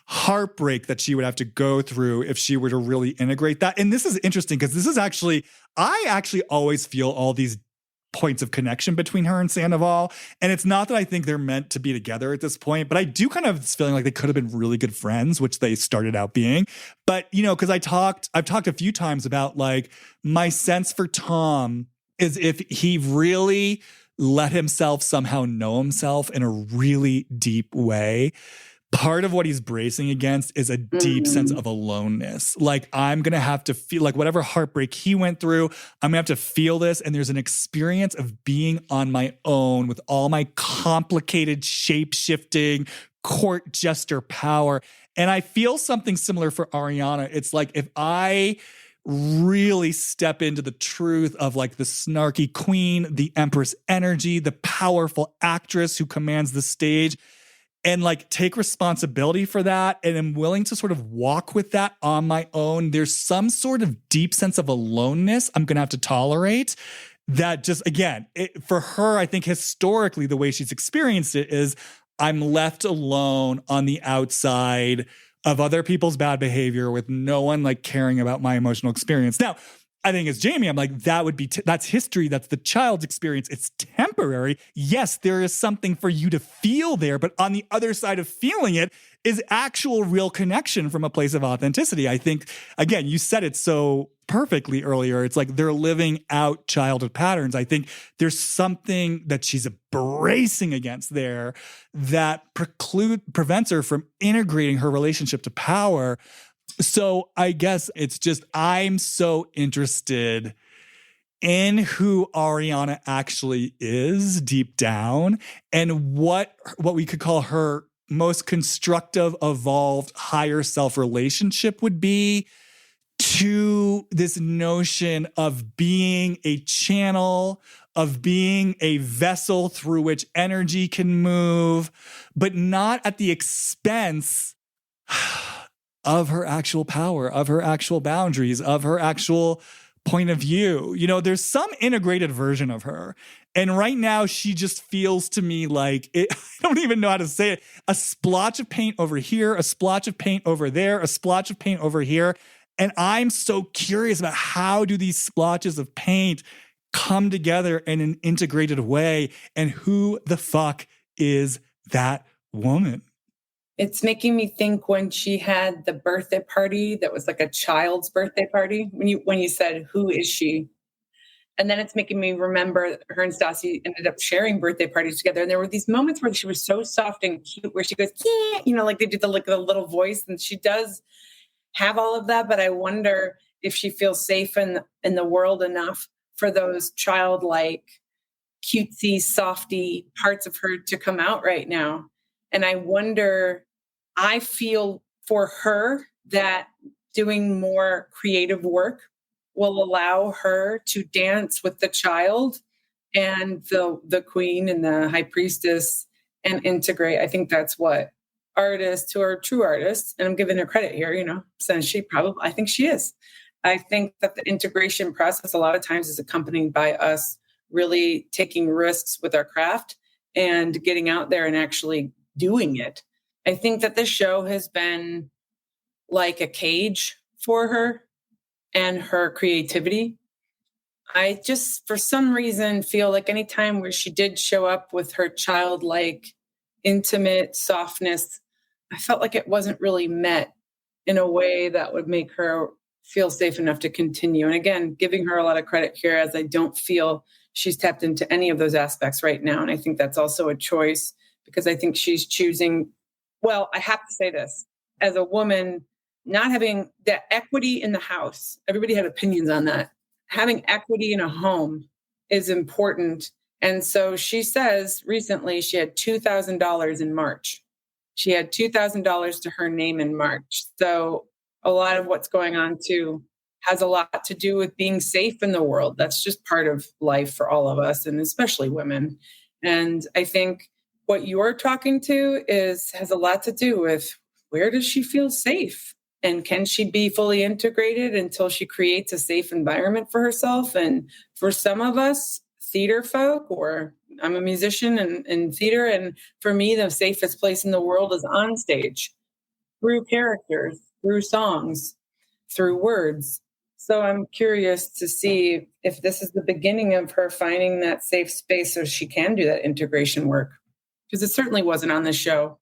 heartbreak that she would have to go through if she were to really integrate that. And this is interesting because I actually always feel all these points of connection between her and Sandoval. And it's not that I think they're meant to be together at this point, but I do kind of have this feeling like they could have been really good friends, which they started out being. But, because I've talked a few times about like my sense for Tom is if he really let himself somehow know himself in a really deep way, part of what he's bracing against is a deep sense of aloneness. Like, I'm going to have to feel like whatever heartbreak he went through, I'm going to have to feel this. And there's an experience of being on my own with all my complicated shape-shifting court jester power. And I feel something similar for Ariana. It's like, if I really step into the truth of like the snarky queen, the empress energy, the powerful actress who commands the stage, and like take responsibility for that, and am willing to sort of walk with that on my own, there's some sort of deep sense of aloneness I'm going to have to tolerate that just, again, for her, I think historically the way she's experienced it is I'm left alone on the outside of other people's bad behavior with no one like caring about my emotional experience. Now, I think as Jamie, I'm like, that would be, that's history. That's the child's experience. It's temporary. Yes, there is something for you to feel there, but on the other side of feeling it is actual real connection from a place of authenticity. I think, again, you said it so perfectly earlier. It's like they're living out childhood patterns. I think there's something that she's bracing against there that prevents her from integrating her relationship to power. So I guess it's just, I'm so interested in who Ariana actually is deep down and what we could call her most constructive, evolved, higher self relationship would be to this notion of being a channel, of being a vessel through which energy can move, but not at the expense of her actual power, of her actual boundaries, of her actual point of view. There's some integrated version of her. And right now she just feels to me like, I don't even know how to say it, a splotch of paint over here, a splotch of paint over there, a splotch of paint over here. And I'm so curious about how do these splotches of paint come together in an integrated way? And who the fuck is that woman? It's making me think when she had the birthday party that was like a child's birthday party, when you said, who is she? And then it's making me remember her and Stassi ended up sharing birthday parties together. And there were these moments where she was so soft and cute, where she goes, yeah, like they did the little voice. And she does have all of that. But I wonder if she feels safe in the world enough for those childlike, cutesy, softy parts of her to come out right now. And I feel for her that doing more creative work will allow her to dance with the child and the queen and the high priestess and integrate. I think that's what artists who are true artists, and I'm giving her credit here, since I think she is. I think that the integration process a lot of times is accompanied by us really taking risks with our craft and getting out there and actually doing it. I think that this show has been like a cage for her and her creativity. I just, for some reason, feel like any time where she did show up with her childlike, intimate softness, I felt like it wasn't really met in a way that would make her feel safe enough to continue. And again, giving her a lot of credit here, as I don't feel she's tapped into any of those aspects right now. And I think that's also a choice, because I think she's choosing. Well, I have to say this, as a woman, not having that equity in the house, everybody had opinions on that. Having equity in a home is important. And so she says recently she had $2,000 in March. She had $2,000 to her name in March. So a lot of what's going on too has a lot to do with being safe in the world. That's just part of life for all of us, and especially women. And I think what you're talking to has a lot to do with, where does she feel safe? And can she be fully integrated until she creates a safe environment for herself? And for some of us, theater folk, or I'm a musician in theater, and for me, the safest place in the world is on stage, through characters, through songs, through words. So I'm curious to see if this is the beginning of her finding that safe space so she can do that integration work. Because it certainly wasn't on the show.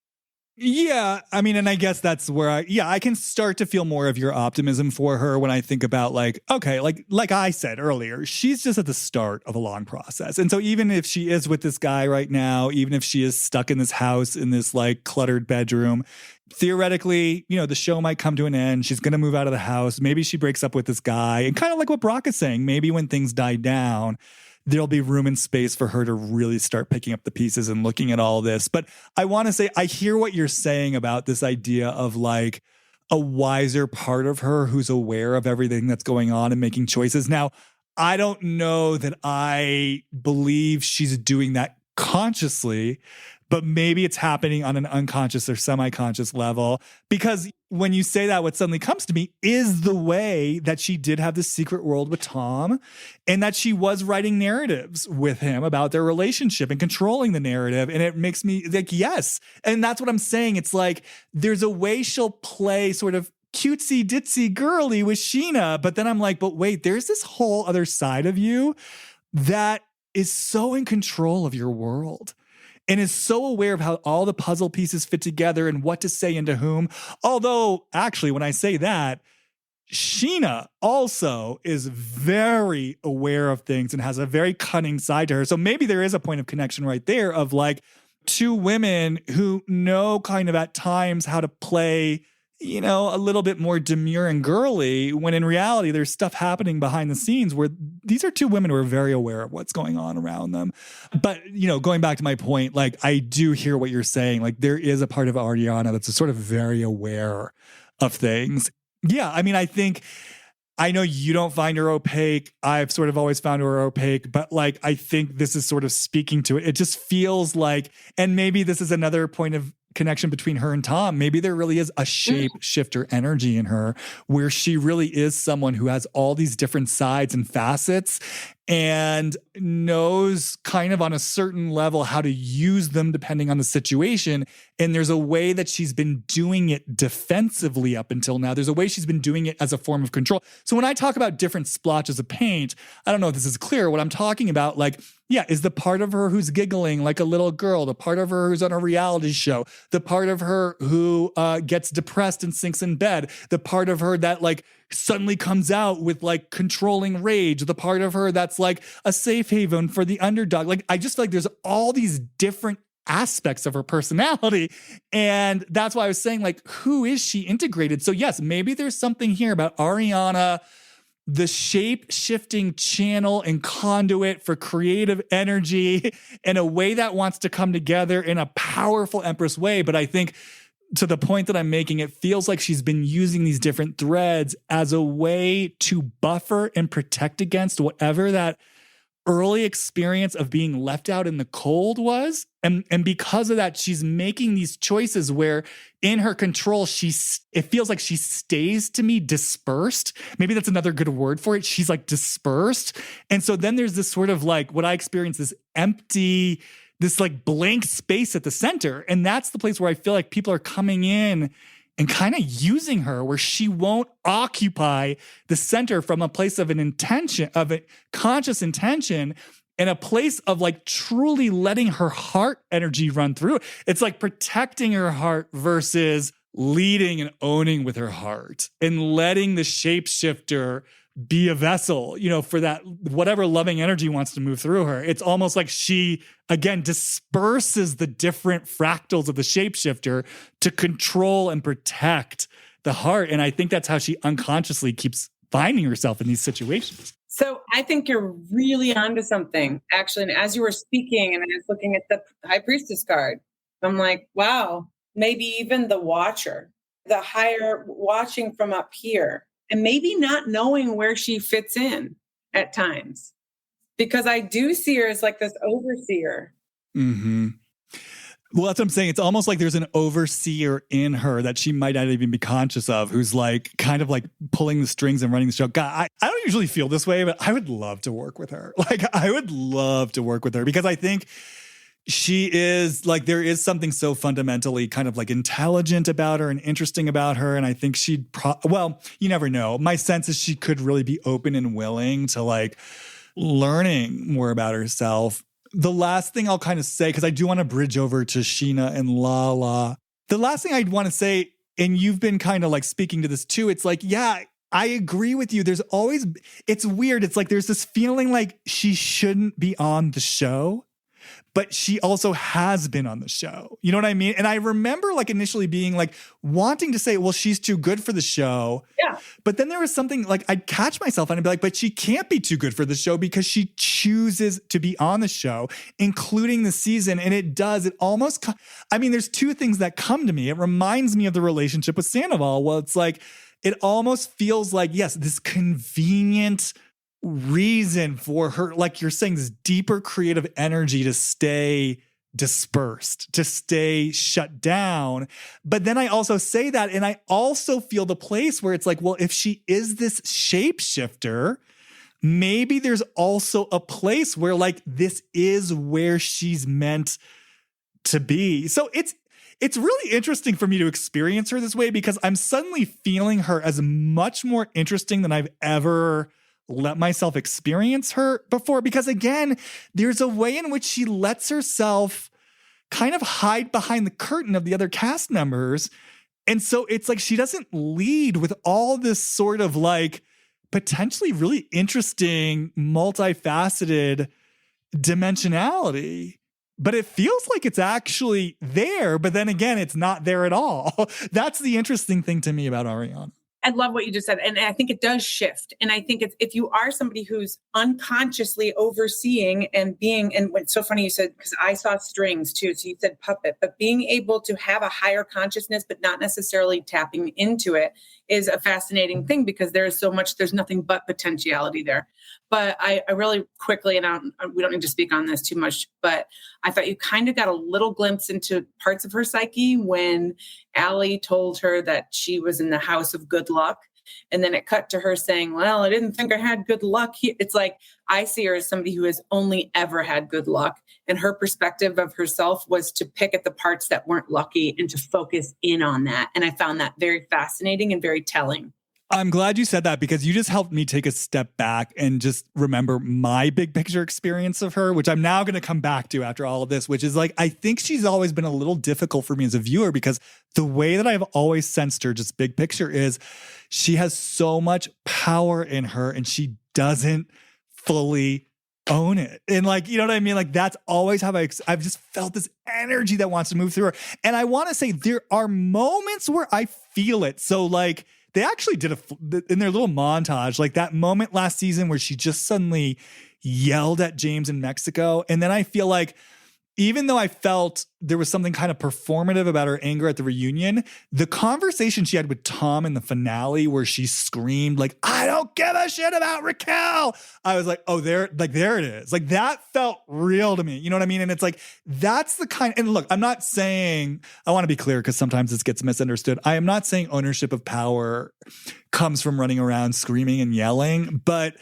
Yeah, I mean, and I guess that's where I can start to feel more of your optimism for her when I think about like, okay, like I said earlier, she's just at the start of a long process. And so even if she is with this guy right now, even if she is stuck in this house, in this like cluttered bedroom, theoretically, the show might come to an end. She's going to move out of the house. Maybe she breaks up with this guy. And kind of like what Brock is saying, maybe when things die down, there'll be room and space for her to really start picking up the pieces and looking at all this. But I want to say, I hear what you're saying about this idea of like a wiser part of her who's aware of everything that's going on and making choices. Now, I don't know that I believe she's doing that consciously, but maybe it's happening on an unconscious or semi-conscious level. Because when you say that, what suddenly comes to me is the way that she did have this secret world with Tom, and that she was writing narratives with him about their relationship and controlling the narrative. And it makes me like, yes. And that's what I'm saying. It's like, there's a way she'll play sort of cutesy ditzy girly with Scheana. But then I'm like, but wait, there's this whole other side of you that is so in control of your world and is so aware of how all the puzzle pieces fit together and what to say and to whom. Although, actually, when I say that, Scheana also is very aware of things and has a very cunning side to her. So maybe there is a point of connection right there of like two women who know kind of at times how to play, a little bit more demure and girly, when in reality, there's stuff happening behind the scenes where these are two women who are very aware of what's going on around them. But, going back to my point, like, I do hear what you're saying. Like, there is a part of Ariana that's sort of very aware of things. Yeah, I mean, I know you don't find her opaque. I've sort of always found her opaque, but like, I think this is sort of speaking to it. It just feels like, and maybe this is another point of connection between her and Tom. Maybe there really is a shape shifter energy in her where she really is someone who has all these different sides and facets and knows kind of on a certain level how to use them depending on the situation. And there's a way that she's been doing it defensively up until now. There's a way she's been doing it as a form of control. So when I talk about different splotches of paint, I don't know if this is clear. What I'm talking about, like, yeah, is the part of her who's giggling like a little girl, the part of her who's on a reality show, the part of her who gets depressed and sinks in bed, the part of her that like suddenly comes out with like controlling rage, the part of her that's like a safe haven for the underdog. Like, I just feel like there's all these different aspects of her personality. And that's why I was saying, like, who is she integrated? So yes, maybe there's something here about Ariana, the shape-shifting channel and conduit for creative energy in a way that wants to come together in a powerful Empress way. But I think, to the point that I'm making, it feels like she's been using these different threads as a way to buffer and protect against whatever that early experience of being left out in the cold was. And because of that, she's making these choices where in her control, it feels like she stays, to me, dispersed. Maybe that's another good word for it. She's like dispersed. And so then there's this sort of like what I experience, this empty, this like blank space at the center. And that's the place where I feel like people are coming in and kind of using her, where she won't occupy the center from a place of an intention, of a conscious intention, and a place of like truly letting her heart energy run through. It's like protecting her heart versus leading and owning with her heart and letting the shapeshifter be a vessel, for that, whatever loving energy wants to move through her. It's almost like she, again, disperses the different fractals of the shapeshifter to control and protect the heart. And I think that's how she unconsciously keeps finding herself in these situations. So I think you're really onto something, actually. And as you were speaking and I was looking at the High Priestess card, I'm like, wow, maybe even the Watcher, the higher watching from up here, and maybe not knowing where she fits in at times, because I do see her as like this overseer. Mm-hmm. Well, that's what I'm saying. It's almost like there's an overseer in her that she might not even be conscious of, who's like kind of like pulling the strings and running the show. God, I don't usually feel this way, but I would love to work with her. Like, I would love to work with her because I think She is like, there is something so fundamentally kind of like intelligent about her and interesting about her. And I think she'd well, you never know. My sense is she could really be open and willing to like learning more about herself. The last thing I'll kind of say, because I do want to bridge over to Scheana and Lala. The last thing I'd want to say, and you've been kind of like speaking to this too, it's like, yeah, I agree with you. There's always, it's weird. It's like there's this feeling like she shouldn't be on the show, but she also has been on the show. You know what I mean? And I remember like initially being like wanting to say, well, she's too good for the show. Yeah. But then there was something like I'd catch myself and I'd be like, but she can't be too good for the show because she chooses to be on the show, including the season. And it almost, I mean, there's two things that come to me. It reminds me of the relationship with Sandoval. Well, it's like, it almost feels like, yes, this convenient reason for her, like you're saying, this deeper creative energy to stay dispersed, to stay shut down. But then I also say that, and I also feel the place where it's like, well, if she is this shapeshifter, maybe there's also a place where like this is where she's meant to be. So it's really interesting for me to experience her this way because I'm suddenly feeling her as much more interesting than I've ever let myself experience her before. Because again, there's a way in which she lets herself kind of hide behind the curtain of the other cast members. And so it's like she doesn't lead with all this sort of like potentially really interesting, multifaceted dimensionality. But it feels like it's actually there, but then again, it's not there at all. That's the interesting thing to me about Ariana. I love what you just said. And I think it does shift. And I think if you are somebody who's unconsciously overseeing and being, and what's so funny you said, because I saw strings too. So you said puppet, but being able to have a higher consciousness, but not necessarily tapping into it is a fascinating thing because there's so much, there's nothing but potentiality there. But I really quickly, and we don't need to speak on this too much, but I thought you kind of got a little glimpse into parts of her psyche when Allie told her that she was in the house of good luck. And then it cut to her saying, well, I didn't think I had good luck. It's like, I see her as somebody who has only ever had good luck. And her perspective of herself was to pick at the parts that weren't lucky and to focus in on that. And I found that very fascinating and very telling. I'm glad you said that because you just helped me take a step back and just remember my big picture experience of her, which I'm now going to come back to after all of this, which is like, I think she's always been a little difficult for me as a viewer because the way that I've always sensed her, just big picture, is she has so much power in her and she doesn't fully own it. And like, you know what I mean? Like that's always how I've just felt this energy that wants to move through her. And I want to say there are moments where I feel it. So like, they actually did in their little montage, like that moment last season where she just suddenly yelled at James in Mexico. And then I feel like, even though I felt there was something kind of performative about her anger at the reunion, the conversation she had with Tom in the finale where she screamed like, I don't give a shit about Raquel. I was like, oh, there it is. Like that felt real to me. You know what I mean? And it's like, that's the kind, and look, I'm not saying, I want to be clear because sometimes this gets misunderstood. I am not saying ownership of power comes from running around screaming and yelling, but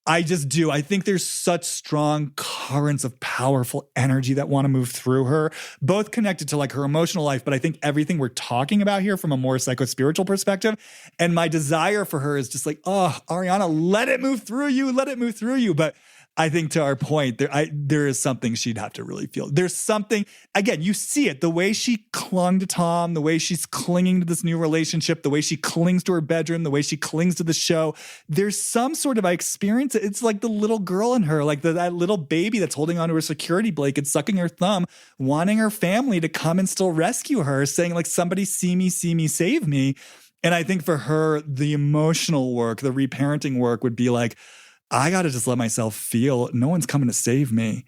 I just do. I think there's such strong currents of powerful energy that want to move through her, both connected to like her emotional life, but I think everything we're talking about here from a more psycho-spiritual perspective. And my desire for her is just like, oh, Ariana, let it move through you. Let it move through you. But I think to our point, there is something she'd have to really feel. There's something, again, you see it, the way she clung to Tom, the way she's clinging to this new relationship, the way she clings to her bedroom, the way she clings to the show. There's some sort of, I experience it. It's like the little girl in her, like that little baby that's holding onto her security blanket, sucking her thumb, wanting her family to come and still rescue her, saying like, somebody see me, save me. And I think for her, the emotional work, the reparenting work would be like, I got to just let myself feel no one's coming to save me.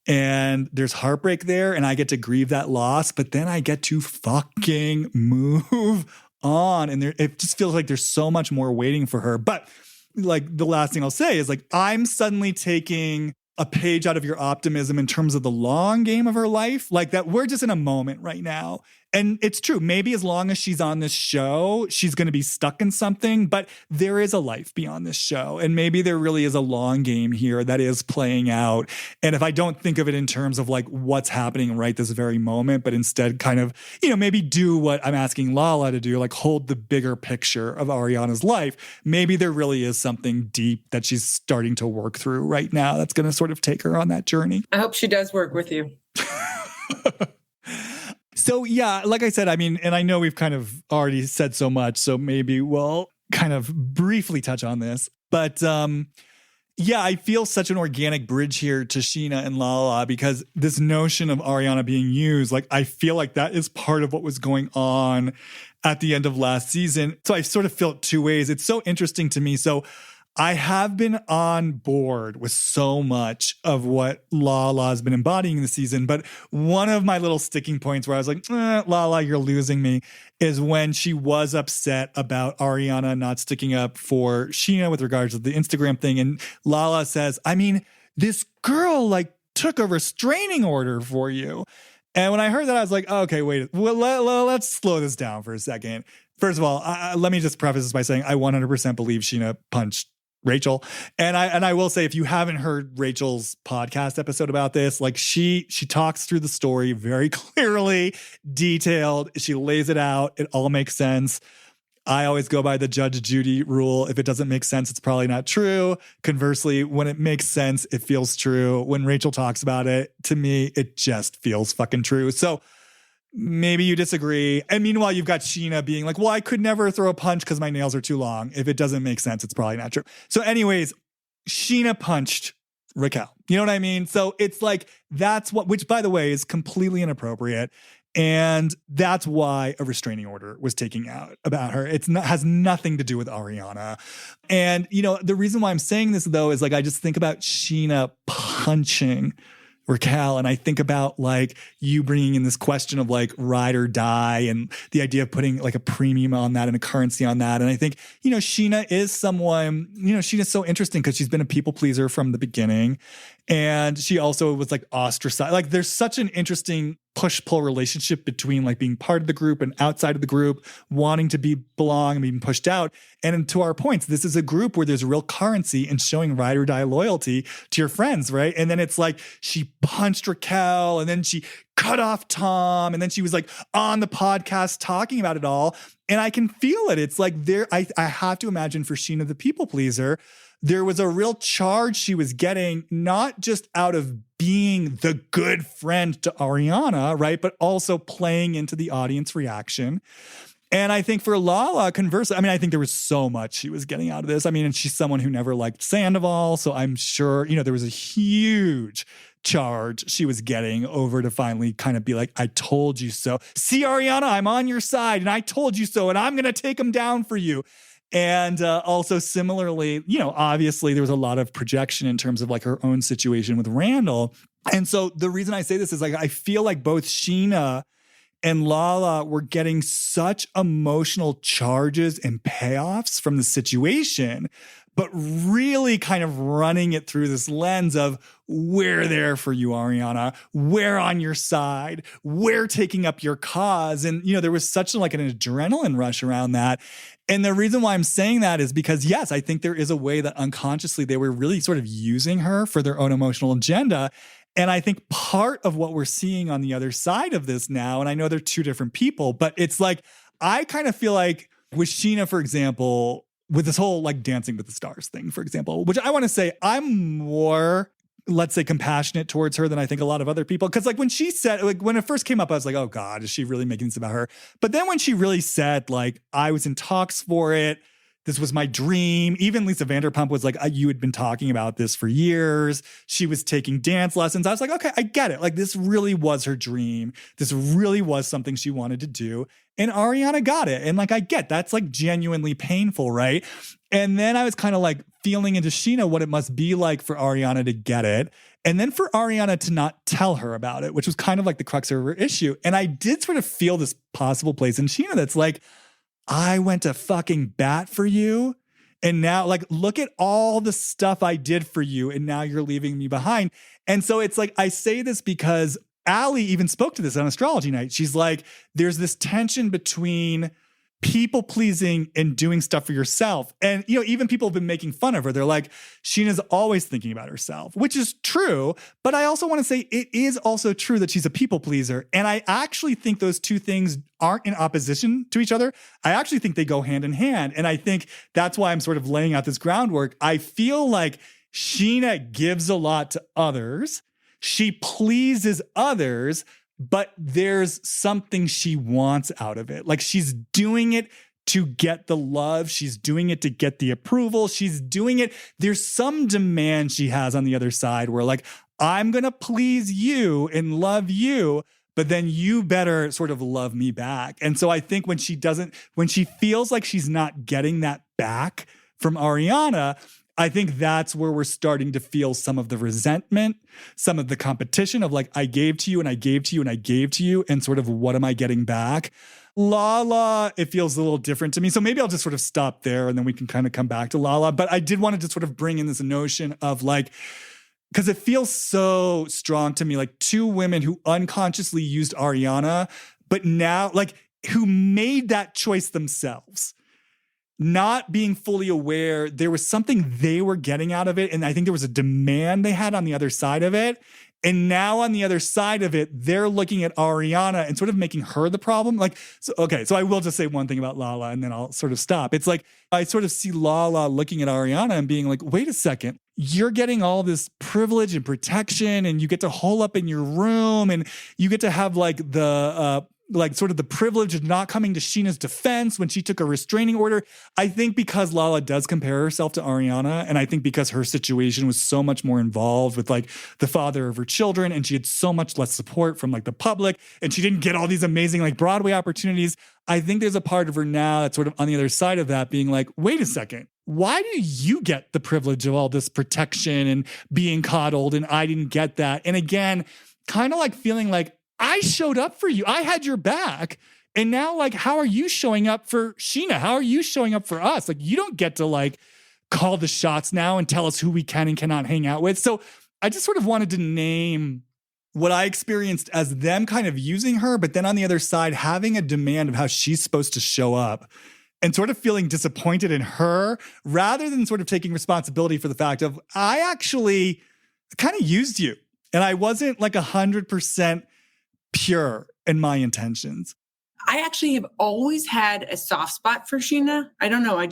And there's heartbreak there and I get to grieve that loss, but then I get to fucking move on. And it just feels like there's so much more waiting for her. But like the last thing I'll say is like, I'm suddenly taking a page out of your optimism in terms of the long game of her life, like that we're just in a moment right now. And it's true. Maybe as long as she's on this show, she's going to be stuck in something, but there is a life beyond this show. And maybe there really is a long game here that is playing out. And if I don't think of it in terms of like what's happening right this very moment, but instead kind of, maybe do what I'm asking Lala to do, like hold the bigger picture of Ariana's life, maybe there really is something deep that she's starting to work through right now that's going to sort of take her on that journey. I hope she does work with you. So, yeah, like I said, I mean, and I know we've kind of already said so much, so maybe we'll kind of briefly touch on this. But yeah, I feel such an organic bridge here to Scheana and Lala because this notion of Ariana being used, like, I feel like that is part of what was going on at the end of last season. So I sort of feel it two ways. It's so interesting to me. So I have been on board with so much of what Lala has been embodying this season, but one of my little sticking points where I was like, Lala, you're losing me, is when she was upset about Ariana not sticking up for Scheana with regards to the Instagram thing. And Lala says, I mean, this girl like took a restraining order for you. And when I heard that, I was like, oh, okay, wait, well, let's slow this down for a second. First of all, let me just preface this by saying I 100% believe Scheana punched Rachel. And I will say, if you haven't heard Rachel's podcast episode about this, like she talks through the story very clearly, detailed. She lays it out. It all makes sense. I always go by the Judge Judy rule. If it doesn't make sense, it's probably not true. Conversely, when it makes sense, it feels true. When Rachel talks about it, to me, it just feels fucking true. So maybe you disagree. And meanwhile, you've got Scheana being like, well, I could never throw a punch because my nails are too long. If it doesn't make sense, it's probably not true. So anyways, Scheana punched Raquel. You know what I mean? So it's like, that's what, which by the way, is completely inappropriate. And that's why a restraining order was taken out about her. It's not, has nothing to do with Ariana. And, the reason why I'm saying this though, is like, I just think about Scheana punching Raquel, and I think about like you bringing in this question of like ride or die and the idea of putting like a premium on that and a currency on that. And I think, Scheana is someone, Scheana's so interesting because she's been a people pleaser from the beginning. And she also was like ostracized. Like there's such an interesting push-pull relationship between like being part of the group and outside of the group, wanting to belong and being pushed out. And to our points, this is a group where there's real currency in showing ride or die loyalty to your friends, right? And then it's like she punched Raquel and then she cut off Tom and then she was like on the podcast talking about it all. And I can feel it. It's like I have to imagine for Scheana the people pleaser, there was a real charge she was getting, not just out of being the good friend to Ariana, right? But also playing into the audience reaction. And I think for Lala, conversely, I think there was so much she was getting out of this. And she's someone who never liked Sandoval. So I'm sure, there was a huge charge she was getting over to finally kind of be like, I told you so. See, Ariana, I'm on your side and I told you so. And I'm going to take them down for you. And also similarly, obviously there was a lot of projection in terms of like her own situation with Randall. And so the reason I say this is like, I feel like both Scheana and Lala were getting such emotional charges and payoffs from the situation, but really kind of running it through this lens of we're there for you, Ariana. We're on your side. We're taking up your cause. And, there was such like an adrenaline rush around that. And the reason why I'm saying that is because, yes, I think there is a way that unconsciously they were really sort of using her for their own emotional agenda. And I think part of what we're seeing on the other side of this now, and I know they're two different people, but it's like, I kind of feel like with Scheana, for example, with this whole like Dancing with the Stars thing, for example, which I want to say I'm more, let's say, compassionate towards her than I think a lot of other people. Because like when she said, like when it first came up, I was like, oh God, is she really making this about her? But then when she really said like, I was in talks for it, this was my dream. Even Lisa Vanderpump was like, you had been talking about this for years. She was taking dance lessons. I was like, okay, I get it. Like this really was her dream. This really was something she wanted to do. And Ariana got it. And like, I get that's like genuinely painful, right? And then I was kind of like feeling into Scheana what it must be like for Ariana to get it. And then for Ariana to not tell her about it, which was kind of like the crux of her issue. And I did sort of feel this possible place in Scheana that's like, I went to fucking bat for you. And now like, look at all the stuff I did for you. And now you're leaving me behind. And so it's like, I say this because Allie even spoke to this on Astrology Night. She's like, there's this tension between people pleasing and doing stuff for yourself. And, even people have been making fun of her. They're like, Scheana's always thinking about herself, which is true. But I also want to say it is also true that she's a people pleaser. And I actually think those two things aren't in opposition to each other. I actually think they go hand in hand. And I think that's why I'm sort of laying out this groundwork. I feel like Scheana gives a lot to others. She pleases others, but there's something she wants out of it. Like she's doing it to get the love. She's doing it to get the approval. She's doing it. There's some demand she has on the other side where like, I'm going to please you and love you, but then you better sort of love me back. And so I think when she feels like she's not getting that back from Ariana, I think that's where we're starting to feel some of the resentment, some of the competition of like, I gave to you and I gave to you and I gave to you, and sort of what am I getting back? Lala, it feels a little different to me. So maybe I'll just sort of stop there and then we can kind of come back to Lala. But I did want to sort of bring in this notion of like, because it feels so strong to me, like two women who unconsciously used Ariana, but now like who made that choice themselves. Not being fully aware, there was something they were getting out of it. And I think there was a demand they had on the other side of it. And now on the other side of it, they're looking at Ariana and sort of making her the problem. Like, so I will just say one thing about Lala and then I'll sort of stop. It's like, I sort of see Lala looking at Ariana and being like, wait a second, you're getting all this privilege and protection and you get to hole up in your room and you get to have like the, sort of the privilege of not coming to Scheana's defense when she took a restraining order. I think because Lala does compare herself to Ariana, and I think because her situation was so much more involved with like the father of her children, and she had so much less support from like the public, and she didn't get all these amazing like Broadway opportunities. I think there's a part of her now that's sort of on the other side of that being like, wait a second, why do you get the privilege of all this protection and being coddled and I didn't get that? And again, kind of like feeling like, I showed up for you. I had your back. And now, like, how are you showing up for Scheana? How are you showing up for us? Like, you don't get to, like, call the shots now and tell us who we can and cannot hang out with. So I just sort of wanted to name what I experienced as them kind of using her, but then on the other side, having a demand of how she's supposed to show up and sort of feeling disappointed in her rather than sort of taking responsibility for the fact of, I actually kind of used you. And I wasn't like 100% pure in my intentions. I actually have always had a soft spot for Scheana. I don't know.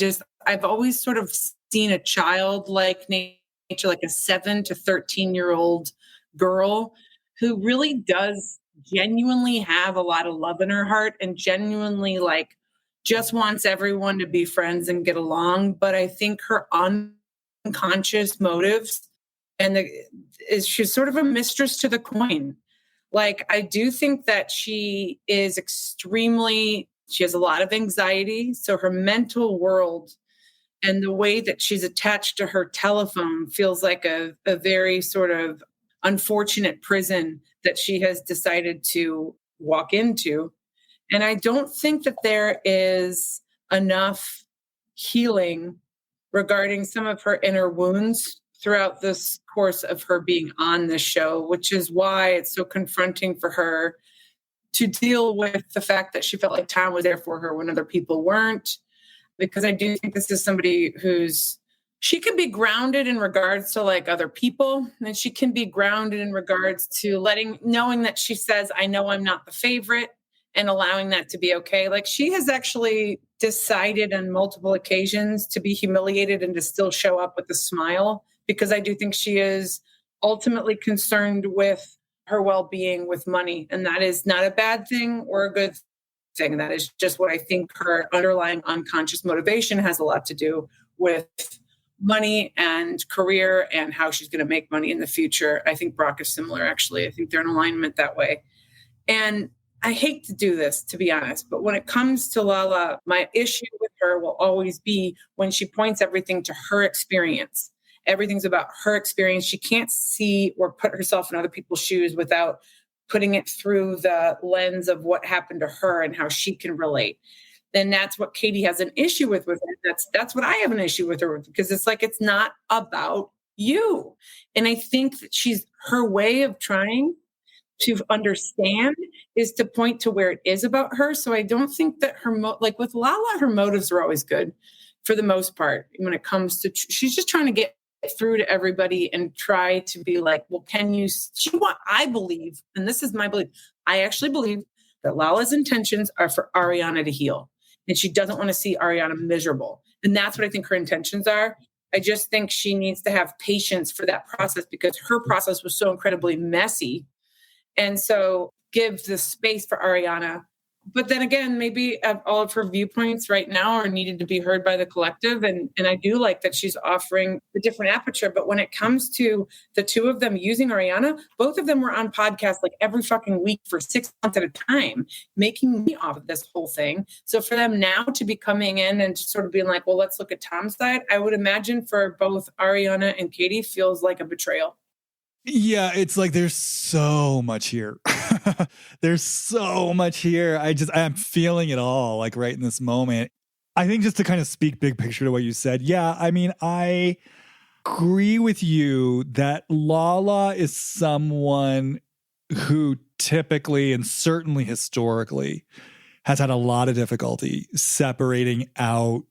I've always sort of seen a childlike nature, like a 7 to 13-year-old girl who really does genuinely have a lot of love in her heart and genuinely like just wants everyone to be friends and get along. But I think her unconscious motives she's sort of a mistress to the coin. Like, I do think that she has a lot of anxiety. So her mental world and the way that she's attached to her telephone feels like a very sort of unfortunate prison that she has decided to walk into. And I don't think that there is enough healing regarding some of her inner wounds throughout this course of her being on the show, which is why it's so confronting for her to deal with the fact that she felt like time was there for her when other people weren't. Because I do think this is somebody she can be grounded in regards to like other people, and she can be grounded in regards to knowing that she says, I know I'm not the favorite, and allowing that to be okay. Like, she has actually decided on multiple occasions to be humiliated and to still show up with a smile, because I do think she is ultimately concerned with her well-being with money. And that is not a bad thing or a good thing. That is just what I think her underlying unconscious motivation has a lot to do with money and career and how she's going to make money in the future. I think Brock is similar, actually. I think they're in alignment that way. And I hate to do this, to be honest, but when it comes to Lala, my issue with her will always be when she points everything to her experience. Everything's about her experience. She can't see or put herself in other people's shoes without putting it through the lens of what happened to her and how she can relate. Then that's what Katie has an issue with her. That's what I have an issue with her, because it's like, it's not about you. And I think that her way of trying to understand is to point to where it is about her. So I don't think that like with Lala, her motives are always good for the most part. When it comes to, she's just trying to get through to everybody and try to be like, well, I believe, and this is my belief, I actually believe that Lala's intentions are for Ariana to heal. And she doesn't want to see Ariana miserable. And that's what I think her intentions are. I just think she needs to have patience for that process because her process was so incredibly messy. And so give the space for Ariana. But then again, maybe all of her viewpoints right now are needed to be heard by the collective. And I do like that she's offering a different aperture. But when it comes to the two of them using Ariana, both of them were on podcasts like every fucking week for 6 months at a time, making money off of this whole thing. So for them now to be coming in and sort of being like, well, let's look at Tom's side, I would imagine for both Ariana and Katie feels like a betrayal. Yeah, it's like there's so much here. There's so much here. I'm feeling it all like right in this moment. I think just to kind of speak big picture to what you said. Yeah, I mean, I agree with you that Lala is someone who typically and certainly historically has had a lot of difficulty separating out,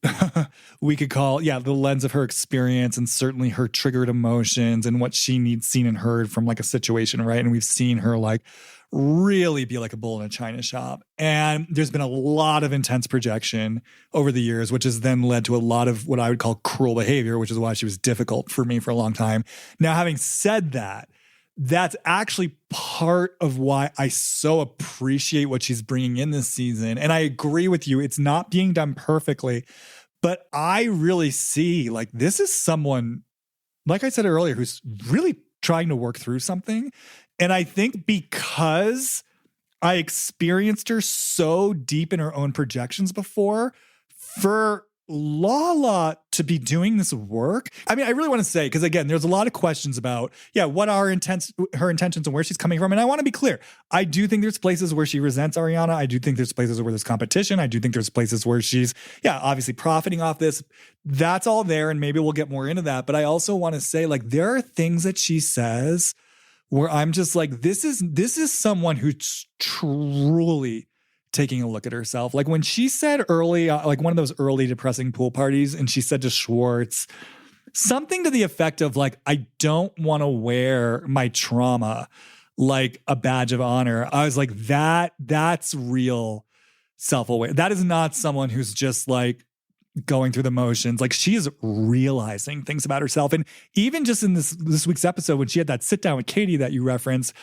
we could call, the lens of her experience and certainly her triggered emotions and what she needs seen and heard from like a situation, right? And we've seen her like really be like a bull in a china shop. And there's been a lot of intense projection over the years, which has then led to a lot of what I would call cruel behavior, which is why she was difficult for me for a long time. Now, having said that, that's actually part of why I so appreciate what she's bringing in this season. And I agree with you. It's not being done perfectly, but I really see like this is someone, like I said earlier, who's really trying to work through something. And I think because I experienced her so deep in her own projections before, for Lala to be doing this work. I mean, I really want to say, because again, there's a lot of questions about, what are her intentions and where she's coming from. And I want to be clear. I do think there's places where she resents Ariana. I do think there's places where there's competition. I do think there's places where she's, obviously profiting off this. That's all there. And maybe we'll get more into that. But I also want to say, like, there are things that she says where I'm just like, this is someone who's truly taking a look at herself. Like when she said early, like one of those early depressing pool parties, and she said to Schwartz something to the effect of like, I don't want to wear my trauma like a badge of honor. I was like, that's real self-aware. That is not someone who's just like going through the motions. Like she is realizing things about herself. And even just in this week's episode, when she had that sit down with Katie that you referenced,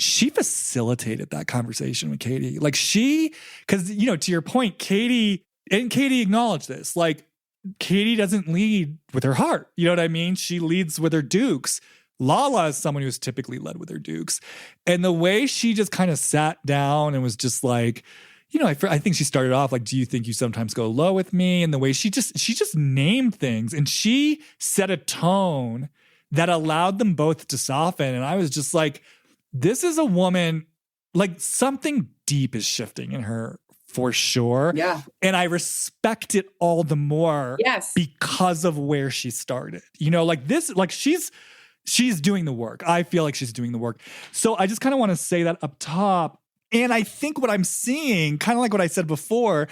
she facilitated that conversation with Katie. Like because, to your point, Katie acknowledged this. Like Katie doesn't lead with her heart. You know what I mean? She leads with her dukes. Lala is someone who's typically led with her dukes. And the way she just kind of sat down and was just like, I think she started off like, do you think you sometimes go low with me? And the way she just named things and she set a tone that allowed them both to soften. And I was just like, this is a woman, like something deep is shifting in her for sure. Yeah. And I respect it all the more because of where she started. Like this, like she's doing the work. I feel like she's doing the work. So I just kind of want to say that up top. And I think what I'm seeing, kind of like what I said before,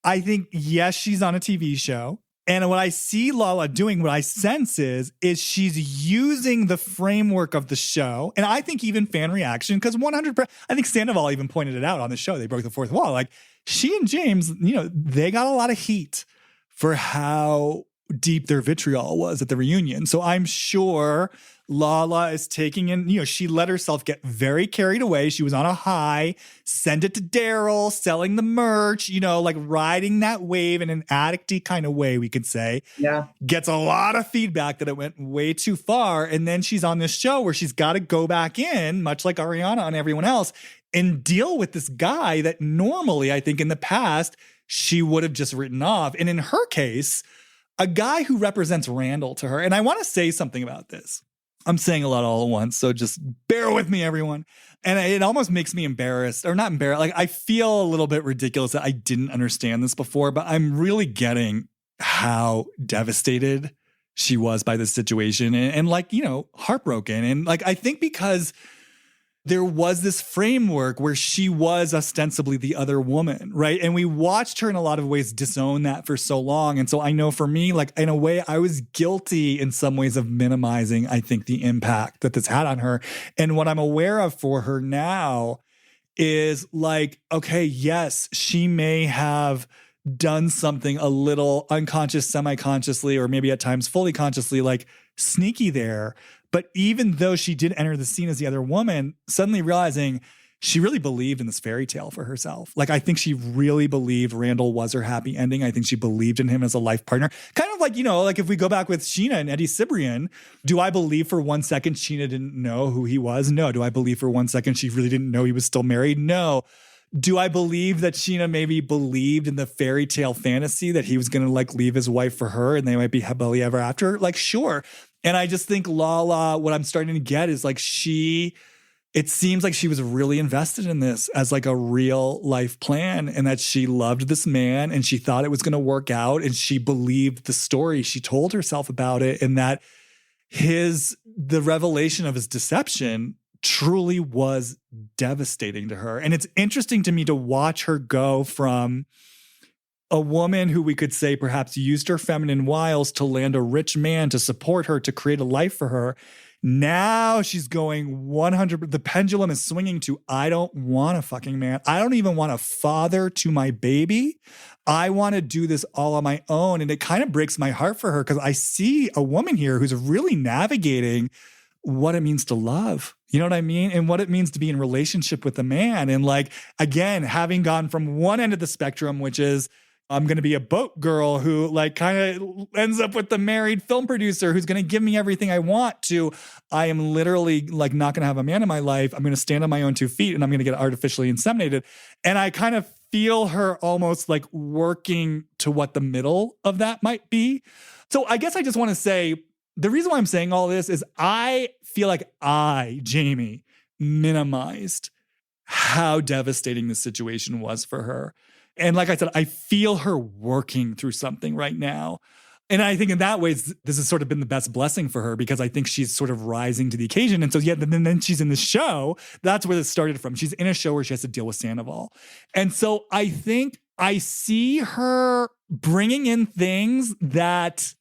I think, yes, she's on a TV show. And what I see Lala doing, what I sense is she's using the framework of the show. And I think even fan reaction, because 100%, I think Sandoval even pointed it out on the show. They broke the fourth wall. Like she and James, they got a lot of heat for how deep their vitriol was at the reunion. So I'm sure Lala is taking in, she let herself get very carried away. She was on a high, send it to Daryl, selling the merch, like riding that wave in an addict-y kind of way, we could say. Yeah. Gets a lot of feedback that it went way too far. And then she's on this show where she's got to go back in, much like Ariana and everyone else, and deal with this guy that normally, I think in the past, she would have just written off. And in her case, a guy who represents Randall to her. And I want to say something about this. I'm saying a lot all at once, so just bear with me, everyone. And it almost makes me embarrassed, or not embarrassed. Like I feel a little bit ridiculous that I didn't understand this before, but I'm really getting how devastated she was by this situation and like, heartbroken. And like, I think because there was this framework where she was ostensibly the other woman, right? And we watched her in a lot of ways disown that for so long. And so I know for me, like in a way, I was guilty in some ways of minimizing, I think, the impact that this had on her. And what I'm aware of for her now is like, okay, yes, she may have done something a little unconscious, semi-consciously, or maybe at times fully consciously, like sneaky there. But even though she did enter the scene as the other woman, suddenly realizing she really believed in this fairy tale for herself. Like, I think she really believed Randall was her happy ending. I think she believed in him as a life partner. Kind of like, you know, like if we go back with Scheana and Eddie Cibrian, do I believe for 1 second Scheana didn't know who he was? No. Do I believe for 1 second she really didn't know he was still married? No. Do I believe that Scheana maybe believed in the fairy tale fantasy that he was going to like leave his wife for her and they might be happily ever after? Like, sure. And I just think Lala, what I'm starting to get is like it seems like she was really invested in this as like a real life plan, and that she loved this man and she thought it was going to work out, and she believed the story she told herself about it, and that the revelation of his deception truly was devastating to her. And it's interesting to me to watch her go from a woman who we could say perhaps used her feminine wiles to land a rich man to support her, to create a life for her. Now she's going 100. The pendulum is swinging to, I don't want a fucking man. I don't even want a father to my baby. I want to do this all on my own. And it kind of breaks my heart for her, because I see a woman here who's really navigating what it means to love. You know what I mean? And what it means to be in relationship with a man. And like, again, having gone from one end of the spectrum, which is, I'm going to be a boat girl who like kind of ends up with the married film producer who's going to give me everything I want, to I am literally like not going to have a man in my life. I'm going to stand on my own 2 feet and I'm going to get artificially inseminated. And I kind of feel her almost like working to what the middle of that might be. So I guess I just want to say, the reason why I'm saying all this is I feel like Jamie, minimized how devastating this situation was for her. And like I said, I feel her working through something right now. And I think in that way, this has sort of been the best blessing for her, because I think she's sort of rising to the occasion. And so, yeah, then she's in this show. That's where this started from. She's in a show where she has to deal with Sandoval. And so I think I see her bringing in things that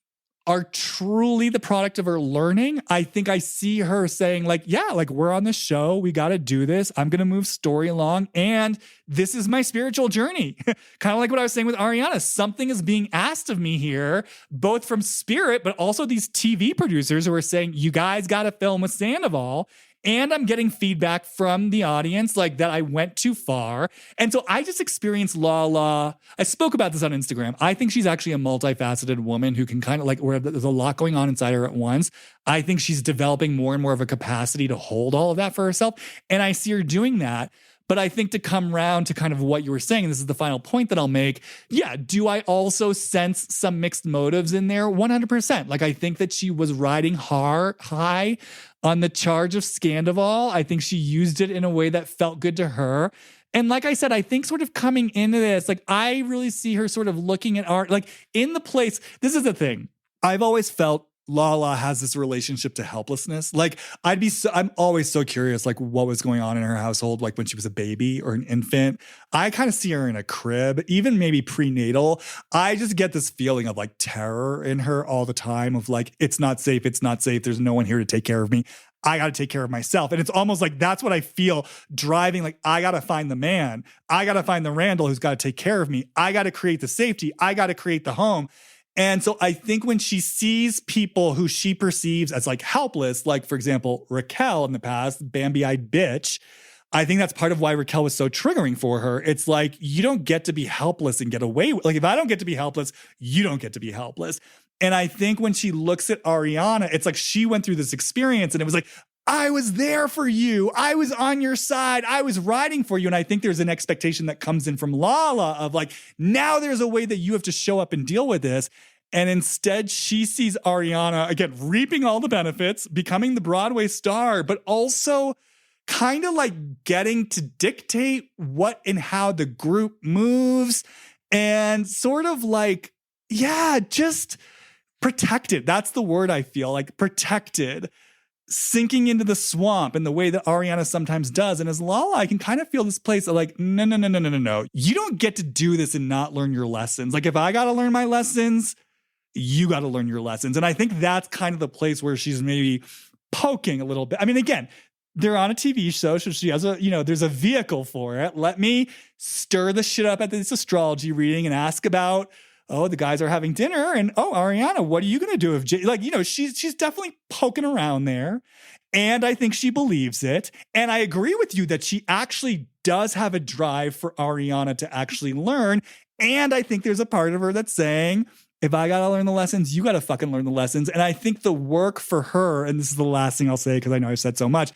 are truly the product of her learning. I think I see her saying like, yeah, like we're on the show. We got to do this. I'm going to move story along. And this is my spiritual journey. Kind of like what I was saying with Ariana. Something is being asked of me here, both from spirit, but also these TV producers who are saying, you guys got to film with Sandoval. And I'm getting feedback from the audience like that I went too far. And so I just experienced Lala. I spoke about this on Instagram. I think she's actually a multifaceted woman who can kind of like, where there's a lot going on inside her at once. I think she's developing more and more of a capacity to hold all of that for herself. And I see her doing that. But I think to come round to kind of what you were saying, and this is the final point that I'll make. Yeah, do I also sense some mixed motives in there? 100%. Like, I think that she was riding high on the charge of Scandival. I think she used it in a way that felt good to her. And like I said, I think sort of coming into this, like I really see her sort of looking at art, like in the place. This is the thing. I've always felt Lala has this relationship to helplessness. Like I'm always so curious, like what was going on in her household, like when she was a baby or an infant. I kind of see her in a crib, even maybe prenatal. I just get this feeling of like terror in her all the time of like, it's not safe. It's not safe. There's no one here to take care of me. I got to take care of myself. And it's almost like that's what I feel driving. Like, I got to find the man. I got to find the Randall who's got to take care of me. I got to create the safety. I got to create the home. And so I think when she sees people who she perceives as like helpless, like for example, Raquel in the past, Bambi-eyed bitch, I think that's part of why Raquel was so triggering for her. It's like, you don't get to be helpless and get away with, like, if I don't get to be helpless, you don't get to be helpless. And I think when she looks at Ariana, it's like she went through this experience and it was like, I was there for you. I was on your side. I was riding for you. And I think there's an expectation that comes in from Lala of like, now there's a way that you have to show up and deal with this. And instead she sees Ariana, again, reaping all the benefits, becoming the Broadway star, but also kind of like getting to dictate what and how the group moves and sort of like, yeah, just protected. That's the word I feel like, protected. sinking into the swamp in the way that Ariana sometimes does. And as Lala, I can kind of feel this place of like, no. You don't get to do this and not learn your lessons. Like if I got to learn my lessons, you got to learn your lessons. And I think that's kind of the place where she's maybe poking a little bit. I mean, again, they're on a TV show, so she has there's a vehicle for it. Let me stir the shit up at this astrology reading and ask about, the guys are having dinner, and Ariana, what are you going to do if she's definitely poking around there. And I think she believes it. And I agree with you that she actually does have a drive for Ariana to actually learn. And I think there's a part of her that's saying, if I got to learn the lessons, you got to fucking learn the lessons. And I think the work for her, and this is the last thing I'll say because I know I've said so much,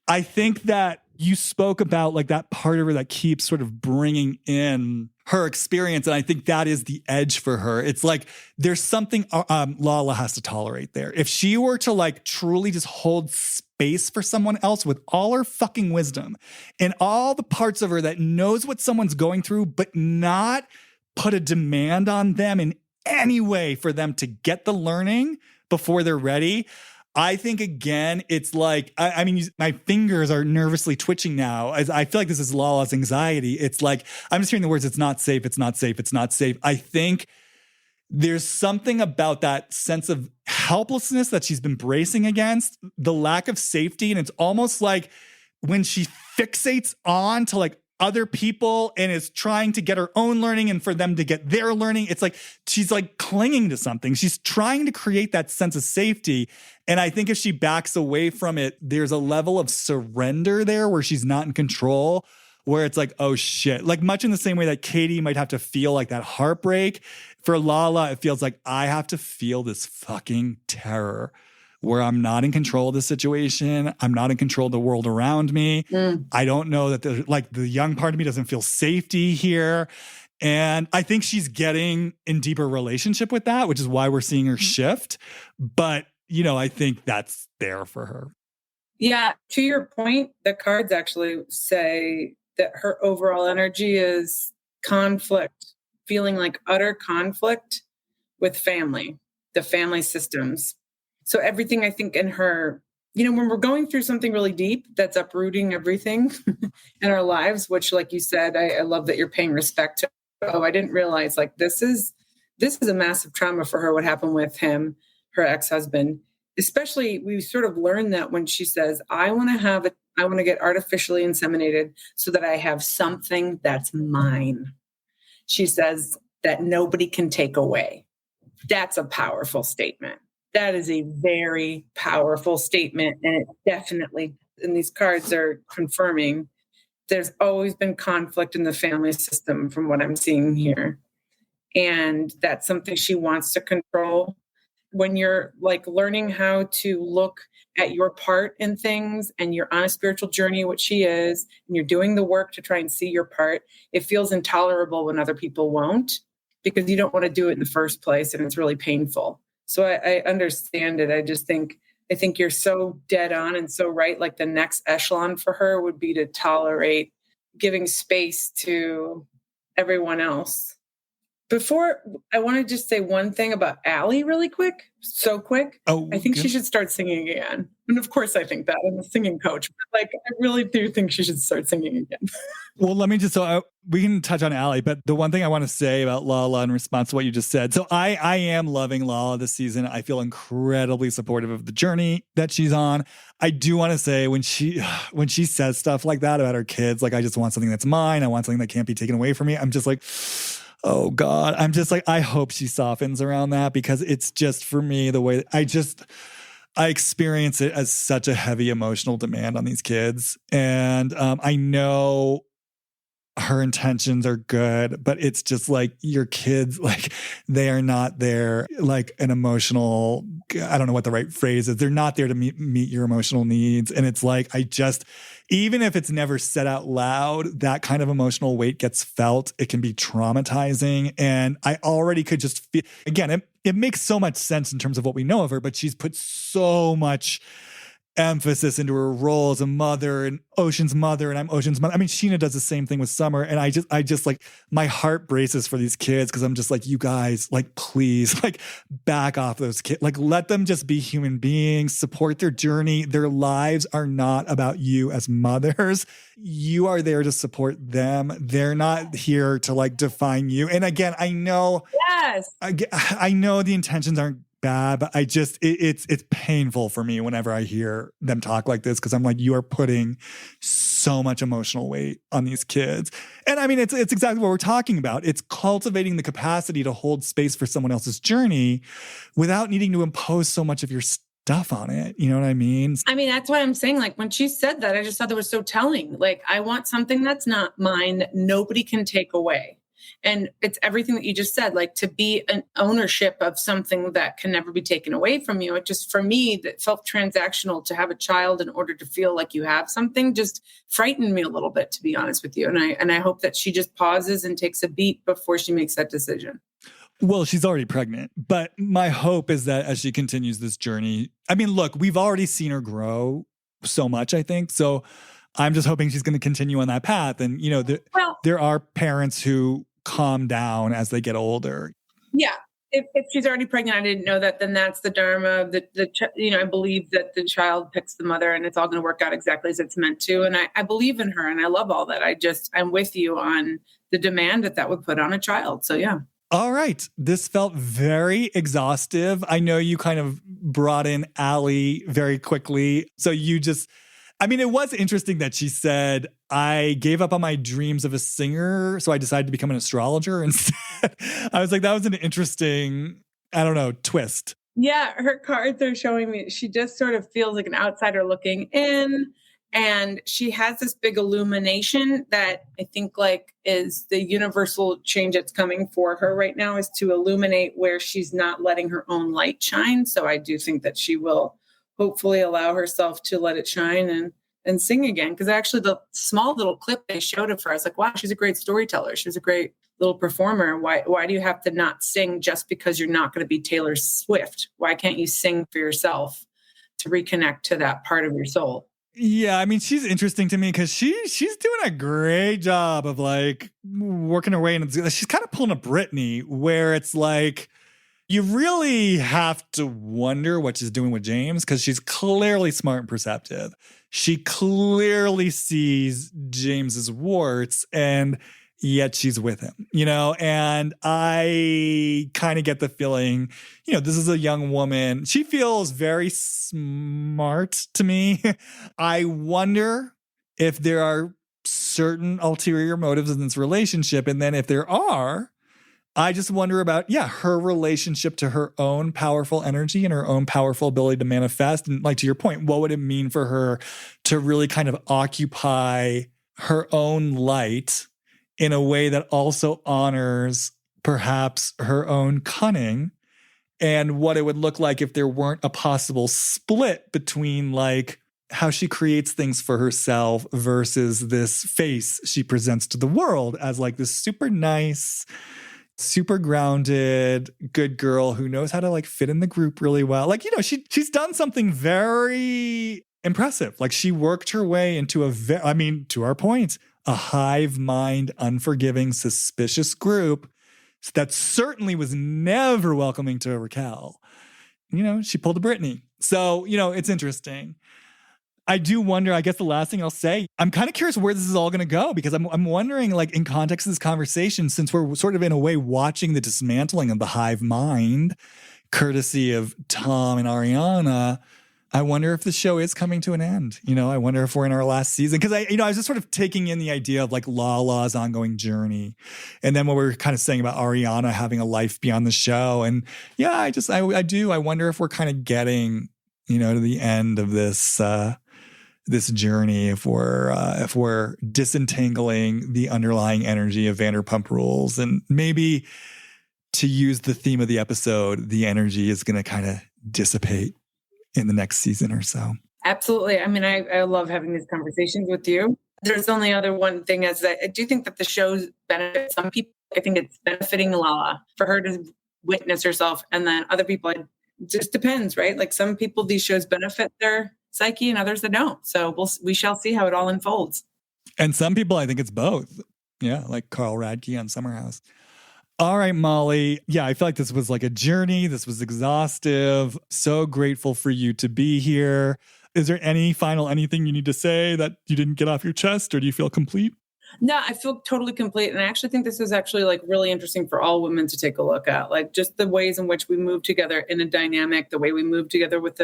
I think that you spoke about like that part of her that keeps sort of bringing in her experience. And I think that is the edge for her. It's like there's something Lala has to tolerate there. If she were to like truly just hold space for someone else with all her fucking wisdom and all the parts of her that knows what someone's going through, but not put a demand on them in any way for them to get the learning before they're ready. I think, again, it's like, I mean, my fingers are nervously twitching now. As I feel like this is Lala's anxiety. It's like, I'm just hearing the words, it's not safe, it's not safe, it's not safe. I think there's something about that sense of helplessness that she's been bracing against, the lack of safety. And it's almost like when she fixates on to like other people and is trying to get her own learning and for them to get their learning, it's like she's like clinging to something. She's trying to create that sense of safety. And I think if she backs away from it, there's a level of surrender there where she's not in control, where it's like, oh shit. Like much in the same way that Katie might have to feel like that heartbreak. For Lala, it feels like I have to feel this fucking terror where I'm not in control of the situation. I'm not in control of the world around me. I don't know that the young part of me doesn't feel safety here. And I think she's getting in deeper relationship with that, which is why we're seeing her shift. But, I think that's there for her. Yeah. To your point, the cards actually say that her overall energy is conflict, feeling like utter conflict with family, the family systems. So everything I think in her, when we're going through something really deep that's uprooting everything in our lives, which like you said, I love that you're paying respect to. Oh, I didn't realize like this is a massive trauma for her, what happened with him, her ex-husband. Especially we sort of learned that when she says, I want to get artificially inseminated so that I have something that's mine. She says that nobody can take away. That's a powerful statement. That is a very powerful statement. And it definitely, and these cards are confirming, there's always been conflict in the family system from what I'm seeing here. And that's something she wants to control. When you're like learning how to look at your part in things and you're on a spiritual journey, which she is, and you're doing the work to try and see your part, it feels intolerable when other people won't, because you don't want to do it in the first place. And it's really painful. So I understand it. I think you're so dead on and so right. Like the next echelon for her would be to tolerate giving space to everyone else. Before, I want to just say one thing about Allie really quick. So quick. Oh, I think she should start singing again. And of course I think that. I'm a singing coach. But like, I really do think she should start singing again. Well, let me just, we can touch on Allie, but the one thing I want to say about Lala in response to what you just said. So I am loving Lala this season. I feel incredibly supportive of the journey that she's on. I do want to say when she says stuff like that about her kids, like, I just want something that's mine. I want something that can't be taken away from me. I'm just like, oh God, I'm just like, I hope she softens around that, because it's just, for me, the way I experience it as such a heavy emotional demand on these kids. And I know her intentions are good, but it's just like your kids, like they are not there, like an emotional, I don't know what the right phrase is. They're not there to meet your emotional needs. And it's like, even if it's never said out loud, that kind of emotional weight gets felt. It can be traumatizing. And I already could just feel, again, it makes so much sense in terms of what we know of her, but she's put so much emphasis into her role as a mother and Ocean's mother, and I'm Ocean's mother. I mean, Scheana does the same thing with Summer, and I just like, my heart braces for these kids because I'm just like, you guys, like, please, like, back off those kids. Like, let them just be human beings, support their journey. Their lives are not about you as mothers. You are there to support them. They're not here to like define you. And again, I know, Yes. I know the intentions aren't bad, but I just, it's painful for me whenever I hear them talk like this, because I'm like, you are putting so much emotional weight on these kids. And I mean, it's exactly what we're talking about. It's cultivating the capacity to hold space for someone else's journey without needing to impose so much of your stuff on it. You know what I mean? I mean, that's what I'm saying. Like, when she said that, I just thought that was so telling. Like, I want something that's not mine, that nobody can take away. And it's everything that you just said, like, to be an ownership of something that can never be taken away from you. It just, for me, that felt transactional. To have a child in order to feel like you have something just frightened me a little bit, to be honest with you. And I hope that she just pauses and takes a beat before she makes that decision. Well, she's already pregnant, but my hope is that as she continues this journey, I mean, look, we've already seen her grow so much, I think. So I'm just hoping she's going to continue on that path. And, you know, there are parents who calm down as they get older. Yeah. If she's already pregnant, I didn't know that, then that's the dharma. I believe that the child picks the mother, and it's all going to work out exactly as it's meant to. And I believe in her, and I love all that. I'm with you on the demand that would put on a child. So yeah. All right. This felt very exhaustive. I know you kind of brought in Allie very quickly. So it was interesting that she said, I gave up on my dreams of a singer, so I decided to become an astrologer instead. I was like, that was an interesting, I don't know, twist. Yeah, her cards are showing me she just sort of feels like an outsider looking in. And she has this big illumination that I think like is the universal change that's coming for her right now, is to illuminate where she's not letting her own light shine. So I do think that she will hopefully allow herself to let it shine and sing again. Because actually the small little clip they showed of her, I was like, wow, she's a great storyteller. She's a great little performer. Why do you have to not sing just because you're not going to be Taylor Swift? Why can't you sing for yourself to reconnect to that part of your soul? Yeah, I mean, she's interesting to me because she's doing a great job of like working her way, and she's kind of pulling a Britney, where it's like you really have to wonder what she's doing with James, because she's clearly smart and perceptive. She clearly sees James's warts, and yet she's with him, you know? And I kind of get the feeling, you know, this is a young woman. She feels very smart to me. I wonder if there are certain ulterior motives in this relationship. And then if there are, I just wonder about, her relationship to her own powerful energy and her own powerful ability to manifest. And like, to your point, what would it mean for her to really kind of occupy her own light in a way that also honors perhaps her own cunning, and what it would look like if there weren't a possible split between like how she creates things for herself versus this face she presents to the world as like this super nice, super grounded, good girl who knows how to like fit in the group really well. Like, you know, she's done something very impressive. Like, she worked her way into to our point, a hive-mind, unforgiving, suspicious group that certainly was never welcoming to Raquel. You know, she pulled a Britney. So, you know, it's interesting. I do wonder, I guess the last thing I'll say, I'm kind of curious where this is all going to go, because I'm wondering, like, in context of this conversation, since we're sort of in a way watching the dismantling of the hive mind, courtesy of Tom and Ariana, I wonder if the show is coming to an end. You know, I wonder if we're in our last season. Because I was just sort of taking in the idea of like Lala's ongoing journey. And then what we were kind of saying about Ariana having a life beyond the show. And yeah, I wonder if we're kind of getting, you know, to the end of this, this journey, if we're disentangling the underlying energy of Vanderpump Rules. And maybe, to use the theme of the episode, the energy is going to kind of dissipate in the next season or so. Absolutely. I mean, I love having these conversations with you. There's only other one thing, is that I do think that the shows benefit some people. I think it's benefiting Lala for her to witness herself. And then other people, it just depends, right? Like, some people, these shows benefit their psyche and others that don't. So we shall see how it all unfolds. And some people, I think it's both. Yeah, like Carl Radke on Summer House. All right, Molly. Yeah, I feel like this was like a journey. This was exhaustive. So grateful for you to be here. Is there anything you need to say that you didn't get off your chest, or do you feel complete? No, I feel totally complete. And I actually think this is actually like really interesting for all women to take a look at, like just the ways in which we move together in a dynamic, the way we move together with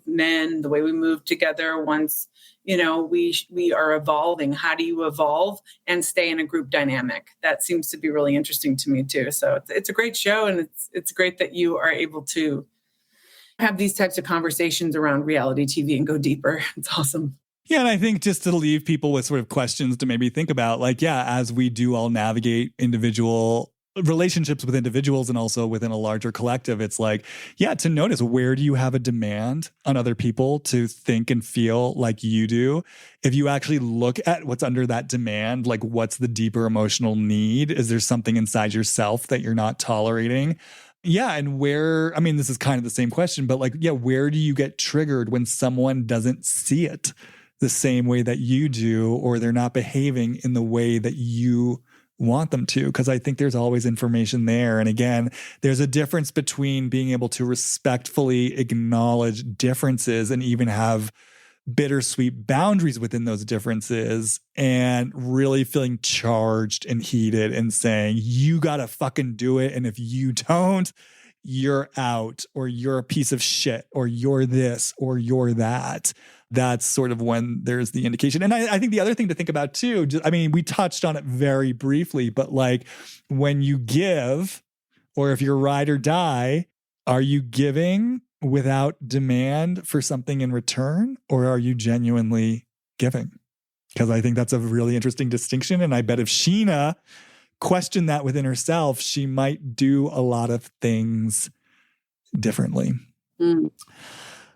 men, the way we move together once, we are evolving. How do you evolve and stay in a group dynamic? That seems to be really interesting to me too. So it's a great show, and it's great that you are able to have these types of conversations around reality TV and go deeper. It's awesome. Yeah, and I think just to leave people with sort of questions to maybe think about, like, yeah, as we do all navigate individual relationships with individuals and also within a larger collective, it's like, yeah, to notice, where do you have a demand on other people to think and feel like you do? If you actually look at what's under that demand, like what's the deeper emotional need? Is there something inside yourself that you're not tolerating? Yeah. And this is kind of the same question, but like, yeah, where do you get triggered when someone doesn't see it the same way that you do, or they're not behaving in the way that you want them to? Because I think there's always information there. And again, there's a difference between being able to respectfully acknowledge differences and even have bittersweet boundaries within those differences, and really feeling charged and heated and saying, you gotta fucking do it. And if you don't, you're out, or you're a piece of shit, or you're this, or you're that. That's sort of when there's the indication. And I think the other thing to think about too, we touched on it very briefly, but like when you give, or if you're ride or die, are you giving without demand for something in return, or are you genuinely giving? Because I think that's a really interesting distinction. And I bet if Scheana questioned that within herself, she might do a lot of things differently.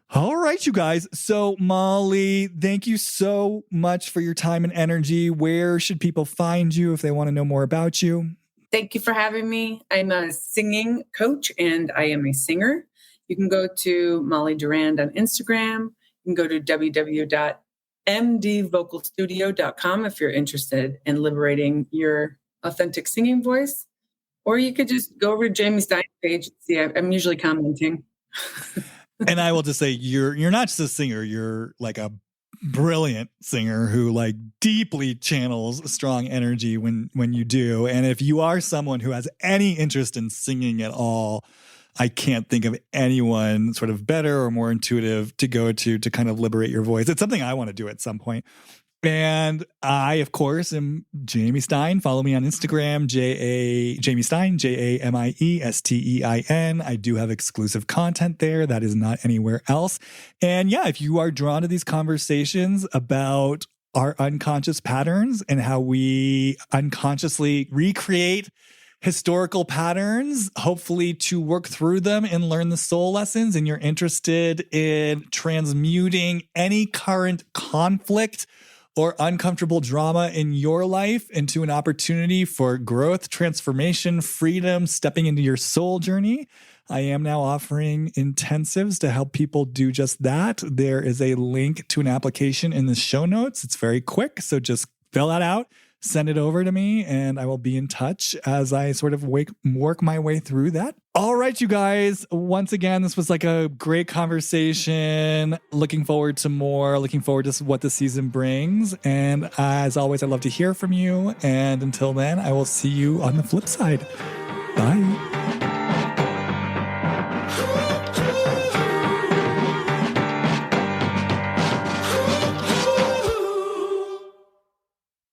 All right, you guys. So Molly, thank you so much for your time and energy. Where should people find you if they want to know more about you? Thank you for having me. I'm a singing coach and I am a singer. You can go to Molly Durand on Instagram. You can go to www.mdvocalstudio.com if you're interested in liberating your authentic singing voice. Or you could just go over to Jamie Stein's page and see. I'm usually commenting. And I will just say, you're not just a singer, you're like a brilliant singer who like deeply channels strong energy when you do. And if you are someone who has any interest in singing at all, I can't think of anyone sort of better or more intuitive to go to kind of liberate your voice. It's something I want to do at some point. And I, of course, am Jamie Stein. Follow me on Instagram, Jamie Stein, JAMIESTEIN. I do have exclusive content there that is not anywhere else. And yeah, if you are drawn to these conversations about our unconscious patterns and how we unconsciously recreate historical patterns, hopefully to work through them and learn the soul lessons, and you're interested in transmuting any current conflict or uncomfortable drama in your life into an opportunity for growth, transformation, freedom, stepping into your soul journey, I am now offering intensives to help people do just that. There is a link to an application in the show notes. It's very quick, so just fill that out, send it over to me, and I will be in touch as I sort of work my way through that. All right, you guys. Once again, this was like a great conversation. Looking forward to more. Looking forward to what the season brings. And as always, I'd love to hear from you. And until then, I will see you on the flip side. Bye.